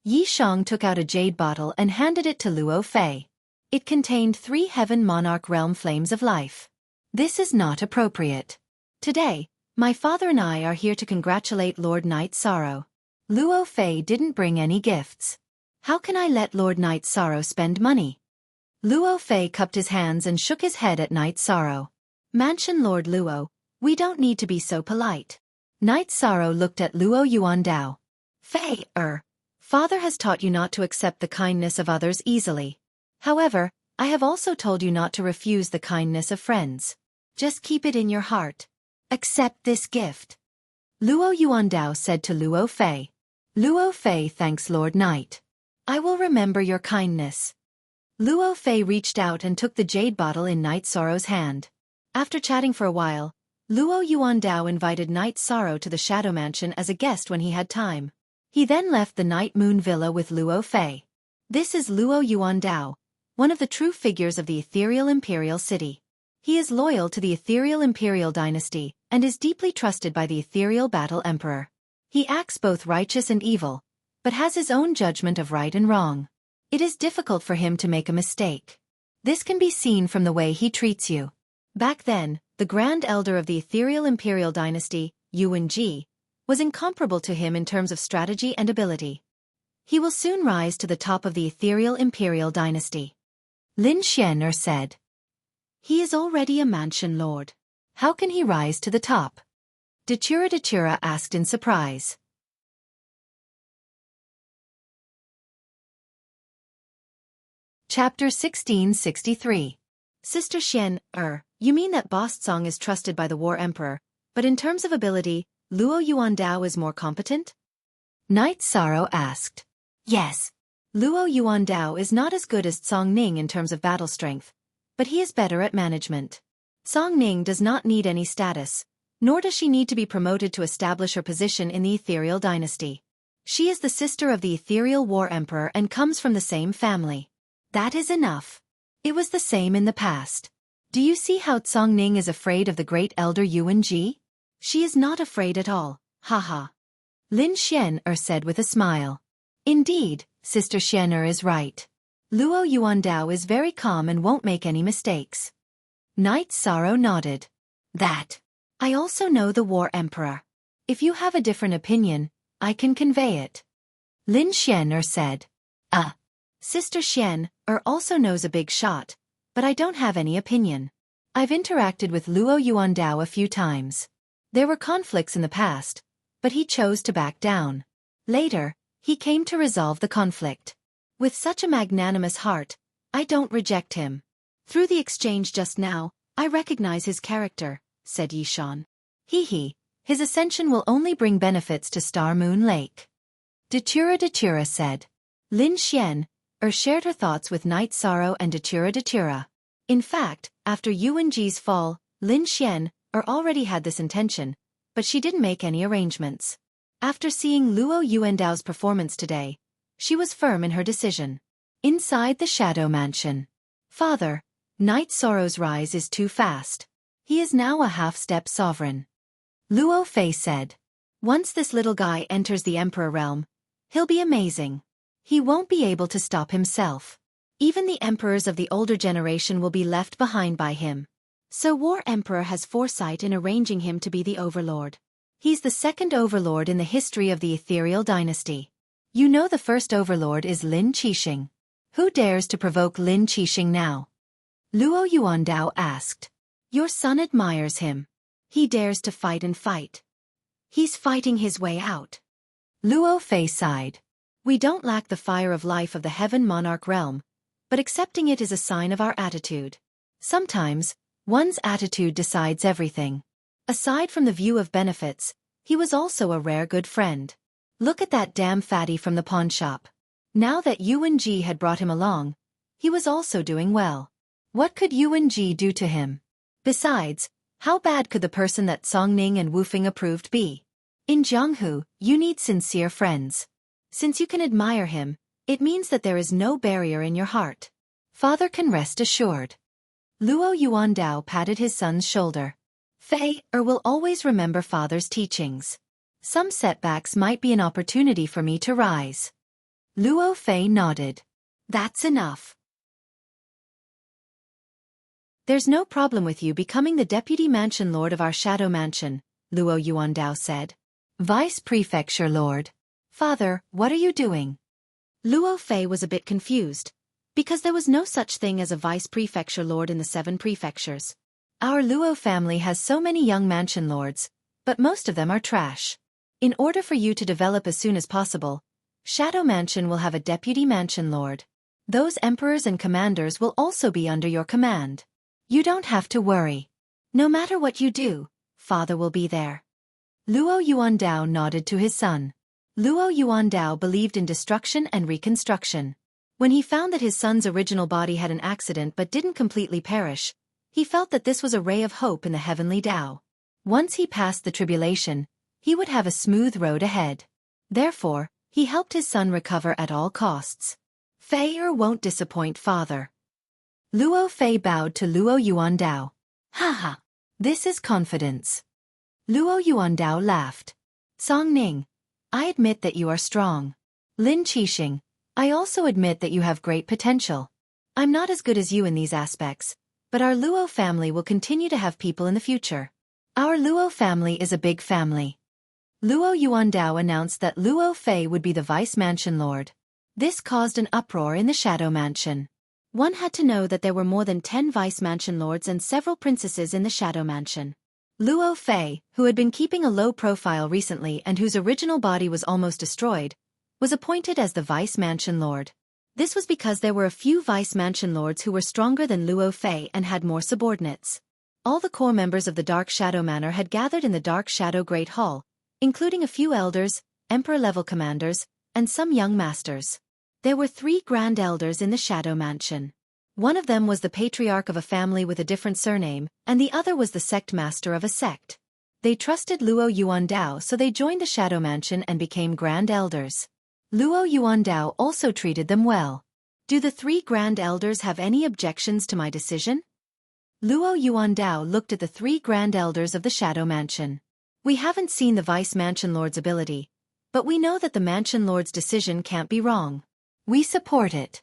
Yi Shang took out a jade bottle and handed it to Luo Fei. It contained 3 Heaven Monarch Realm Flames of Life. This is not appropriate. Today, my father and I are here to congratulate Lord Night Sorrow. Luo Fei didn't bring any gifts. How can I let Lord Night Sorrow spend money? Luo Fei cupped his hands and shook his head at Night Sorrow. Mansion Lord Luo, we don't need to be so polite. Night Sorrow looked at Luo Yuandao. Fei, father has taught you not to accept the kindness of others easily. However, I have also told you not to refuse the kindness of friends. Just keep it in your heart. Accept this gift. Luo Yuandao said to Luo Fei. Luo Fei thanks Lord Night. I will remember your kindness. Luo Fei reached out and took the jade bottle in Night Sorrow's hand. After chatting for a while, Luo Yuandao invited Night Sorrow to the Shadow Mansion as a guest when he had time. He then left the Night Moon Villa with Luo Fei. This is Luo Yuandao, one of the true figures of the Ethereal Imperial City. He is loyal to the Ethereal Imperial Dynasty and is deeply trusted by the Ethereal Battle Emperor. He acts both righteous and evil, but has his own judgment of right and wrong. It is difficult for him to make a mistake. This can be seen from the way he treats you. Back then, the Grand Elder of the Ethereal Imperial Dynasty, Yuan Ji, was incomparable to him in terms of strategy and ability. He will soon rise to the top of the Ethereal Imperial Dynasty. Lin Xian'er said. He is already a mansion lord. How can he rise to the top? Datura asked in surprise. Chapter 1663. Sister Xian, you mean that Bostsong is trusted by the War Emperor, but in terms of ability, Luo Yuandao is more competent? Night Sorrow asked. Yes. Luo Yuandao is not as good as Song Ning in terms of battle strength, but he is better at management. Song Ning does not need any status, nor does she need to be promoted to establish her position in the Ethereal Dynasty. She is the sister of the Ethereal War Emperor and comes from the same family. That is enough. It was the same in the past. Do you see how Song Ning is afraid of the great elder Yuan Ji? She is not afraid at all, haha. Lin Xian'er said with a smile. Indeed, Sister Xian'er is right. Luo Yuandao is very calm and won't make any mistakes. Night Sorrow nodded. That. I also know the War Emperor. If you have a different opinion, I can convey it. Lin Xian'er said. Sister Xian'er also knows a big shot, but I don't have any opinion. I've interacted with Luo Yuandao a few times. There were conflicts in the past, but he chose to back down. Later, he came to resolve the conflict. With such a magnanimous heart, I don't reject him. Through the exchange just now, I recognize his character, said Yishan. His ascension will only bring benefits to Star Moon Lake. Datura said. Lin Xian'er shared her thoughts with Night Sorrow and Datura. In fact, after Yuan Ji's fall, Lin Xian'er already had this intention, but she didn't make any arrangements. After seeing Luo Yuandao's performance today, she was firm in her decision. Inside the Shadow Mansion. Father, Night Sorrow's rise is too fast. He is now a half-step sovereign. Luo Fei said. Once this little guy enters the Emperor realm, he'll be amazing. He won't be able to stop himself. Even the emperors of the older generation will be left behind by him. So War Emperor has foresight in arranging him to be the overlord. He's the second overlord in the history of the Ethereal Dynasty. You know the first overlord is Lin Qixing. Who dares to provoke Lin Qixing now? Luo Yuandao asked. Your son admires him. He dares to fight and fight. He's fighting his way out. Luo Fei sighed. We don't lack the fire of life of the Heaven Monarch realm, but accepting it is a sign of our attitude. Sometimes, one's attitude decides everything. Aside from the view of benefits, he was also a rare good friend. Look at that damn fatty from the pawn shop. Now that Yuan Ji had brought him along, he was also doing well. What could Yuan Ji do to him? Besides, how bad could the person that Song Ning and Wu Fing approved be? In Jianghu, you need sincere friends. Since you can admire him, it means that there is no barrier in your heart. Father can rest assured. Luo Yuandao patted his son's shoulder. Fei will always remember father's teachings. Some setbacks might be an opportunity for me to rise. Luo Fei nodded. That's enough. There's no problem with you becoming the deputy mansion lord of our shadow mansion, Luo Yuandao said. Vice Prefecture Lord. Father, what are you doing? Luo Fei was a bit confused, because there was no such thing as a vice prefecture lord in the 7 prefectures. Our Luo family has so many young mansion lords, but most of them are trash. In order for you to develop as soon as possible, Shadow Mansion will have a deputy mansion lord. Those emperors and commanders will also be under your command. You don't have to worry. No matter what you do, Father will be there. Luo Yuandao nodded to his son. Luo Yuandao believed in destruction and reconstruction. When he found that his son's original body had an accident but didn't completely perish, he felt that this was a ray of hope in the heavenly Tao. Once he passed the tribulation, he would have a smooth road ahead. Therefore, he helped his son recover at all costs. Fei won't disappoint Father. Luo Fei bowed to Luo Yuandao. Haha. This is confidence. Luo Yuandao laughed. Song Ning, I admit that you are strong. Lin Qixing, I also admit that you have great potential. I'm not as good as you in these aspects, but our Luo family will continue to have people in the future. Our Luo family is a big family. Luo Yuandao announced that Luo Fei would be the vice mansion lord. This caused an uproar in the Shadow Mansion. One had to know that there were more than 10 vice mansion lords and several princesses in the Shadow Mansion. Luo Fei, who had been keeping a low profile recently and whose original body was almost destroyed, was appointed as the vice mansion lord. This was because there were a few vice mansion lords who were stronger than Luo Fei and had more subordinates. All the core members of the Dark Shadow Manor had gathered in the Dark Shadow Great Hall, including a few elders, emperor-level commanders, and some young masters. There were 3 grand elders in the Shadow Mansion. One of them was the patriarch of a family with a different surname, and the other was the sect master of a sect. They trusted Luo Yuandao, so they joined the Shadow Mansion and became grand elders. Luo Yuandao also treated them well. Do the 3 grand elders have any objections to my decision? Luo Yuandao looked at the 3 grand elders of the Shadow Mansion. We haven't seen the vice mansion lord's ability, but we know that the mansion lord's decision can't be wrong. We support it.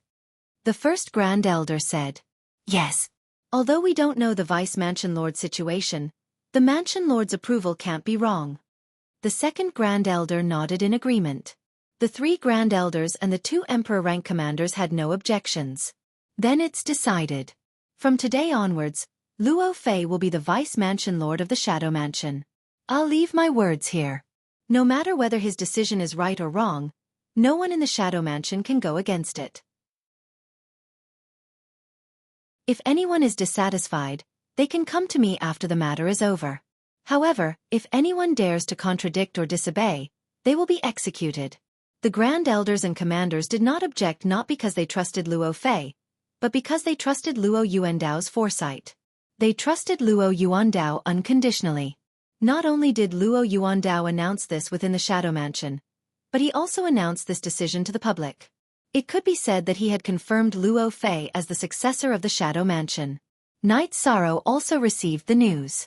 The first grand elder said. Yes. Although we don't know the vice mansion lord's situation, the mansion lord's approval can't be wrong. The second grand elder nodded in agreement. The 3 grand elders and the 2 emperor rank commanders had no objections. Then it's decided. From today onwards, Luo Fei will be the vice mansion lord of the Shadow Mansion. I'll leave my words here. No matter whether his decision is right or wrong, no one in the Shadow Mansion can go against it. If anyone is dissatisfied, they can come to me after the matter is over. However, if anyone dares to contradict or disobey, they will be executed. The grand elders and commanders did not object, not because they trusted Luo Fei, but because they trusted Luo Yuandao's foresight. They trusted Luo Yuandao unconditionally. Not only did Luo Yuandao announce this within the Shadow Mansion, but he also announced this decision to the public. It could be said that he had confirmed Luo Fei as the successor of the Shadow Mansion. Knight Sorrow also received the news.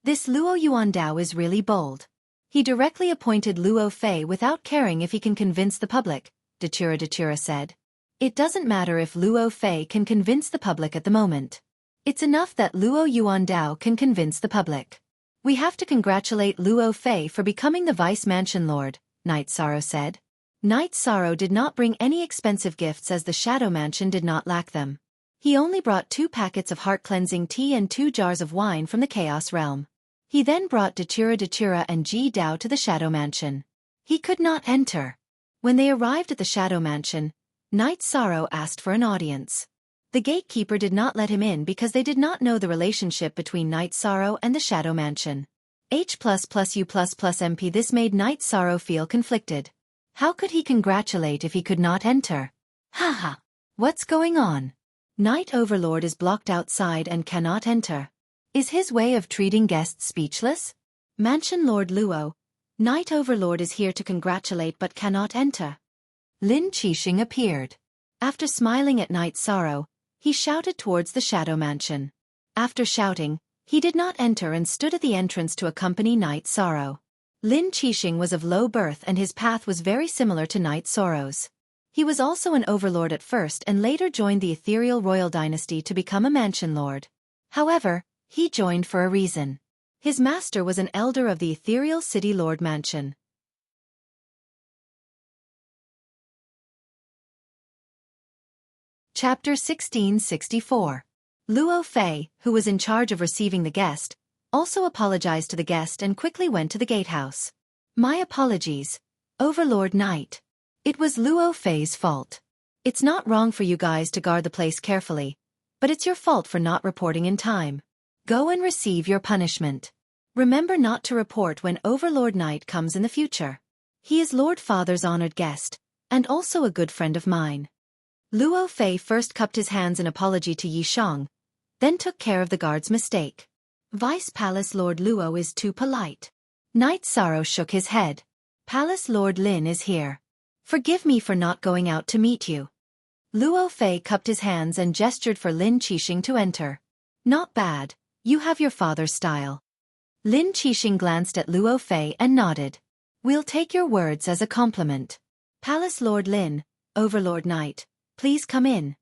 This Luo Yuandao is really bold. He directly appointed Luo Fei without caring if he can convince the public, Dachira said. It doesn't matter if Luo Fei can convince the public at the moment. It's enough that Luo Yuandao can convince the public. We have to congratulate Luo Fei for becoming the vice mansion lord, Knight Sorrow said. Knight Sorrow did not bring any expensive gifts as the Shadow Mansion did not lack them. He only brought 2 packets of heart-cleansing tea and 2 jars of wine from the Chaos Realm. He then brought Dachira and Ji Dao to the Shadow Mansion. He could not enter. When they arrived at the Shadow Mansion, Knight Sorrow asked for an audience. The gatekeeper did not let him in because they did not know the relationship between Knight Sorrow and the Shadow Mansion. H++U++MP. This made Knight Sorrow feel conflicted. How could he congratulate if he could not enter? Haha. What's going on? Knight Overlord is blocked outside and cannot enter. Is his way of treating guests speechless? Mansion Lord Luo, Knight Overlord is here to congratulate but cannot enter. Lin Qixing appeared. After smiling at Knight Sorrow, he shouted towards the Shadow Mansion. After shouting, he did not enter and stood at the entrance to accompany Knight Sorrow. Lin Qixing was of low birth and his path was very similar to Knight Sorrow's. He was also an overlord at first and later joined the ethereal royal dynasty to become a mansion lord. However, he joined for a reason. His master was an elder of the ethereal city lord mansion. Chapter 1664. Luo Fei, who was in charge of receiving the guest, also apologized to the guest and quickly went to the gatehouse. My apologies, Overlord Knight. It was Luo Fei's fault. It's not wrong for you guys to guard the place carefully, but it's your fault for not reporting in time. Go and receive your punishment. Remember not to report when Overlord Knight comes in the future. He is Lord Father's honored guest, and also a good friend of mine. Luo Fei first cupped his hands in apology to Yi Shang, then took care of the guard's mistake. Vice Palace Lord Luo is too polite. Knight Sorrow shook his head. Palace Lord Lin is here. Forgive me for not going out to meet you. Luo Fei cupped his hands and gestured for Lin Qixing to enter. Not bad, you have your father's style. Lin Qixing glanced at Luo Fei and nodded. We'll take your words as a compliment. Palace Lord Lin, Overlord Knight, please come in.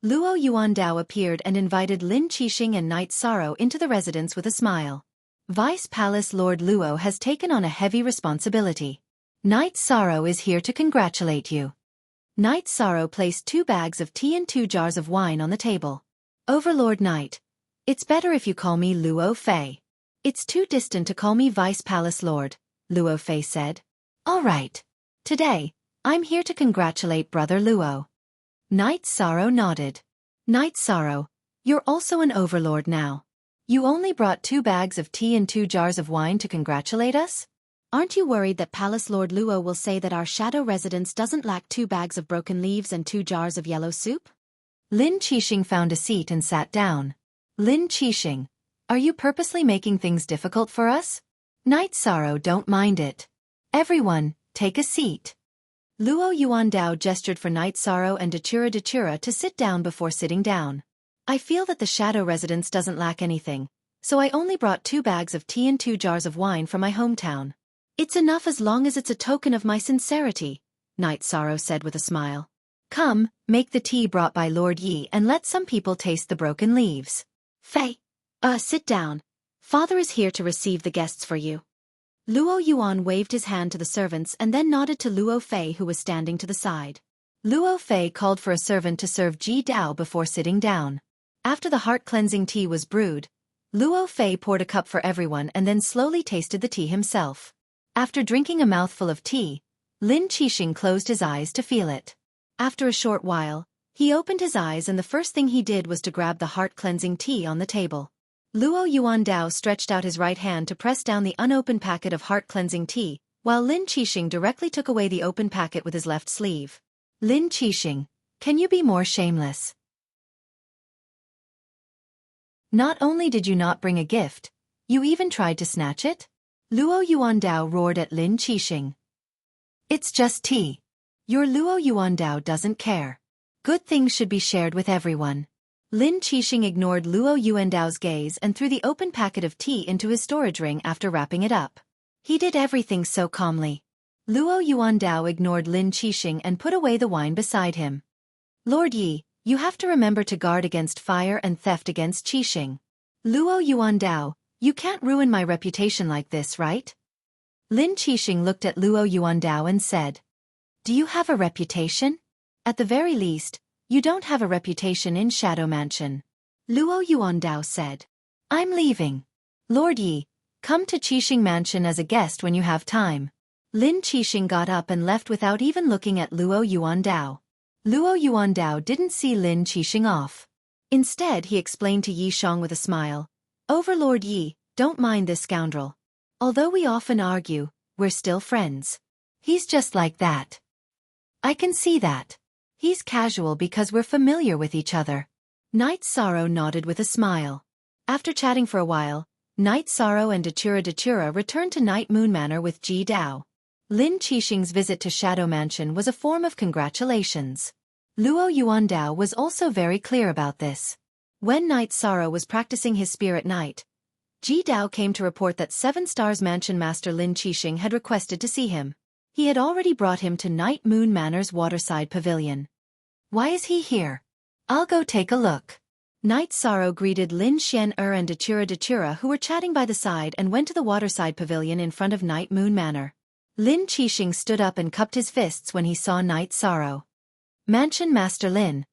Luo Yuandao appeared and invited Lin Qixing and Knight Sorrow into the residence with a smile. Vice Palace Lord Luo has taken on a heavy responsibility. Knight Sorrow is here to congratulate you. Knight Sorrow placed 2 bags of tea and 2 jars of wine on the table. Overlord Knight, it's better if you call me Luo Fei. It's too distant to call me Vice Palace Lord, Luo Fei said. All right. Today, I'm here to congratulate Brother Luo. Knight Sorrow nodded. Knight Sorrow, you're also an overlord now. You only brought 2 bags of tea and 2 jars of wine to congratulate us? Aren't you worried that Palace Lord Luo will say that our shadow residence doesn't lack 2 bags of broken leaves and 2 jars of yellow soup? Lin Qixing found a seat and sat down. Lin Qixing, are you purposely making things difficult for us? Knight Sorrow, don't mind it. Everyone, take a seat. Luo Yuandao gestured for Knight Sorrow and Dachura to sit down before sitting down. I feel that the shadow residence doesn't lack anything, so I only brought 2 bags of tea and 2 jars of wine from my hometown. It's enough as long as it's a token of my sincerity, Knight Sorrow said with a smile. Come, make the tea brought by Lord Yi and let some people taste the broken leaves. Fei, sit down. Father is here to receive the guests for you. Luo Yuan waved his hand to the servants and then nodded to Luo Fei who was standing to the side. Luo Fei called for a servant to serve Ji Dao before sitting down. After the heart-cleansing tea was brewed, Luo Fei poured a cup for everyone and then slowly tasted the tea himself. After drinking a mouthful of tea, Lin Qixing closed his eyes to feel it. After a short while, he opened his eyes and the first thing he did was to grab the heart-cleansing tea on the table. Luo Yuandao stretched out his right hand to press down the unopened packet of heart-cleansing tea, while Lin Qixing directly took away the open packet with his left sleeve. Lin Qixing, can you be more shameless? Not only did you not bring a gift, you even tried to snatch it? Luo Yuandao roared at Lin Qixing. It's just tea. Your Luo Yuandao doesn't care. Good things should be shared with everyone. Lin Qixing ignored Luo Yuandao's gaze and threw the open packet of tea into his storage ring after wrapping it up. He did everything so calmly. Luo Yuandao ignored Lin Qixing and put away the wine beside him. Lord Yi, you have to remember to guard against fire and theft against Qixing. Luo Yuandao, you can't ruin my reputation like this, right? Lin Qixing looked at Luo Yuandao and said, do you have a reputation? At the very least, you don't have a reputation in Shadow Mansion. Luo Yuandao said, I'm leaving. Lord Yi, come to Qixing Mansion as a guest when you have time. Lin Qixing got up and left without even looking at Luo Yuandao. Luo Yuandao didn't see Lin Qixing off. Instead, he explained to Yi Shang with a smile, Overlord Yi, don't mind this scoundrel. Although we often argue, we're still friends. He's just like that. I can see that. He's casual because we're familiar with each other. Knight Sorrow nodded with a smile. After chatting for a while, Knight Sorrow and Dachura returned to Night Moon Manor with Ji Dao. Lin Qixing's visit to Shadow Mansion was a form of congratulations. Luo Yuandao was also very clear about this. When Knight Sorrow was practicing his spear at night, Ji Dao came to report that 7 Stars Mansion Master Lin Qixing had requested to see him. He had already brought him to Night Moon Manor's waterside pavilion. Why is he here? I'll go take a look. Night Sorrow greeted Lin Xian-er and Datura who were chatting by the side and went to the waterside pavilion in front of Night Moon Manor. Lin Qixing stood up and cupped his fists when he saw Night Sorrow. Mansion Master Lin,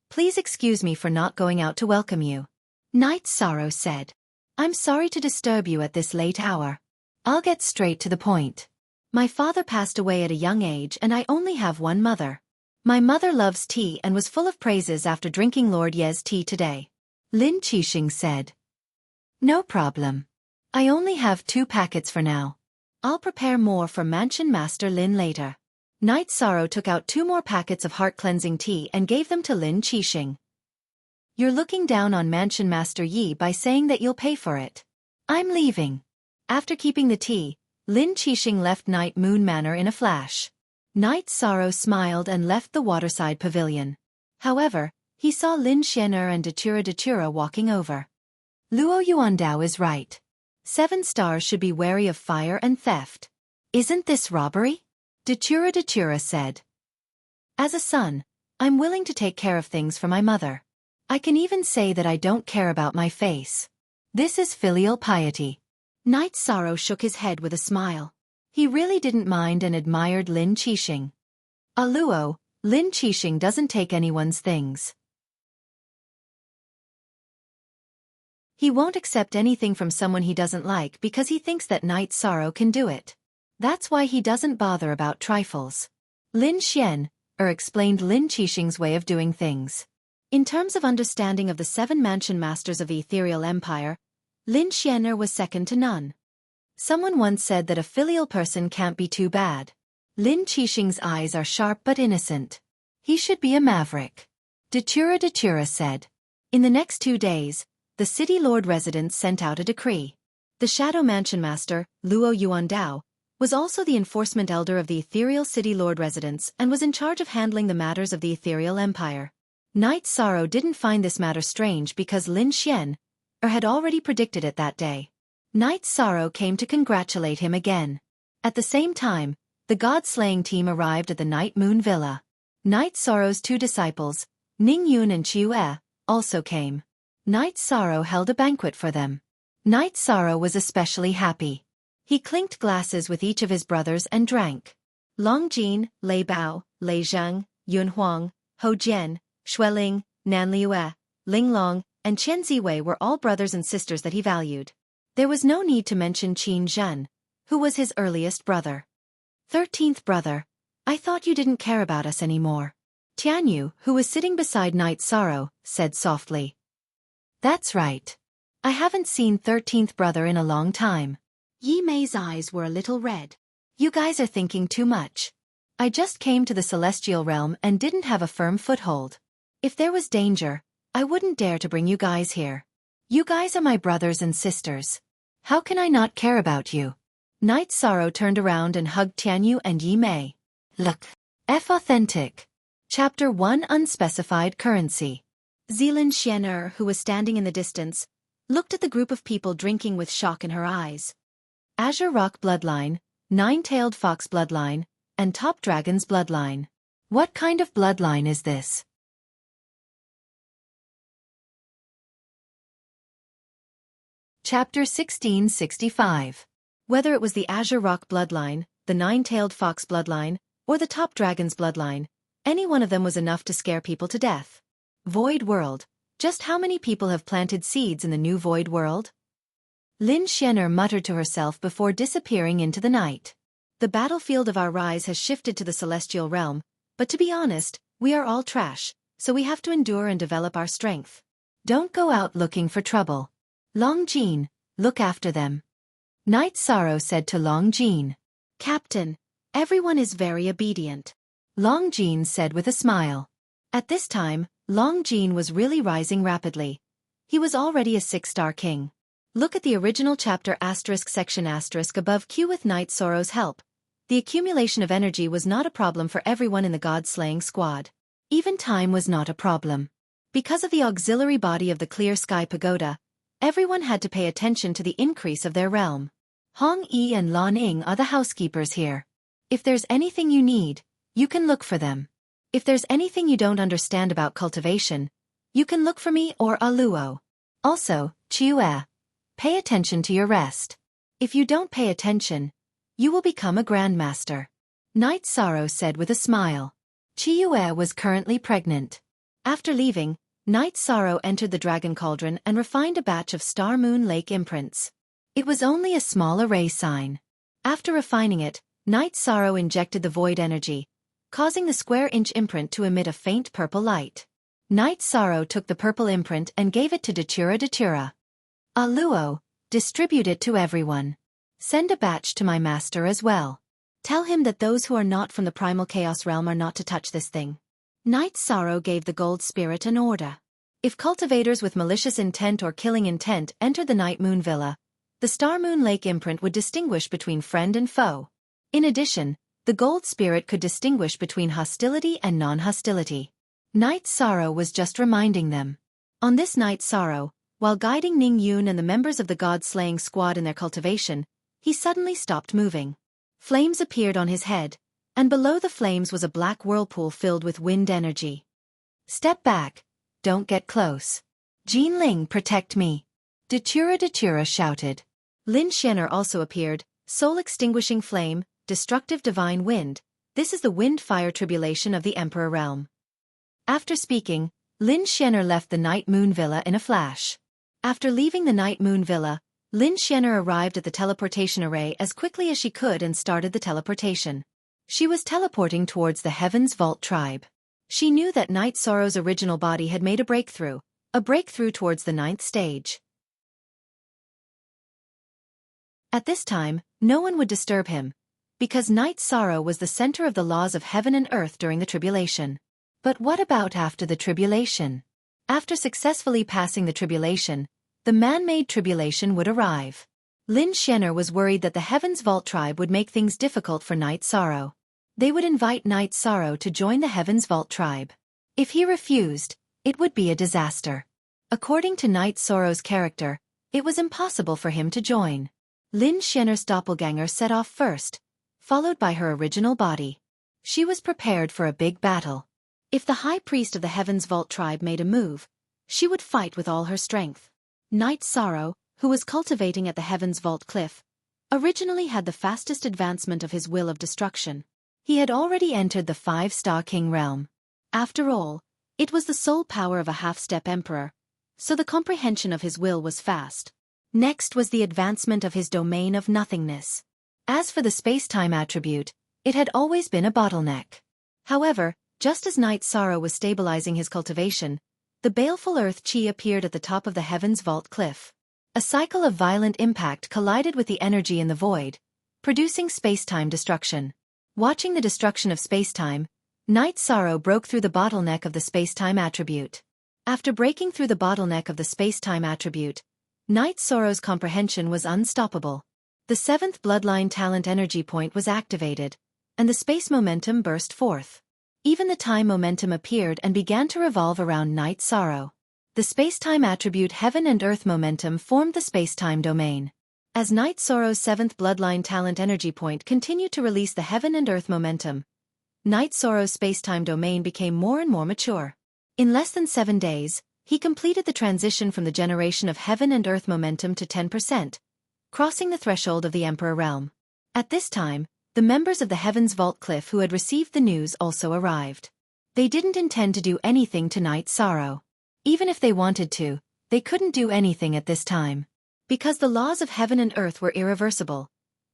please excuse me for not going out to welcome you. Night Sorrow said. I'm sorry to disturb you at this late hour. I'll get straight to the point. My father passed away at a young age and I only have one mother. My mother loves tea and was full of praises after drinking Lord Ye's tea today. Lin Qixing said. No problem. I only have 2 packets for now. I'll prepare more for Mansion Master Lin later. Night Sorrow took out 2 more packets of heart-cleansing tea and gave them to Lin Qixing. You're looking down on Mansion Master Yi by saying that you'll pay for it. I'm leaving. After keeping the tea, Lin Qixing left Night Moon Manor in a flash. Night Sorrow smiled and left the waterside pavilion. However, he saw Lin Xian-er and Datura walking over. Luo Yuandao is right. 7 stars should be wary of fire and theft. Isn't this robbery? Datura said. As a son, I'm willing to take care of things for my mother. I can even say that I don't care about my face. This is filial piety. Night Sorrow shook his head with a smile. He really didn't mind and admired Lin Qixing. Luo, Lin Qixing doesn't take anyone's things. He won't accept anything from someone he doesn't like because he thinks that Night Sorrow can do it. That's why he doesn't bother about trifles. Lin Xian-er explained Lin Qixing's way of doing things. In terms of understanding of the 7 mansion masters of the ethereal empire, Lin Xian-er was second to none. Someone once said that a filial person can't be too bad. Lin Qixing's eyes are sharp but innocent. He should be a maverick. Datura said. In the next 2 days, the city lord residents sent out a decree. The Shadow Mansion Master, Luo Yuandao, was also the enforcement elder of the ethereal city lord residents and was in charge of handling the matters of the ethereal empire. Night Sorrow didn't find this matter strange because Lin Xian-er had already predicted it that day. Night Sorrow came to congratulate him again. At the same time, the god-slaying team arrived at the Night Moon Villa. Night Sorrow's 2 disciples, Ning Yun and Qiu, also came. Night Sorrow held a banquet for them. Night Sorrow was especially happy. He clinked glasses with each of his brothers and drank. Long Jin, Lei Bao, Lei Zheng, Yun Huang, Ho Jian, Xueling, Nan Liue, Ling Long, and Chen Ziwei were all brothers and sisters that he valued. There was no need to mention Qin Zhen, who was his earliest brother. 13th brother, I thought you didn't care about us anymore. Tianyu, who was sitting beside Night Sorrow, said softly. That's right. I haven't seen 13th brother in a long time. Yi Mei's eyes were a little red. You guys are thinking too much. I just came to the celestial realm and didn't have a firm foothold. If there was danger, I wouldn't dare to bring you guys here. You guys are my brothers and sisters. How can I not care about you? Night Sorrow turned around and hugged Tianyu and Yi Mei. Look. Authentic. Chapter 1 Unspecified Currency. Zilin Xian-er, who was standing in the distance, looked at the group of people drinking with shock in her eyes. Azure Rock Bloodline, Nine-Tailed Fox Bloodline, and Top Dragon's Bloodline. What kind of bloodline is this? Chapter 1665. Whether it was the Azure Rock bloodline, the Nine-Tailed Fox bloodline, or the Top Dragon's bloodline, any one of them was enough to scare people to death. Void World. Just how many people have planted seeds in the new Void World? Lin Xian-er muttered to herself before disappearing into the night. The battlefield of our rise has shifted to the celestial realm, but to be honest, we are all trash, so we have to endure and develop our strength. Don't go out looking for trouble. Long Jin, look after them. Night Sorrow said to Long Jin. Captain, everyone is very obedient. Long Jin said with a smile. At this time, Long Jin was really rising rapidly. He was already a 6-star king. Look at the original chapter *section above Q. With Night Sorrow's help, the accumulation of energy was not a problem for everyone in the god-slaying squad. Even time was not a problem. Because of the auxiliary body of the Clear Sky Pagoda, everyone had to pay attention to the increase of their realm. Hong Yi and Lan Ying are the housekeepers here. If there's anything you need, you can look for them. If there's anything you don't understand about cultivation, you can look for me or Aluo. Also, Chiue, pay attention to your rest. If you don't pay attention, you will become a grandmaster. Night Sorrow said with a smile. Chiue was currently pregnant. After leaving, Night Sorrow entered the Dragon Cauldron and refined a batch of Star Moon Lake imprints. It was only a small array sign. After refining it, Night Sorrow injected the void energy, causing the square-inch imprint to emit a faint purple light. Night Sorrow took the purple imprint and gave it to Datura. Aluo, distribute it to everyone. Send a batch to my master as well. Tell him that those who are not from the primal chaos realm are not to touch this thing. Night Sorrow gave the gold spirit an order. If cultivators with malicious intent or killing intent entered the Night Moon Villa, the Star Moon Lake imprint would distinguish between friend and foe. In addition, the gold spirit could distinguish between hostility and non-hostility. Night Sorrow was just reminding them. On this Night Sorrow, while guiding Ning Yun and the members of the god-slaying squad in their cultivation, he suddenly stopped moving. Flames appeared on his head, and below the flames was a black whirlpool filled with wind energy. Step back. Don't get close. Jinling, protect me. Datura shouted. Lin Xianer also appeared, soul-extinguishing flame, destructive divine wind. This is the wind-fire tribulation of the Emperor realm. After speaking, Lin Xianer left the Night Moon Villa in a flash. After leaving the Night Moon Villa, Lin Xianer arrived at the teleportation array as quickly as she could and started the teleportation. She was teleporting towards the Heaven's Vault tribe. She knew that Night Sorrow's original body had made a breakthrough towards the 9th stage. At this time, no one would disturb him, because Night Sorrow was the center of the laws of heaven and earth during the tribulation. But what about after the tribulation? After successfully passing the tribulation, the man-made tribulation would arrive. Lin Xianer was worried that the Heaven's Vault tribe would make things difficult for Night Sorrow. They would invite Night Sorrow to join the Heaven's Vault tribe. If he refused, it would be a disaster. According to Night Sorrow's character, it was impossible for him to join. Lin Xianer's doppelganger set off first, followed by her original body. She was prepared for a big battle. If the High Priest of the Heaven's Vault tribe made a move, she would fight with all her strength. Night Sorrow, who was cultivating at the Heaven's Vault cliff, originally had the fastest advancement of his will of destruction. He had already entered the 5-star king realm. After all, it was the sole power of a half-step emperor, so the comprehension of his will was fast. Next was the advancement of his domain of nothingness. As for the space-time attribute, it had always been a bottleneck. However, just as Night Sorrow was stabilizing his cultivation, the baleful earth chi appeared at the top of the Heaven's Vault cliff. A cycle of violent impact collided with the energy in the void, producing space-time destruction. Watching the destruction of space-time, Night Sorrow broke through the bottleneck of the space-time attribute. After breaking through the bottleneck of the space-time attribute, Night Sorrow's comprehension was unstoppable. The 7th bloodline talent energy point was activated, and the space momentum burst forth. Even the time momentum appeared and began to revolve around Night Sorrow. The space-time attribute heaven and earth momentum formed the space-time domain. As Night Sorrow's 7th bloodline talent energy point continued to release the heaven and earth momentum, Night Sorrow's space-time domain became more and more mature. In less than 7 days, he completed the transition from the generation of heaven and earth momentum to 10%, crossing the threshold of the Emperor realm. At this time, the members of the Heaven's Vault cliff who had received the news also arrived. They didn't intend to do anything to Night Sorrow. Even if they wanted to, they couldn't do anything at this time. Because the laws of heaven and earth were irreversible,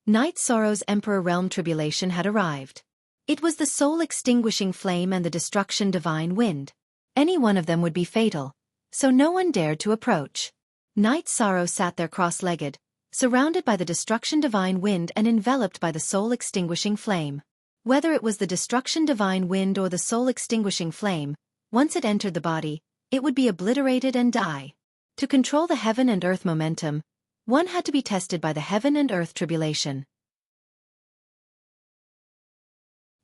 Night Sorrow's Emperor realm tribulation had arrived. It was the soul-extinguishing flame and the destruction divine wind. Any one of them would be fatal, so no one dared to approach. Night Sorrow sat there cross-legged, surrounded by the destruction divine wind and enveloped by the soul-extinguishing flame. Whether it was the destruction divine wind or the soul-extinguishing flame, once it entered the body, it would be obliterated and die. To control the heaven and earth momentum, one had to be tested by the heaven and earth tribulation.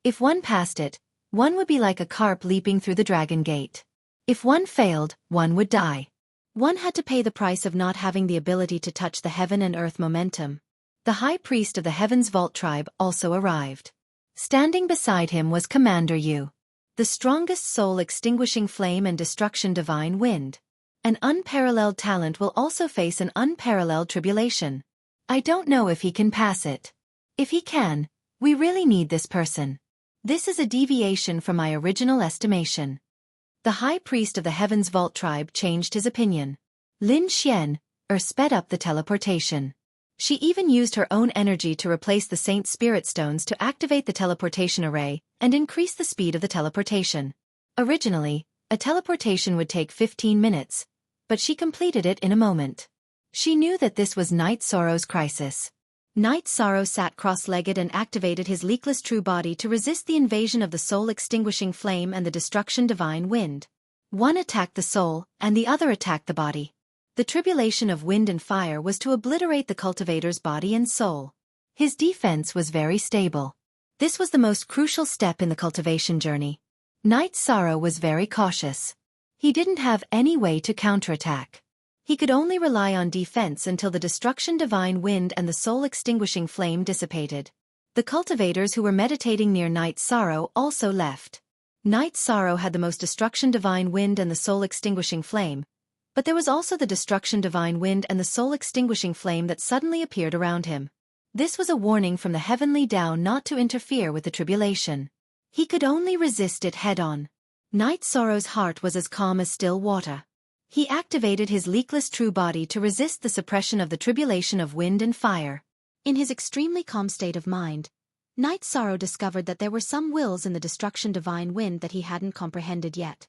If one passed it, one would be like a carp leaping through the dragon gate. If one failed, one would die. One had to pay the price of not having the ability to touch the heaven and earth momentum. The High Priest of the Heaven's Vault tribe also arrived. Standing beside him was Commander Yu, the strongest soul-extinguishing flame and destruction divine wind. An unparalleled talent will also face an unparalleled tribulation. I don't know if he can pass it. If he can, we really need this person. This is a deviation from my original estimation. The high priest of the Heaven's Vault tribe changed his opinion. Lin Xian, sped up the teleportation. She even used her own energy to replace the Saint's Spirit Stones to activate the teleportation array and increase the speed of the teleportation. Originally, a teleportation would take 15 minutes, but she completed it in a moment. She knew that this was Night Sorrow's crisis. Night Sorrow sat cross-legged and activated his leakless true body to resist the invasion of the soul-extinguishing flame and the destruction divine wind. One attacked the soul, and the other attacked the body. The tribulation of wind and fire was to obliterate the cultivator's body and soul. His defense was very stable. This was the most crucial step in the cultivation journey. Night Sorrow was very cautious. He didn't have any way to counterattack. He could only rely on defense until the destruction divine wind and the soul-extinguishing flame dissipated. The cultivators who were meditating near Night Sorrow also left. Night Sorrow had the most destruction divine wind and the soul-extinguishing flame, but there was also the destruction divine wind and the soul-extinguishing flame that suddenly appeared around him. This was a warning from the heavenly Tao not to interfere with the tribulation. He could only resist it head-on. Night Sorrow's heart was as calm as still water. He activated his leakless true body to resist the suppression of the tribulation of wind and fire. In his extremely calm state of mind, Night Sorrow discovered that there were some wills in the destruction divine wind that he hadn't comprehended yet.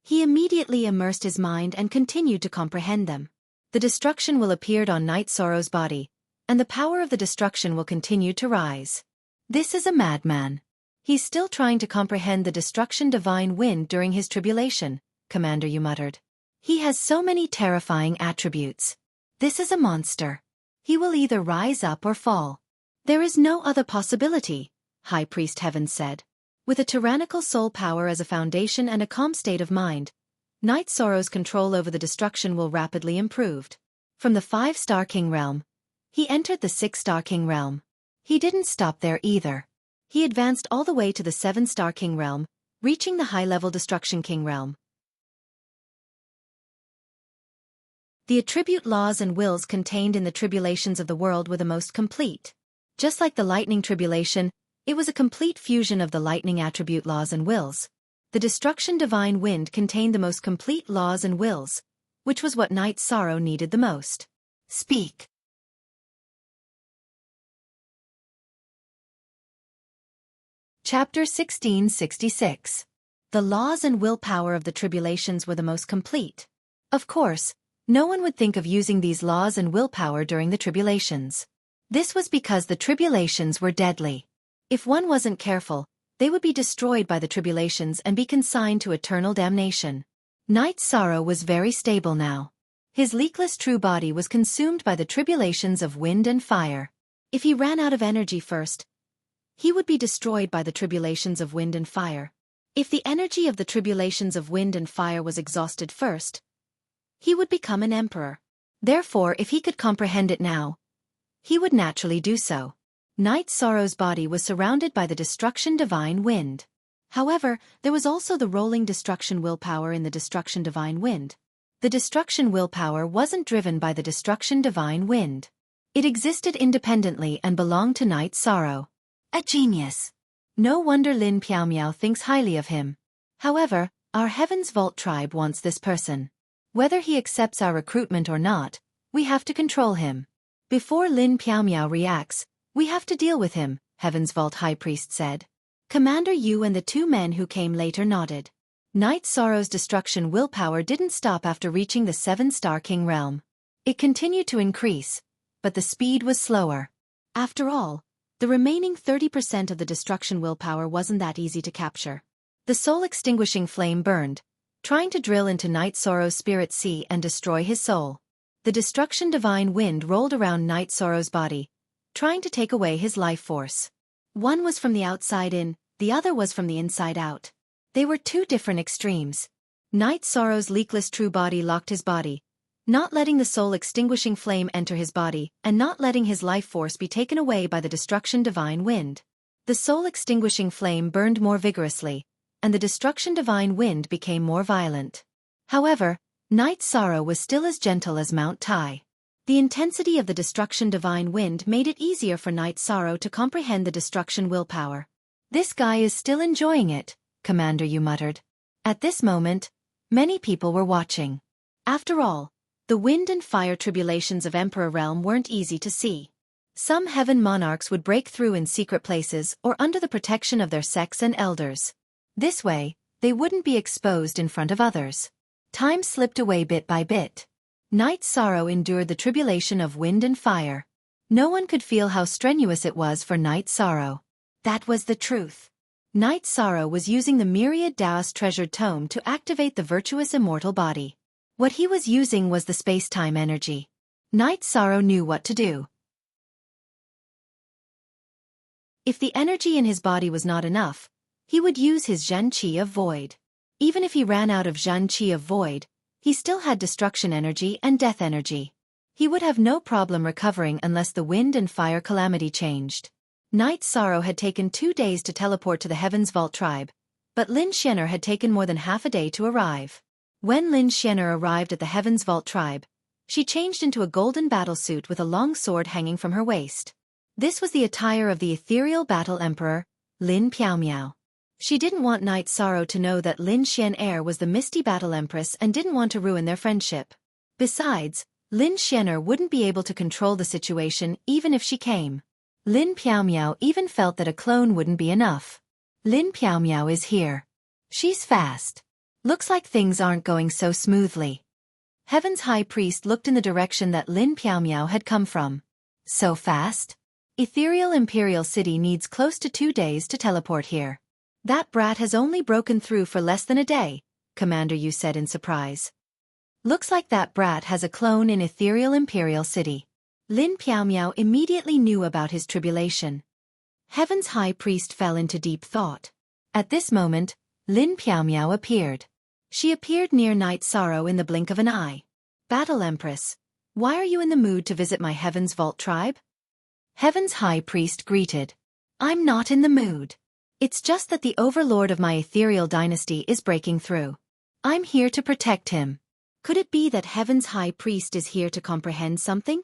He immediately immersed his mind and continued to comprehend them. The destruction will appear on Night Sorrow's body, and the power of the destruction will continue to rise. This is a madman. He's still trying to comprehend the destruction divine wind during his tribulation, Commander Yu muttered. He has so many terrifying attributes. This is a monster. He will either rise up or fall. There is no other possibility, High Priest Heaven said. With a tyrannical soul power as a foundation and a calm state of mind, Night Sorrow's control over the destruction will rapidly improve. From the 5-star King realm, he entered the 6-star King realm. He didn't stop there either. He advanced all the way to the 7-star King realm, reaching the high-level Destruction King realm. The attribute laws and wills contained in the tribulations of the world were the most complete. Just like the lightning tribulation, it was a complete fusion of the lightning attribute laws and wills. The destruction divine wind contained the most complete laws and wills, which was what Night Sorrow needed the most. Speak. Chapter 1666. The laws and willpower of the tribulations were the most complete. Of course, no one would think of using these laws and willpower during the tribulations. This was because the tribulations were deadly. If one wasn't careful, they would be destroyed by the tribulations and be consigned to eternal damnation. Night Sorrow was very stable now. His leakless true body was consumed by the tribulations of wind and fire. If he ran out of energy first, he would be destroyed by the tribulations of wind and fire. If the energy of the tribulations of wind and fire was exhausted first, he would become an emperor. Therefore, if he could comprehend it now, he would naturally do so. Night Sorrow's body was surrounded by the destruction divine wind. However, there was also the rolling destruction willpower in the destruction divine wind. The destruction willpower wasn't driven by the destruction divine wind. It existed independently and belonged to Night Sorrow. A genius. No wonder Lin Piaomiao thinks highly of him. However, our Heaven's Vault tribe wants this person. Whether he accepts our recruitment or not, we have to control him. Before Lin Piaomiao reacts, we have to deal with him, Heaven's Vault High Priest said. Commander Yu and the 2 men who came later nodded. Night Sorrow's destruction willpower didn't stop after reaching the 7-star King realm. It continued to increase, but the speed was slower. After all, the remaining 30% of the destruction willpower wasn't that easy to capture. The soul-extinguishing flame burned, trying to drill into Night Sorrow's spirit sea and destroy his soul. The destruction divine wind rolled around Night Sorrow's body, trying to take away his life force. One was from the outside in, the other was from the inside out. They were 2 different extremes. Night Sorrow's leakless true body locked his body, not letting the soul-extinguishing flame enter his body and not letting his life force be taken away by the destruction divine wind. The soul-extinguishing flame burned more vigorously, and the destruction divine wind became more violent. However, Night Sorrow was still as gentle as Mount Tai. The intensity of the destruction divine wind made it easier for Night Sorrow to comprehend the destruction willpower. "This guy is still enjoying it," Commander Yu muttered. At this moment, many people were watching. After all, the wind and fire tribulations of Emperor Realm weren't easy to see. Some heaven monarchs would break through in secret places or under the protection of their sects and elders. This way, they wouldn't be exposed in front of others. Time slipped away bit by bit. Night Sorrow endured the tribulation of wind and fire. No one could feel how strenuous it was for Night Sorrow. That was the truth. Night Sorrow was using the myriad Taoist treasured tome to activate the virtuous immortal body. What he was using was the space-time energy. Night Sorrow knew what to do. If the energy in his body was not enough, he would use his Zhen Qi of Void. Even if he ran out of Zhen Qi of Void, he still had destruction energy and death energy. He would have no problem recovering unless the wind and fire calamity changed. Night Sorrow had taken 2 days to teleport to the Heaven's Vault tribe, but Lin Xianer had taken more than half a day to arrive. When Lin Xianer arrived at the Heaven's Vault tribe, she changed into a golden battlesuit with a long sword hanging from her waist. This was the attire of the ethereal battle emperor, Lin Piaomiao. She didn't want Night Sorrow to know that Lin Xianer was the misty battle empress and didn't want to ruin their friendship. Besides, Lin Xianer wouldn't be able to control the situation even if she came. Lin Piaomiao even felt that a clone wouldn't be enough. Lin Piaomiao is here. She's fast. Looks like things aren't going so smoothly. Heaven's High Priest looked in the direction that Lin Piaomiao had come from. So fast? Ethereal Imperial City needs close to 2 days to teleport here. That brat has only broken through for less than a day, Commander Yu said in surprise. Looks like that brat has a clone in Ethereal Imperial City. Lin Piaomiao immediately knew about his tribulation. Heaven's High Priest fell into deep thought. At this moment, Lin Piaomiao appeared. She appeared near Night Sorrow in the blink of an eye. "Battle Empress, why are you in the mood to visit my Heaven's Vault tribe?" Heaven's High Priest greeted. "I'm not in the mood. It's just that the overlord of my ethereal dynasty is breaking through. I'm here to protect him." Could it be that Heaven's High Priest is here to comprehend something?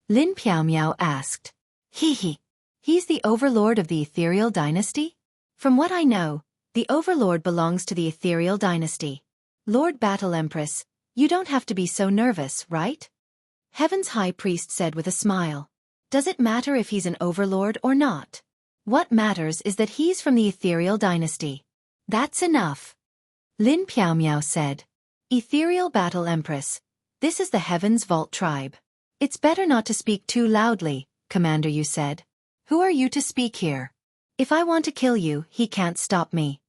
Lin Piaomiao asked. He's the overlord of the ethereal dynasty? From what I know, the overlord belongs to the ethereal dynasty. Lord Battle Empress, you don't have to be so nervous, right? Heaven's High Priest said with a smile. Does it matter if he's an overlord or not? What matters is that he's from the ethereal dynasty. That's enough. Lin Piaomiao said. Ethereal Battle Empress, this is the Heaven's Vault tribe. It's better not to speak too loudly, Commander Yu said. Who are you to speak here? If I want to kill you, he can't stop me.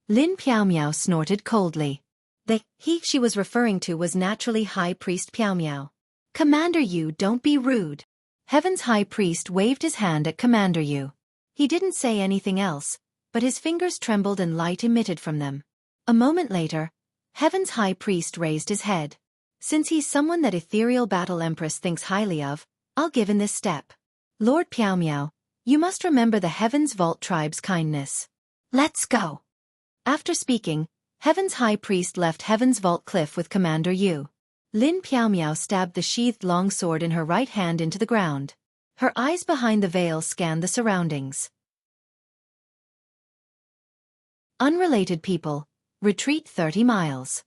Lin Piaomiao snorted coldly. The he she was referring to was naturally High Priest Piaomiao. Commander Yu, don't be rude. Heaven's High Priest waved his hand at Commander Yu. He didn't say anything else, but his fingers trembled and light emitted from them. A moment later, Heaven's High Priest raised his head. Since he's someone that Ethereal Battle Empress thinks highly of, I'll give in this step. Lord Piaomiao, you must remember the Heaven's Vault tribe's kindness. Let's go. After speaking, Heaven's High Priest left Heaven's Vault cliff with Commander Yu. Lin Piaomiao stabbed the sheathed long sword in her right hand into the ground. Her eyes behind the veil scanned the surroundings. Unrelated people, retreat 30 miles.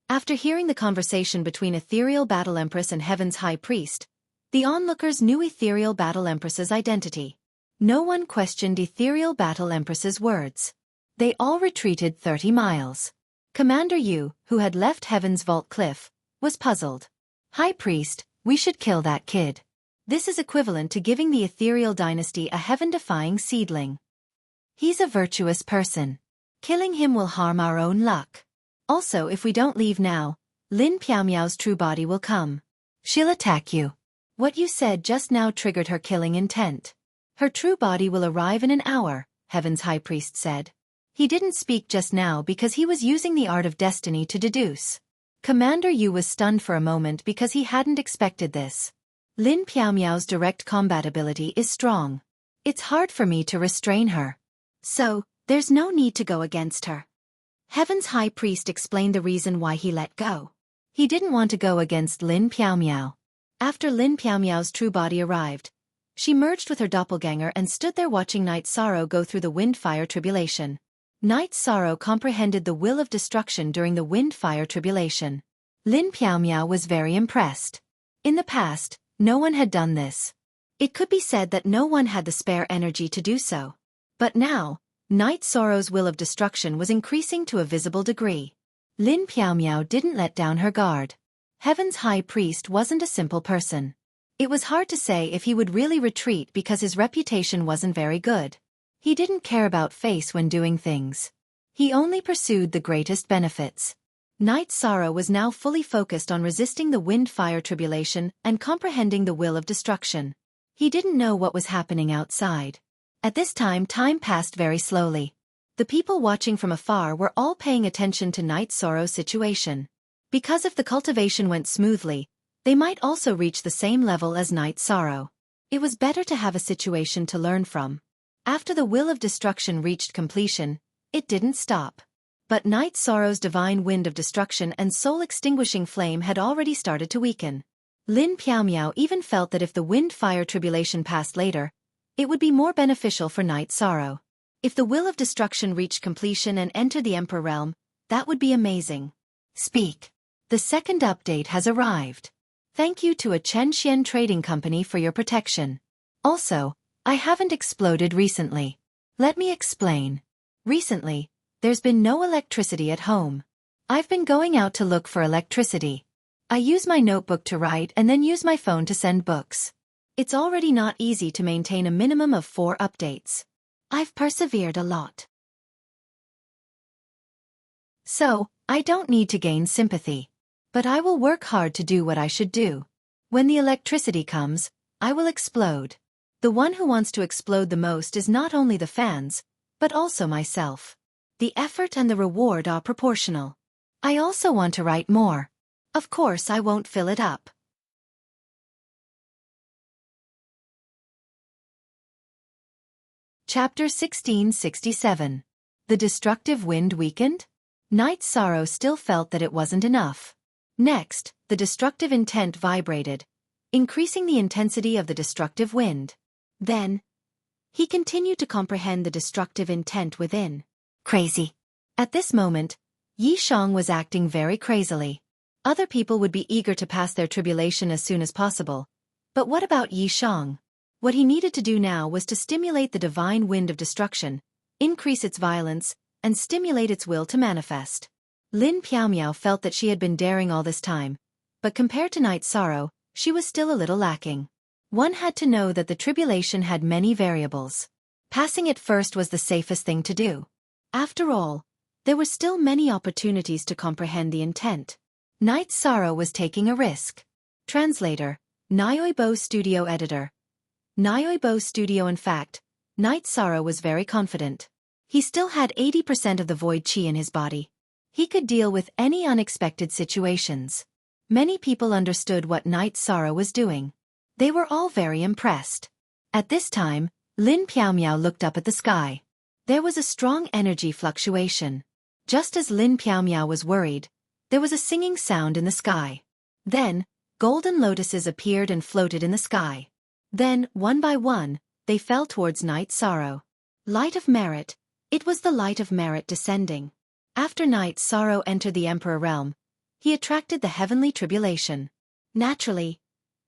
After hearing the conversation between Ethereal Battle Empress and Heaven's High Priest, the onlookers knew Ethereal Battle Empress's identity. No one questioned Ethereal Battle Empress's words. They all retreated 30 miles. Commander Yu, who had left Heaven's Vault cliff, was puzzled. High Priest, we should kill that kid. This is equivalent to giving the Ethereal Dynasty a heaven-defying seedling. He's a virtuous person. Killing him will harm our own luck. Also, if we don't leave now, Lin Piaomiao's true body will come. She'll attack you. What you said just now triggered her killing intent. Her true body will arrive in an hour, Heaven's High Priest said. He didn't speak just now because he was using the art of destiny to deduce. Commander Yu was stunned for a moment because he hadn't expected this. Lin Piaomiao's direct combat ability is strong. It's hard for me to restrain her. So, there's no need to go against her. Heaven's high priest explained the reason why he let go. He didn't want to go against Lin Piaomiao. After Lin Piaomiao's true body arrived, she merged with her doppelganger and stood there watching Night Sorrow go through the wind-fire tribulation. Night Sorrow comprehended the will of destruction during the wind-fire tribulation. Lin Piaomiao was very impressed. In the past, no one had done this. It could be said that no one had the spare energy to do so. But now, Night Sorrow's will of destruction was increasing to a visible degree. Lin Piaomiao didn't let down her guard. Heaven's high priest wasn't a simple person. It was hard to say if he would really retreat because his reputation wasn't very good. He didn't care about face when doing things. He only pursued the greatest benefits. Night Sorrow was now fully focused on resisting the wind-fire tribulation and comprehending the will of destruction. He didn't know what was happening outside. At this time passed very slowly. The people watching from afar were all paying attention to Night Sorrow's situation. Because if the cultivation went smoothly, they might also reach the same level as Night Sorrow. It was better to have a situation to learn from. After the will of destruction reached completion, it didn't stop. But Night Sorrow's divine wind of destruction and soul-extinguishing flame had already started to weaken. Lin Piaomiao even felt that if the wind-fire tribulation passed later, it would be more beneficial for Night Sorrow. If the will of destruction reached completion and entered the Emperor realm, that would be amazing. Speak. The second update has arrived. Thank you to a Chen trading company for your protection. Also, I haven't exploded recently. Let me explain. Recently, there's been no electricity at home. I've been going out to look for electricity. I use my notebook to write and then use my phone to send books. It's already not easy to maintain a minimum of 4 updates. I've persevered a lot. So, I don't need to gain sympathy. But I will work hard to do what I should do. When the electricity comes, I will explode. The one who wants to explode the most is not only the fans, but also myself. The effort and the reward are proportional. I also want to write more. Of course I won't fill it up. Chapter 1667. The destructive wind weakened? Night Sorrow still felt that it wasn't enough. Next, the destructive intent vibrated, increasing the intensity of the destructive wind. Then, he continued to comprehend the destructive intent within. Crazy. At this moment, Yi Shang was acting very crazily. Other people would be eager to pass their tribulation as soon as possible. But what about Yi Shang? What he needed to do now was to stimulate the divine wind of destruction, increase its violence, and stimulate its will to manifest. Lin Piaomiao felt that she had been daring all this time, but compared to Night Sorrow, she was still a little lacking. One had to know that the tribulation had many variables. Passing it first was the safest thing to do. After all, there were still many opportunities to comprehend the intent. Night Sorrow was taking a risk. Translator, Nyoibo Studio Editor. Nyoibo Studio. In fact, Night Sorrow was very confident. He still had 80% of the void chi in his body. He could deal with any unexpected situations. Many people understood what Night Sorrow was doing. They were all very impressed. At this time, Lin Piaomiao looked up at the sky. There was a strong energy fluctuation. Just as Lin Piaomiao was worried, there was a singing sound in the sky. Then, golden lotuses appeared and floated in the sky. Then, one by one, they fell towards Night Sorrow. Light of merit. It was the light of merit descending. After Night Sorrow entered the Emperor realm, he attracted the heavenly tribulation. Naturally,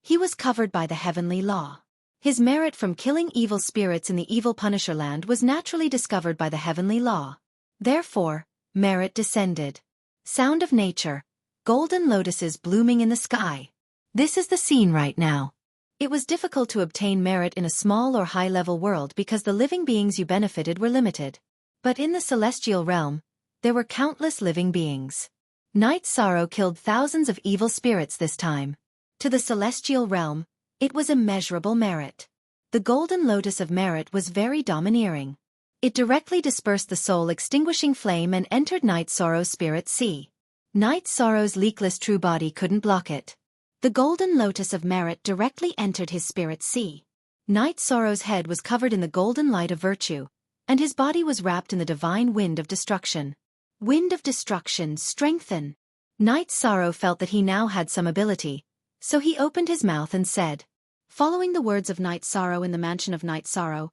he was covered by the heavenly law. His merit from killing evil spirits in the evil Punisher land was naturally discovered by the heavenly law. Therefore, merit descended. Sound of nature. Golden lotuses blooming in the sky. This is the scene right now. It was difficult to obtain merit in a small or high-level world because the living beings you benefited were limited. But in the celestial realm, there were countless living beings. Night Sorrow killed thousands of evil spirits this time. To the celestial realm, it was immeasurable merit. The golden lotus of merit was very domineering. It directly dispersed the soul-extinguishing flame and entered Night Sorrow's spirit sea. Night Sorrow's leakless true body couldn't block it. The golden lotus of merit directly entered his spirit sea. Night Sorrow's head was covered in the golden light of virtue, and his body was wrapped in the divine wind of destruction. Wind of destruction, strengthen! Night Sorrow felt that he now had some ability, so he opened his mouth and said. Following the words of Night Sorrow in the mansion of Night Sorrow,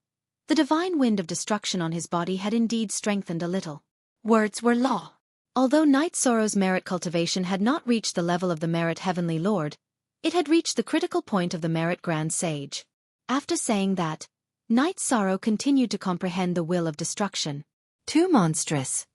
the divine wind of destruction on his body had indeed strengthened a little. Words were law. Although Night Sorrow's merit cultivation had not reached the level of the merit Heavenly Lord, it had reached the critical point of the merit Grand Sage. After saying that, Night Sorrow continued to comprehend the will of destruction. Too monstrous.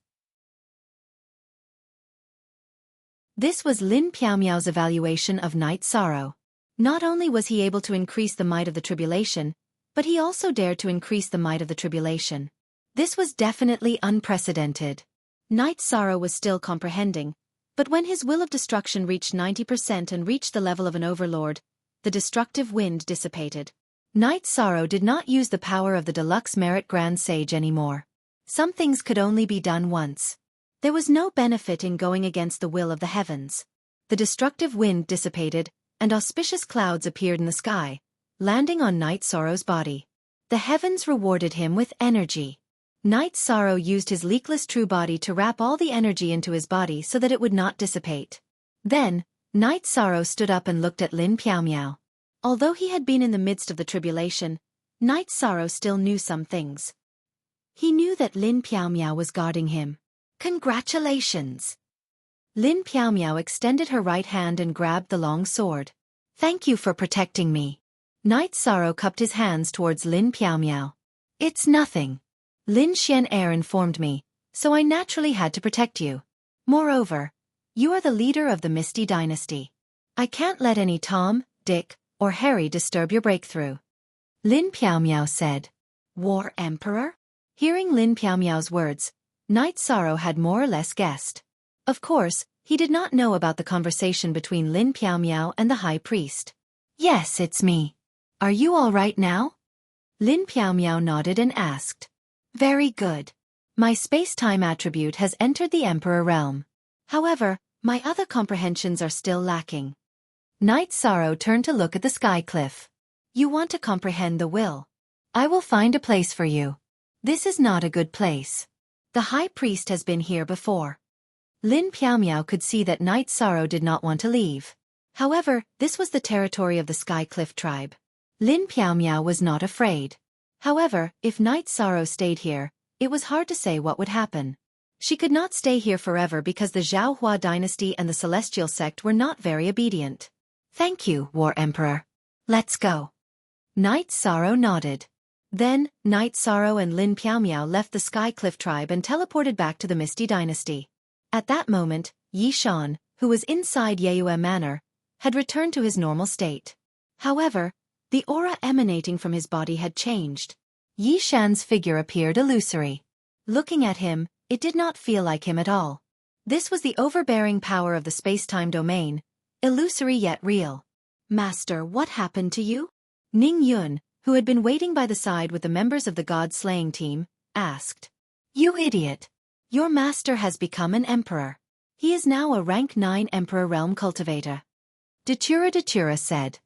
This was Lin Piaomiao's evaluation of Night Sorrow. Not only was he able to increase the might of the tribulation, but he also dared to increase the might of the tribulation. This was definitely unprecedented. Night Sorrow was still comprehending, but when his will of destruction reached 90% and reached the level of an overlord, the destructive wind dissipated. Night Sorrow did not use the power of the deluxe merit Grand Sage anymore. Some things could only be done once. There was no benefit in going against the will of the heavens. The destructive wind dissipated, and auspicious clouds appeared in the sky, landing on Night Sorrow's body. The heavens rewarded him with energy. Night Sorrow used his leakless true body to wrap all the energy into his body so that it would not dissipate. Then, Night Sorrow stood up and looked at Lin Piaomiao. Although he had been in the midst of the tribulation, Night Sorrow still knew some things. He knew that Lin Piaomiao was guarding him. Congratulations! Lin Piaomiao extended her right hand and grabbed the long sword. Thank you for protecting me. Night Sorrow cupped his hands towards Lin Piaomiao. It's nothing. Lin Xian'er informed me, so I naturally had to protect you. Moreover, you are the leader of the Misty Dynasty. I can't let any Tom, Dick, or Harry disturb your breakthrough. Lin Piaomiao said. War Emperor? Hearing Lin Piaomiao's words, Night Sorrow had more or less guessed. Of course, he did not know about the conversation between Lin Piaomiao and the High Priest. Yes, it's me. Are you all right now? Lin Piaomiao nodded and asked. Very good. My space-time attribute has entered the Emperor realm. However, my other comprehensions are still lacking. Night Sorrow turned to look at the sky cliff. You want to comprehend the will. I will find a place for you. This is not a good place. The High Priest has been here before. Lin Piaomiao could see that Night Sorrow did not want to leave. However, this was the territory of the Sky Cliff tribe. Lin Piaomiao was not afraid. However, if Night Sorrow stayed here, it was hard to say what would happen. She could not stay here forever because the Zhaohua dynasty and the Celestial sect were not very obedient. Thank you, War Emperor. Let's go. Night Sorrow nodded. Then, Night Sorrow and Lin Piaomiao left the Sky Cliff tribe and teleported back to the Misty Dynasty. At that moment, Yi Shan, who was inside Yeyue Manor, had returned to his normal state. However, the aura emanating from his body had changed. Yi Shan's figure appeared illusory. Looking at him, it did not feel like him at all. This was the overbearing power of the space-time domain, illusory yet real. Master, what happened to you? Ning Yun, who had been waiting by the side with the members of the god-slaying team, asked. You idiot! Your master has become an emperor. He is now a rank 9 emperor realm cultivator. Datura said.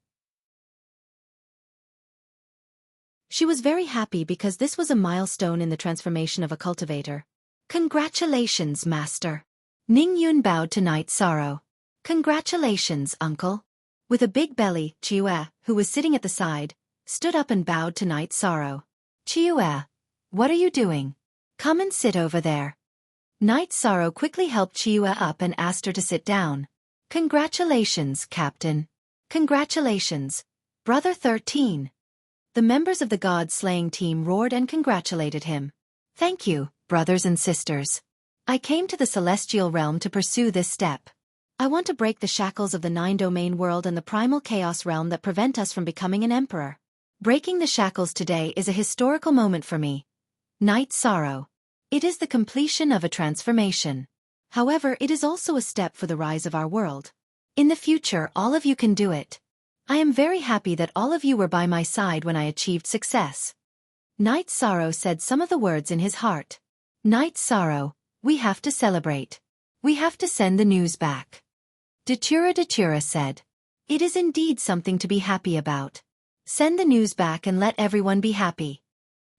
She was very happy because this was a milestone in the transformation of a cultivator. Congratulations, master. Ning Yun bowed to Night Sorrow. Congratulations, uncle. With a big belly, Chiue, who was sitting at the side, stood up and bowed to Night Sorrow. Chiue, what are you doing? Come and sit over there. Night Sorrow quickly helped Chiue up and asked her to sit down. Congratulations, Captain. Congratulations, Brother 13. The members of the god-slaying team roared and congratulated him. Thank you, brothers and sisters. I came to the celestial realm to pursue this step. I want to break the shackles of the 9-domain world and the primal chaos realm that prevent us from becoming an emperor. Breaking the shackles today is a historical moment for me. Night Sorrow. It is the completion of a transformation. However, it is also a step for the rise of our world. In the future, all of you can do it. I am very happy that all of you were by my side when I achieved success. Night Sorrow said some of the words in his heart. Night Sorrow, we have to celebrate. We have to send the news back. Datura said. It is indeed something to be happy about. Send the news back and let everyone be happy.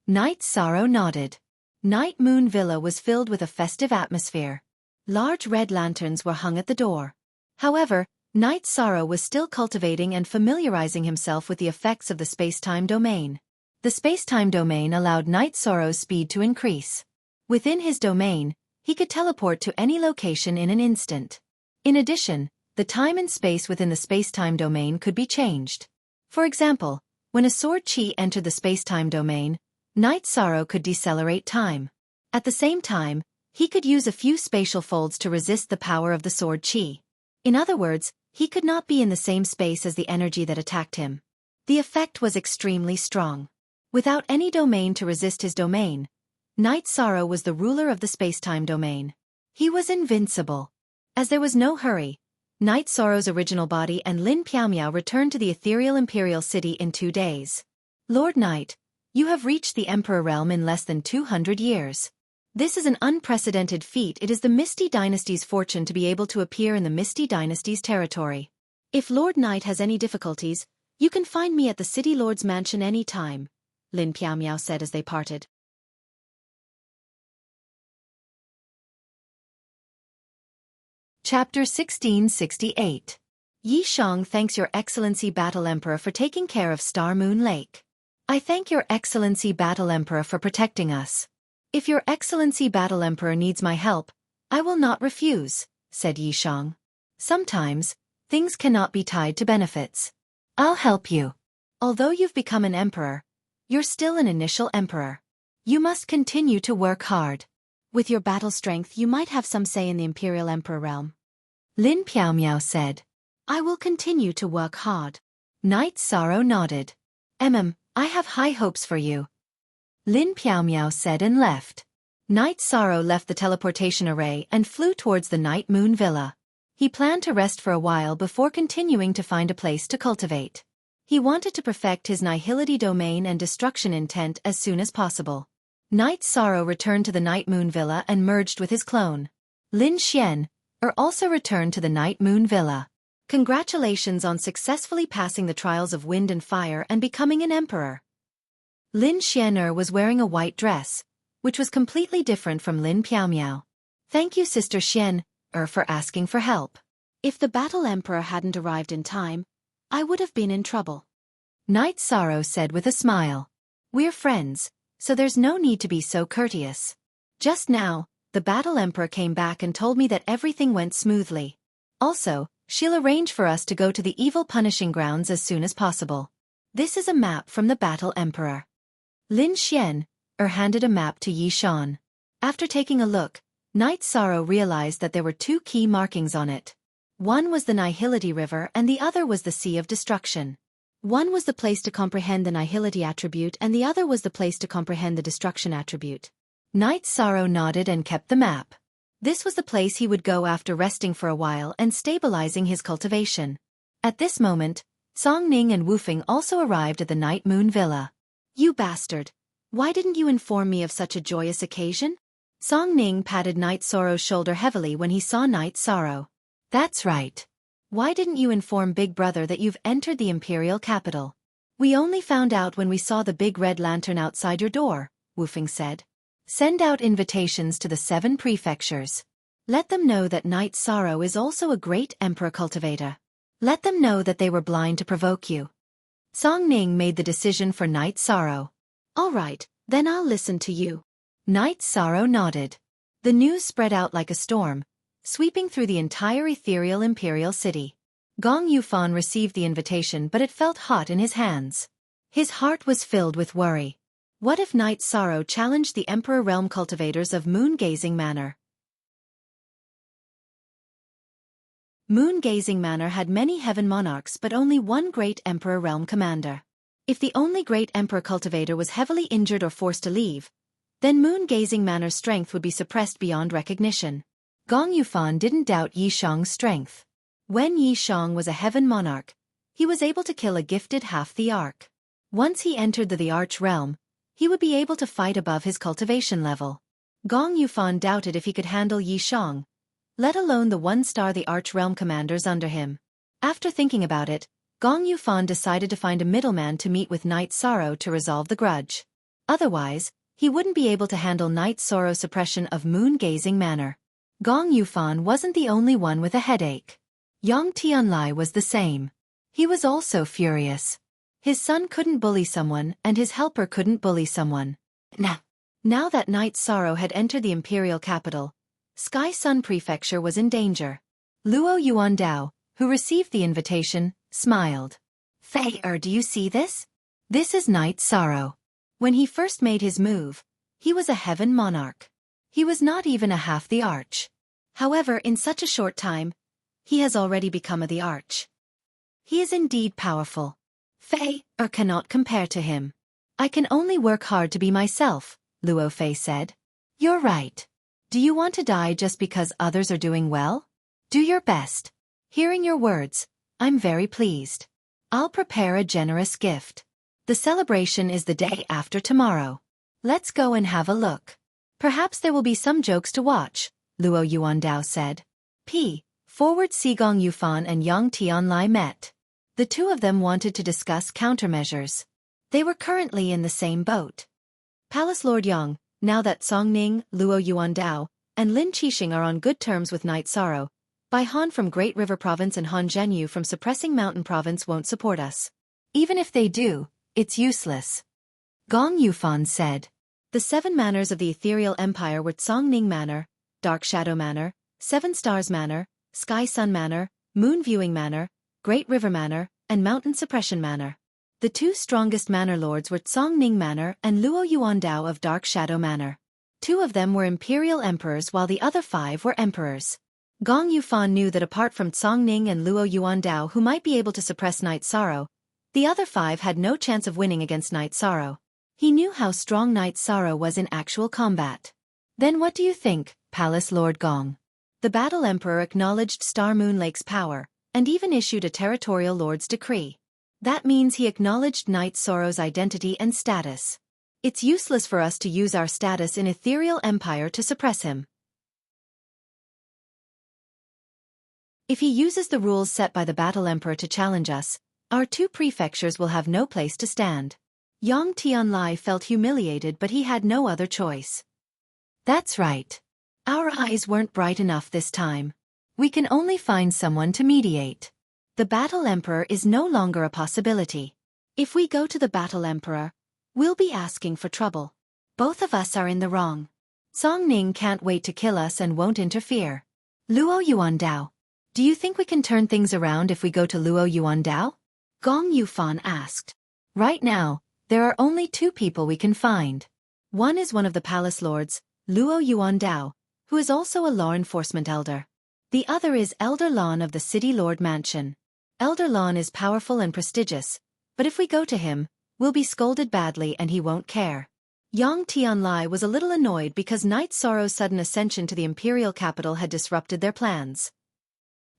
Night Sorrow nodded. Night Moon Villa was filled with a festive atmosphere. Large red lanterns were hung at the door. However, Night Sorrow was still cultivating and familiarizing himself with the effects of the space-time domain. The space-time domain allowed Night Sorrow's speed to increase. Within his domain, he could teleport to any location in an instant. In addition, the time and space within the space-time domain could be changed. For example, when a sword chi entered the space-time domain, Night Sorrow could decelerate time. At the same time, he could use a few spatial folds to resist the power of the sword chi. In other words, he could not be in the same space as the energy that attacked him. The effect was extremely strong. Without any domain to resist his domain, Night Sorrow was the ruler of the space-time domain. He was invincible. As there was no hurry, Night Sorrow's original body and Lin Piaomiao returned to the ethereal imperial city in 2 days. Lord Night, you have reached the Emperor realm in less than 200 years. This is an unprecedented feat. It is the Misty Dynasty's fortune to be able to appear in the Misty Dynasty's territory. If Lord Night has any difficulties, you can find me at the City Lord's mansion any time, Lin Piaomiao said as they parted. Chapter 1668. Yi Shang thanks Your Excellency Battle Emperor for taking care of Star Moon Lake. I thank Your Excellency Battle Emperor for protecting us. If Your Excellency Battle Emperor needs my help, I will not refuse, said Yi Shang. Sometimes, things cannot be tied to benefits. I'll help you. Although you've become an emperor, you're still an initial emperor. You must continue to work hard. With your battle strength you might have some say in the Imperial Emperor realm. Lin Piaomiao said. I will continue to work hard. Night Sorrow nodded. I have high hopes for you. Lin Piaomiao said and left. Night Sorrow left the teleportation array and flew towards the Night Moon Villa. He planned to rest for a while before continuing to find a place to cultivate. He wanted to perfect his nihility domain and destruction intent as soon as possible. Night Sorrow returned to the Night Moon Villa and merged with his clone. Lin Xian also returned to the Night Moon Villa. Congratulations on successfully passing the trials of wind and fire and becoming an emperor. Lin Xian was wearing a white dress, which was completely different from Lin Piaomiao. Thank you, Sister Xian, for asking for help. If the Battle Emperor hadn't arrived in time, I would have been in trouble. Night Sorrow said with a smile. We're friends, so there's no need to be so courteous. Just now, the Battle Emperor came back and told me that everything went smoothly. Also, she'll arrange for us to go to the evil punishing grounds as soon as possible. This is a map from the Battle Emperor. Lin Xian handed a map to Yi Shang. After taking a look, Night Sorrow realized that there were 2 key markings on it. One was the Nihility River and the other was the Sea of Destruction. One was the place to comprehend the Nihility attribute and the other was the place to comprehend the Destruction attribute. Night Sorrow nodded and kept the map. This was the place he would go after resting for a while and stabilizing his cultivation. At this moment, Song Ning and Wu Feng also arrived at the Night Moon Villa. You bastard! Why didn't you inform me of such a joyous occasion? Song Ning patted Night Sorrow's shoulder heavily when he saw Night Sorrow. That's right. Why didn't you inform Big Brother that you've entered the Imperial capital? We only found out when we saw the big red lantern outside your door, Wu Feng said. Send out invitations to the 7 prefectures. Let them know that Night Sorrow is also a great emperor cultivator. Let them know that they were blind to provoke you. Song Ning made the decision for Night Sorrow. All right, then I'll listen to you. Night Sorrow nodded. The news spread out like a storm, sweeping through the entire ethereal imperial city. Gong Yufan received the invitation but it felt hot in his hands. His heart was filled with worry. What if Night Sorrow challenged the Emperor Realm cultivators of Moon-Gazing Manor? Moon-Gazing Manor had many heaven monarchs but only one great Emperor Realm commander. If the only great Emperor cultivator was heavily injured or forced to leave, then Moon-Gazing Manor's strength would be suppressed beyond recognition. Gong Yufan didn't doubt Yi Shang's strength. When Yi Shang was a heaven monarch, he was able to kill a gifted half the arc. Once he entered the Arch Realm, he would be able to fight above his cultivation level. Gong Yufan doubted if he could handle Yi Shang, let alone the 1-star the Arch Realm commanders under him. After thinking about it, Gong Yufan decided to find a middleman to meet with Night Sorrow to resolve the grudge. Otherwise, he wouldn't be able to handle Night Sorrow's suppression of moon-gazing manner. Gong Yufan wasn't the only one with a headache. Yang Tianlai was the same. He was also furious. His son couldn't bully someone and his helper couldn't bully someone. Now that Night Sorrow had entered the imperial capital, Sky Sun Prefecture was in danger. Luo Yuandao, who received the invitation, smiled. "Fei, do you see this? This is Night Sorrow. When he first made his move, he was a heaven monarch. He was not even a half the arch. However, in such a short time, he has already become the arch. He is indeed powerful. Fei cannot compare to him. I can only work hard to be myself," Luo Fei said. "You're right. Do you want to die just because others are doing well? Do your best. Hearing your words, I'm very pleased. I'll prepare a generous gift. The celebration is the day after tomorrow. Let's go and have a look. Perhaps there will be some jokes to watch," Luo Yuandao said. Forward Gong Yufan and Yang Tianlai met. The two of them wanted to discuss countermeasures. They were currently in the same boat. Palace Lord Yang, now that Song Ning, Luo Yuandao, and Lin Qixing are on good terms with Night Sorrow, Bai Han from Great River Province and Han Zhenyu from Suppressing Mountain Province won't support us. Even if they do, it's useless. Gong Yufan said. The 7 manors of the Ethereal Empire were Song Ning Manor, Dark Shadow Manor, 7 Stars Manor, Sky Sun Manor, Moon Viewing Manor, Great River Manor, and Mountain Suppression Manor. The 2 strongest manor lords were Song Ning Manor and Luo Yuandao of Dark Shadow Manor. 2 of them were imperial emperors while the other 5 were emperors. Gong Yufan knew that apart from Song Ning and Luo Yuandao who might be able to suppress Night Sorrow, the other 5 had no chance of winning against Night Sorrow. He knew how strong Night Sorrow was in actual combat. Then what do you think, Palace Lord Gong? The Battle Emperor acknowledged Star Moon Lake's power, and even issued a territorial lord's decree. That means he acknowledged Night Sorrow's identity and status. It's useless for us to use our status in Ethereal Empire to suppress him. If he uses the rules set by the Battle Emperor to challenge us, our 2 prefectures will have no place to stand. Yang Tianlai felt humiliated but he had no other choice. That's right. Our eyes weren't bright enough this time. We can only find someone to mediate. The Battle Emperor is no longer a possibility. If we go to the Battle Emperor, we'll be asking for trouble. Both of us are in the wrong. Song Ning can't wait to kill us and won't interfere. Luo Yuandao, do you think we can turn things around if we go to Luo Yuandao? Gong Yufan asked. Right now, there are only 2 people we can find. One is one of the palace lords, Luo Yuandao, who is also a law enforcement elder. The other is Elder Lon of the City Lord Mansion. Elder Lon is powerful and prestigious, but if we go to him, we'll be scolded badly and he won't care. Yang Tianlai was a little annoyed because Night Sorrow's sudden ascension to the imperial capital had disrupted their plans.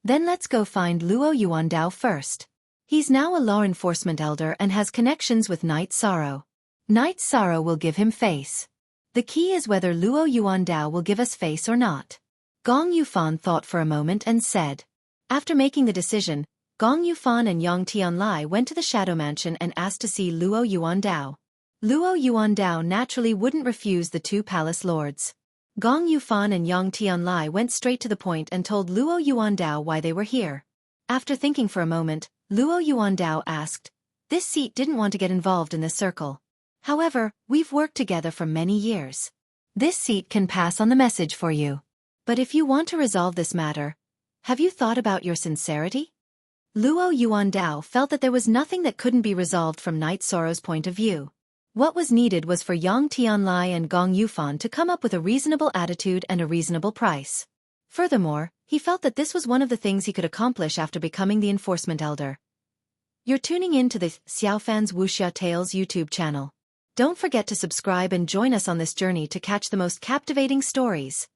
Then let's go find Luo Yuandao first. He's now a law enforcement elder and has connections with Night Sorrow. Night Sorrow will give him face. The key is whether Luo Yuandao will give us face or not. Gong Yufan thought for a moment and said. After making the decision, Gong Yufan and Yang Tianlai went to the Shadow Mansion and asked to see Luo Yuandao. Luo Yuandao naturally wouldn't refuse the 2 palace lords. Gong Yufan and Yang Tianlai went straight to the point and told Luo Yuandao why they were here. After thinking for a moment, Luo Yuandao asked, "This seat didn't want to get involved in this circle. However, we've worked together for many years. This seat can pass on the message for you. But if you want to resolve this matter, have you thought about your sincerity?" Luo Yuandao felt that there was nothing that couldn't be resolved from Night Sorrow's point of view. What was needed was for Yang Tianlai and Gong Yufan to come up with a reasonable attitude and a reasonable price. Furthermore, he felt that this was one of the things he could accomplish after becoming the enforcement elder. You're tuning in to the Xiaofan's Wuxia Tales YouTube channel. Don't forget to subscribe and join us on this journey to catch the most captivating stories.